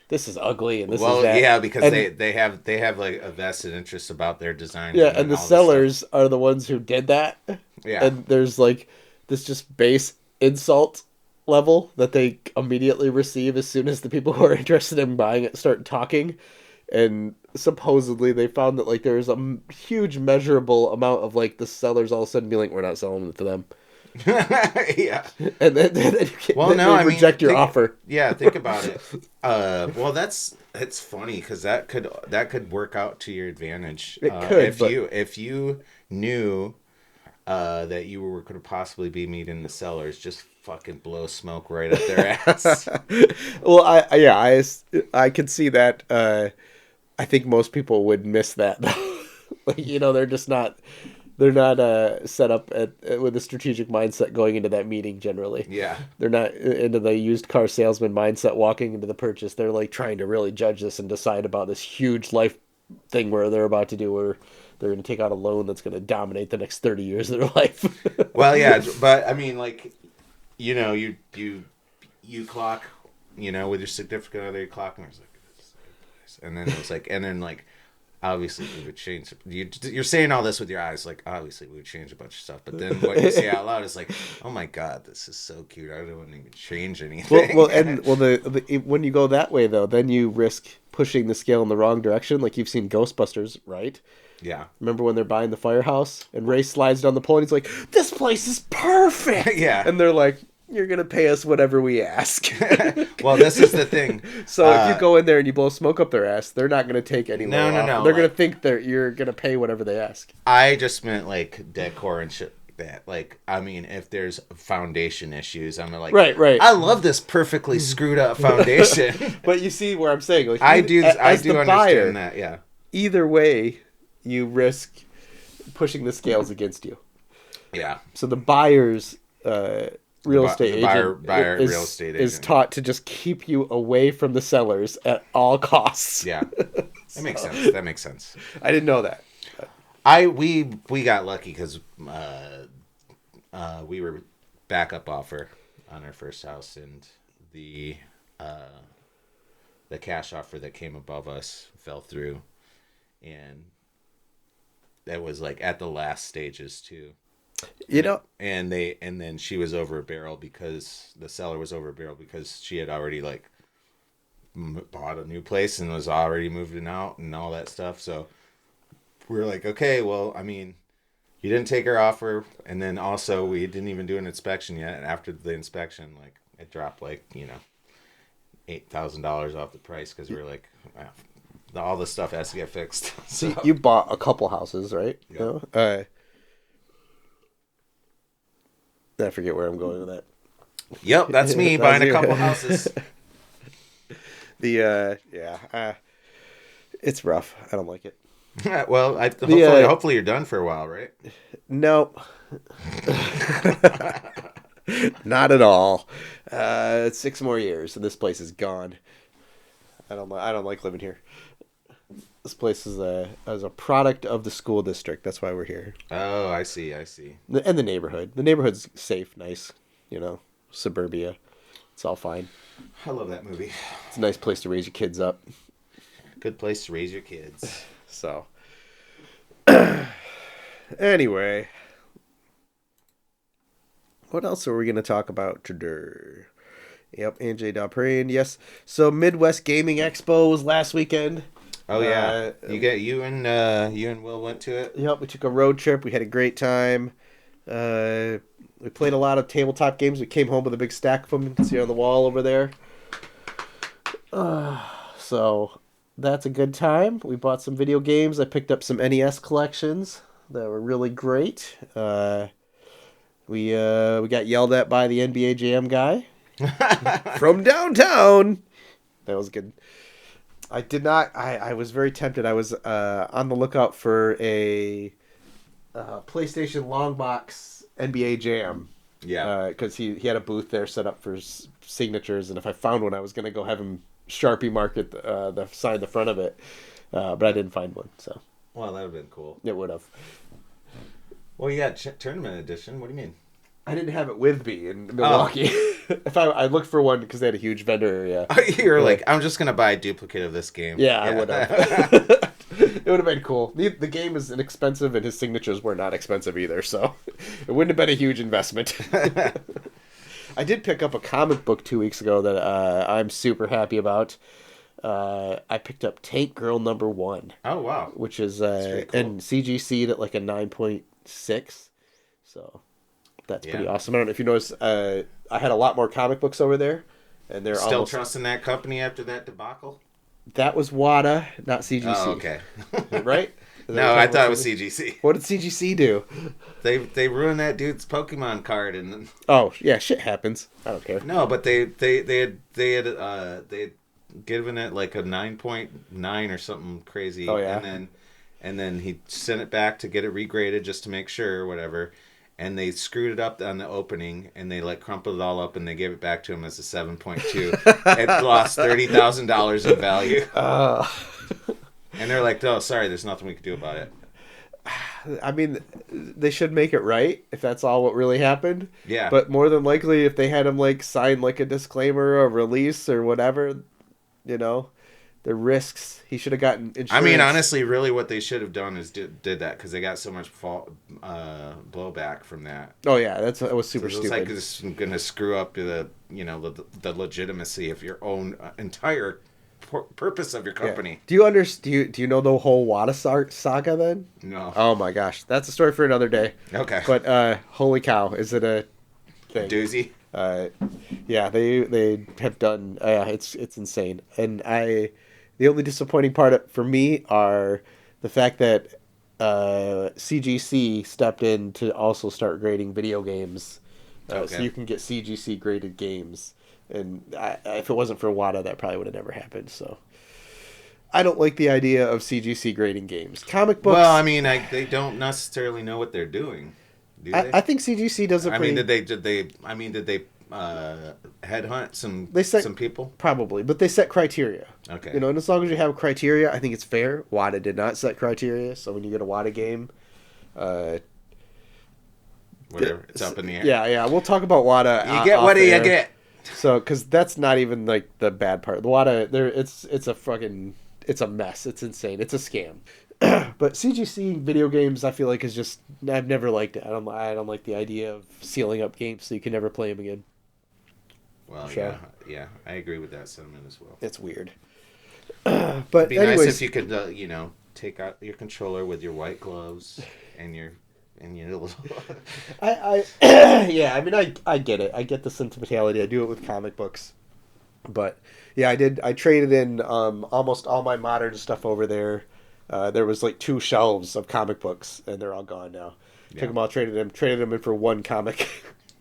this is ugly and this is that. Well, yeah, because they have like a vested interest about their design. Yeah, and the sellers are the ones who did that. Yeah. And there's like this just base insult level that they immediately receive as soon as the people who are interested in buying it start talking. And supposedly they found that like there's a huge measurable amount of like the sellers all of a sudden be like, we're not selling it to them. Yeah. And then they reject your offer. Yeah, think about it. Well, it's funny because that could work out to your advantage. It could, if you knew that you were going to possibly be meeting the sellers, just fucking blow smoke right up their ass. Well, I could see that. I think most people would miss that. Like, they're just not. They're not set up with a strategic mindset going into that meeting generally. Yeah. They're not into the used car salesman mindset walking into the purchase. They're like trying to really judge this and decide about this huge life thing where they're about to do where they're going to take out a loan that's going to dominate the next 30 years of their life. Well, yeah, but I mean, like, you clock, with your significant other, you clock, and it's like, and then it was like, and then like, obviously we would change. You're saying all this with your eyes, like obviously we would change a bunch of stuff. But then what you say out loud is like, "Oh my god, this is so cute. I don't even change anything." When you go that way though, then you risk pushing the scale in the wrong direction. Like you've seen Ghostbusters, right? Yeah. Remember when they're buying the firehouse and Ray slides down the pole and he's like, "This place is perfect." Yeah. And they're like, "You're gonna pay us whatever we ask." Well, this is the thing. So if you go in there and you blow smoke up their ass, they're not gonna take any. No. They're gonna think that you're gonna pay whatever they ask. I just meant like decor and shit like that. Like, I mean, if there's foundation issues, I'm like, right. I love this perfectly screwed up foundation. But you see where I'm saying, like, I do understand buyer, that. Yeah. Either way, you risk pushing the scales against you. Yeah. So the buyer's real estate agent is taught to just keep you away from the sellers at all costs. Yeah. That makes sense. I didn't know that. We got lucky because we were backup offer on our first house, and the cash offer that came above us fell through, and that was like at the last stages too. And then she was over a barrel because the seller was over a barrel because she had already like bought a new place and was already moving out and all that stuff. So we were like, okay, well, I mean, you didn't take her offer, and then also we didn't even do an inspection yet. And after the inspection, like it dropped like $8,000 off the price because we were like, all this stuff has to get fixed. So you bought a couple houses, right? Yeah. I forget where I'm going with that. Yep, that's me buying a couple houses. It's rough. I don't like it. Well, hopefully you're done for a while, right? No. Not at all. 6 more years, and this place is gone. I don't like living here. This place is a product of the school district. That's why we're here. Oh, I see. And the neighborhood. The neighborhood's safe, nice. Suburbia. It's all fine. I love that movie. It's a nice place to raise your kids up. Good place to raise your kids. So, anyway, what else are we going to talk about today? Yep, AJ Daprin, yes. So Midwest Gaming Expo was last weekend. Oh yeah, you and Will went to it. Yep, we took a road trip. We had a great time. We played a lot of tabletop games. We came home with a big stack of them. You can see on the wall over there. So that's a good time. We bought some video games. I picked up some NES collections that were really great. We got yelled at by the NBA Jam guy from downtown. That was good. I did not. I was very tempted. I was on the lookout for a PlayStation long box NBA Jam. Yeah. Because he had a booth there set up for signatures, and if I found one, I was going to go have him Sharpie mark it the side the front of it. But I didn't find one. So. Well, that would have been cool. It would have. Well, yeah, tournament edition. What do you mean? I didn't have it with me in Milwaukee. If I looked for one because they had a huge vendor area. You're like, I'm just gonna buy a duplicate of this game. Yeah. I would have. It would have been cool. The game is inexpensive, and his signatures were not expensive either, so it wouldn't have been a huge investment. I did pick up a comic book 2 weeks ago that I'm super happy about. I picked up Tank Girl #1. Oh wow! Which is cool. and CGC'd at like a 9.6. So. That's pretty awesome. I don't know if you noticed, I had a lot more comic books over there, and they're still trusting that company after that debacle. That was WADA, not CGC. Oh, okay. Right? No, I thought it was CGC. What did CGC do? They ruined that dude's Pokemon card, and then... Oh yeah, shit happens. I don't care. No, but they had given it like a 9.9 or something crazy. Oh yeah. And then he sent it back to get it regraded just to make sure or whatever. And they screwed it up on the opening, and they like crumpled it all up, and they gave it back to him as a 7.2. It lost $30,000 in value. And they're like, "Oh, sorry, there's nothing we can do about it." I mean, they should make it right if that's all what really happened. Yeah. But more than likely, if they had him like sign like a disclaimer or release or whatever, the risks. He should have gotten insurance. I mean, honestly, really what they should have done is did that because they got so much blowback from that. Oh yeah, that was super stupid. It's like it's going to screw up the legitimacy of your own entire purpose of your company. Yeah. Do you know the whole WADA saga then? No. Oh my gosh, that's a story for another day. Okay. But holy cow, is it a thing? Doozy? Yeah, they have done. It's insane, and the only disappointing part for me are the fact that CGC stepped in to also start grading video games, so you can get CGC graded games. And if it wasn't for WADA, that probably would have never happened. So I don't like the idea of CGC grading games. Comic books. Well, I mean, they don't necessarily know what they're doing. Do they? I think CGC does a pretty... Did they headhunt some people? Probably, but they set criteria. Okay. And as long as you have criteria, I think it's fair. WADA did not set criteria, so when you get a WADA game, whatever, it's up in the air. Yeah. We'll talk about WADA. You get what do you get? So, because that's not even like the bad part. The WADA, it's a mess. It's insane. It's a scam. But CGC video games, I feel like is just I've never liked it. I don't like the idea of sealing up games so you can never play them again. Well, yeah, I agree with that sentiment as well. It's weird. But it'd be nice if you could, take out your controller with your white gloves and your little. Yeah, I mean, I get it. I get the sentimentality. I do it with comic books, but yeah, I did. I traded in almost all my modern stuff over there. There was like 2 shelves of comic books, and they're all gone now. Yeah. Took them all, traded them in for one comic.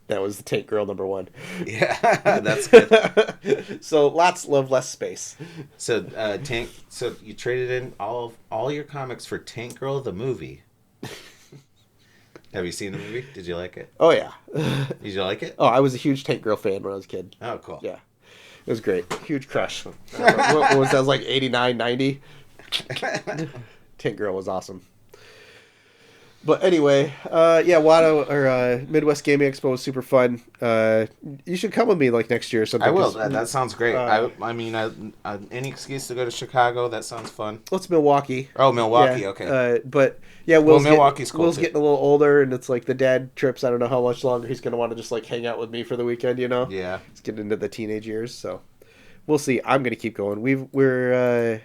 That was the Tank Girl #1. Yeah, that's good. So lots love, less space. So Tank. So you traded in all your comics for Tank Girl the movie. Have you seen the movie? Did you like it? Oh yeah. Did you like it? Oh, I was a huge Tank Girl fan when I was a kid. Oh, cool. Yeah, it was great. Huge crush. What was that? Was like 89, 90. Tank Girl was awesome. But anyway, yeah, Midwest Gaming Expo was super fun. You should come with me like next year or something. I will. That sounds great. I mean, any excuse to go to Chicago, that sounds fun. Well, it's Milwaukee. Oh, Milwaukee, yeah, okay. But yeah, Milwaukee's cool Will's too. getting a little older, and it's like the dad trips. I don't know how much longer he's going to want to just like hang out with me for the weekend, you know? Yeah. He's getting into the teenage years, so we'll see. I'm going to keep going. We're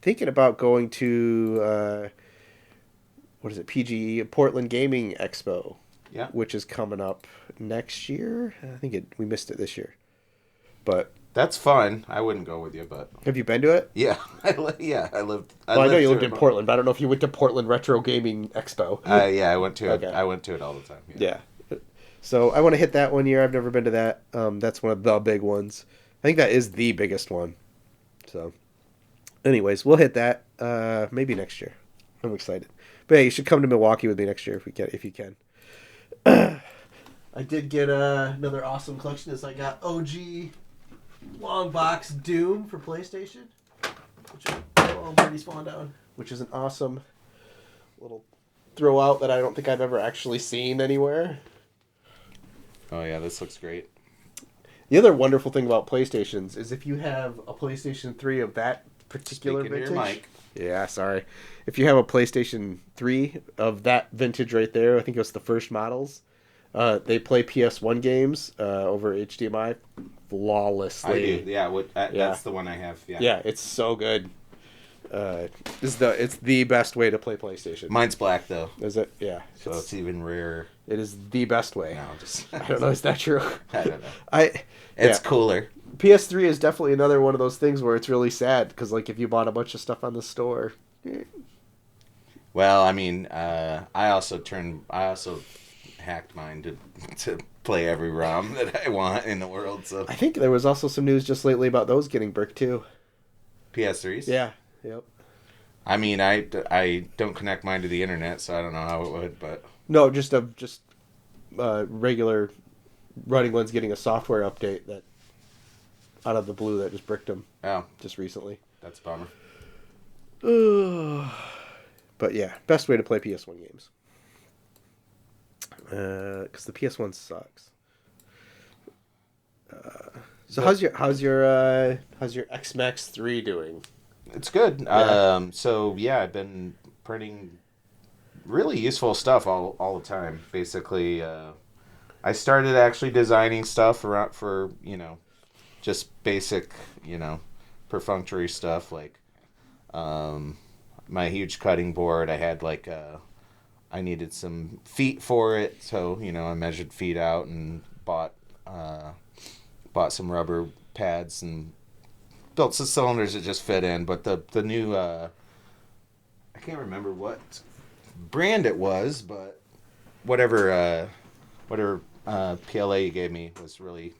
thinking about going to... what is it? PGE, Portland Gaming Expo. Yeah. Which is coming up next year. I think we missed it this year. But that's fun. I wouldn't go with you, but have you been to it? Yeah. I lived. Well, I know you lived in Portland, but I don't know if you went to Portland Retro Gaming Expo. Yeah, I went to it. I went to it all the time. Yeah. So I want to hit that one year. I've never been to that. That's one of the big ones. I think that is the biggest one. So, anyways, we'll hit that maybe next year. I'm excited. But yeah, you should come to Milwaukee with me next year if you can. I did get another awesome collection. I got OG long box Doom for PlayStation. Brady's falling down. Which is an awesome little throw out that I don't think I've ever actually seen anywhere. Oh yeah, this looks great. The other wonderful thing about PlayStations is if you have a PlayStation 3 of that particular vintage. Your mic. Yeah, sorry. If you have a PlayStation 3 of that vintage right there, I think it was the first models. They play PS1 games over HDMI flawlessly. I do. Yeah, that's the one I have. Yeah. Yeah, it's so good. It's the best way to play PlayStation. Mine's black though. Is it? Yeah. So it's even rarer. It is the best way. No, I don't know. Is that true? I don't know. It's cooler. PS3 is definitely another one of those things where it's really sad because, like, if you bought a bunch of stuff on the store. Well, I mean, I also hacked mine to play every ROM that I want in the world. So I think there was also some news just lately about those getting bricked too. PS3s? Yeah. Yep. I mean, I don't connect mine to the internet, so I don't know how it would, but no, just regular running ones getting a software update that out of the blue that just bricked them. Oh, just recently. That's a bummer. But yeah, best way to play PS1 games. Because the PS1 sucks. So how's your X-Max 3 doing? It's good. Yeah. So yeah, I've been printing really useful stuff all the time. Basically, I started actually designing stuff for just basic perfunctory stuff like my huge cutting board. I had I needed some feet for it, so I measured feet out and bought some rubber pads and built some cylinders that just fit in. But the new I can't remember what brand it was, but whatever PLA you gave me was really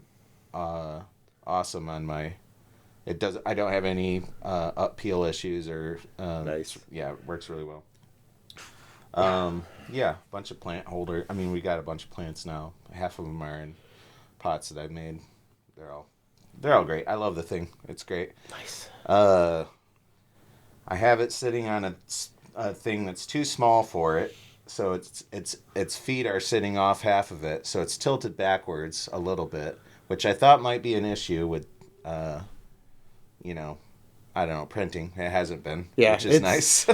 awesome on my. I don't have any up-peel issues or nice. Yeah, it works really well. Yeah, bunch of plant holder. I mean, we got a bunch of plants now. Half of them are in pots that I've made. They're all great. I love the thing. It's great. Nice. I have it sitting on a thing that's too small for it, so its feet are sitting off half of it, so it's tilted backwards a little bit, which I thought might be an issue with, I don't know, printing. It hasn't been, which is nice.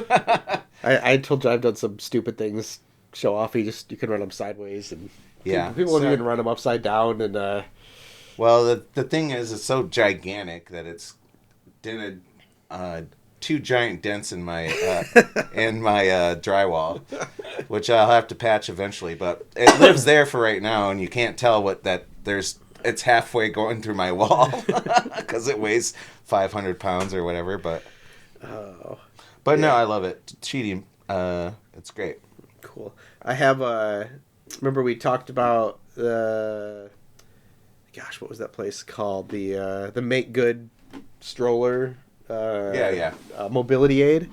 I told you I've done some stupid things. Show off. You can run them sideways, and people won't even run them upside down. And well, the thing is, it's so gigantic that it's dented 2 giant dents in my drywall, which I'll have to patch eventually. But it lives there for right now, and you can't tell it's halfway going through my wall because it weighs 500 pounds or whatever. But no, I love it. Cheating, it's great. Cool. I have remember we talked about gosh, what was that place called? The Make Good stroller. Mobility aid.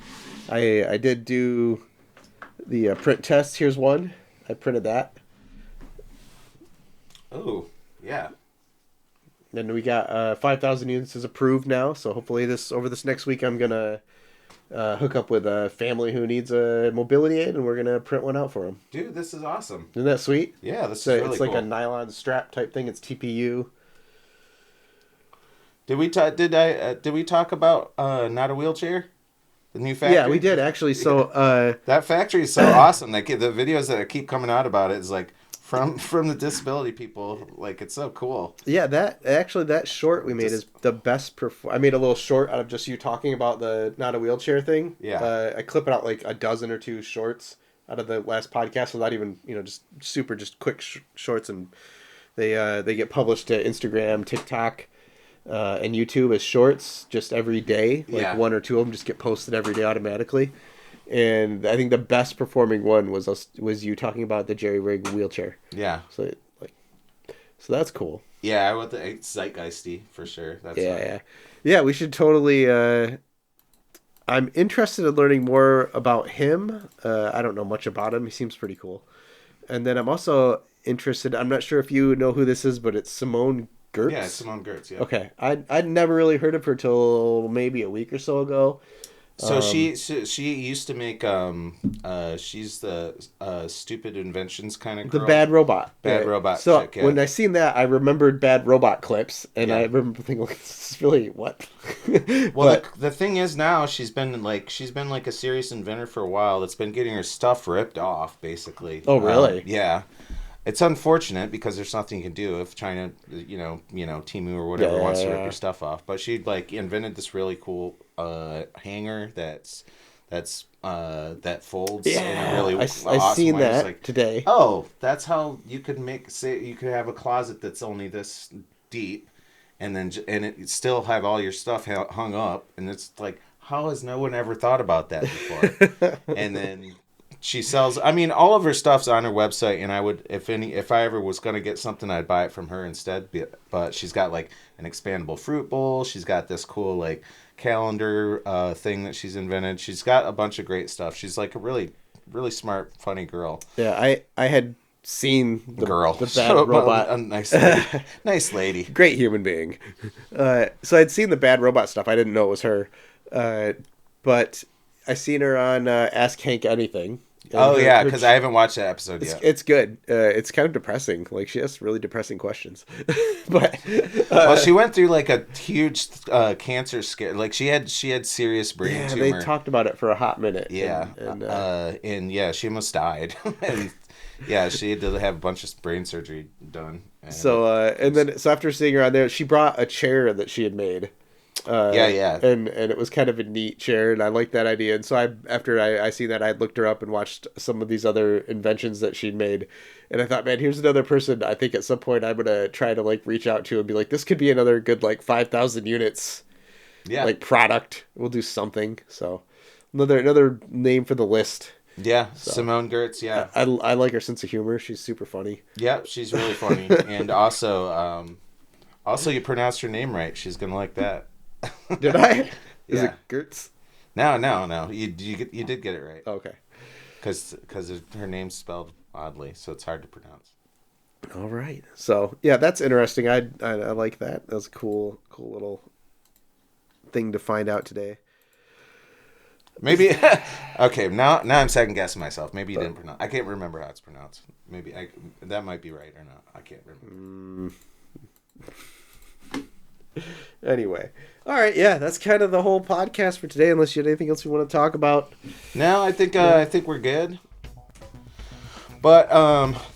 I did do the print test. Here's one. I printed that. Oh, yeah. And we got 5,000 units is approved now. So hopefully over this next week, I'm gonna hook up with a family who needs a mobility aid, and we're gonna print one out for them. Dude, this is awesome. Isn't that sweet? Yeah, this is really cool. It's like a nylon strap type thing. It's TPU. Did we talk about Not a Wheelchair? The new factory? Yeah, we did actually. So that factory is so awesome. Like the videos that keep coming out about it is like from the disability people. Like it's so cool. Yeah, that short we made is the best. I made a little short out of just you talking about the Not a Wheelchair thing. Yeah. I clip it out like a dozen or two shorts out of the last podcast without even just quick shorts, and they get published to Instagram, TikTok. And YouTube as shorts just every day. Like one or two of them just get posted every day automatically. And I think the best performing one was you talking about the jerry rig wheelchair. Yeah. So that's cool. Yeah, I want the zeitgeisty for sure. That's yeah. We should totally. I'm interested in learning more about him. I don't know much about him. He seems pretty cool. And then I'm also interested. I'm not sure if you know who this is, but it's Simone Gertz? Yeah, Simone Gertz, yeah. Okay. I'd never really heard of her till maybe a week or so ago. So she used to make she's the stupid inventions kind of girl. The Bad Robot. Bad Robot. So chick, yeah. when I seen that, I remembered Bad Robot clips, and I remember thinking, like, this is really what? Well, the thing is now she's been like a serious inventor for a while. That's been getting her stuff ripped off, basically. Oh, really? Yeah. It's unfortunate because there's nothing you can do if China, Temu or whatever wants to rip your stuff off. But she invented this really cool hanger that folds in a really awesome I seen way. that today. Oh, that's how you could you could have a closet that's only this deep, and it still have all your stuff hung up, and it's like, how has no one ever thought about that before? And then she sells. I mean, all of her stuff's on her website, and I would, if I ever was going to get something, I'd buy it from her instead. But she's got like an expandable fruit bowl. She's got this cool like calendar thing that she's invented. She's got a bunch of great stuff. She's like a really, really smart, funny girl. Yeah, I had seen the Bad Robot. A nice lady. Nice lady. Great human being. So I'd seen the Bad Robot stuff. I didn't know it was her, but I seen her on Ask Hank Anything. Oh, yeah, because I haven't watched that episode yet. It's good. It's kind of depressing. Like, she has really depressing questions. But well, she went through like a huge cancer scare. Like, she had serious brain tumor. Yeah, they talked about it for a hot minute. Yeah, and she almost died. And yeah, she had to have a bunch of brain surgery done. And so after seeing her on there, she brought a chair that she had made. And it was kind of a neat chair, and I liked that idea. And so after I seen that, I looked her up and watched some of these other inventions that she'd made, and I thought, man, here's another person I think at some point I'm gonna try to like reach out to and be like, this could be another good like 5,000 units, like product. We'll do something. So another name for the list. Yeah, so, Simone Gertz. Yeah, I like her sense of humor. She's super funny. Yeah, she's really funny, and also you pronounced her name right. She's gonna like that. Did I? Is it Gertz? No. You did get it right. Okay. Because her name's spelled oddly, so it's hard to pronounce. All right. So yeah, that's interesting. I like that. That was a cool little thing to find out today. Maybe. Okay. Now I'm second guessing myself. Maybe you didn't pronounce. I can't remember how it's pronounced. Maybe that might be right or not. I can't remember. Anyway, all right, yeah, that's kind of the whole podcast for today. Unless you had anything else you want to talk about. No, I think we're good. But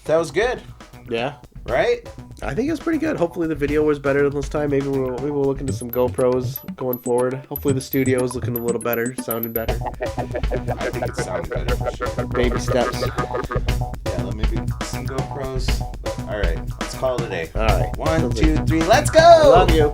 that was good. Yeah. Right? I think it was pretty good. Hopefully the video was better than this time. Maybe we'll look into some GoPros going forward. Hopefully the studio is looking a little better, sounding better. I think it's sounding better for sure. Baby steps. Yeah, maybe some GoPros. All right, let's call it a day. All right. 1, 2, 3, let's go! Love you.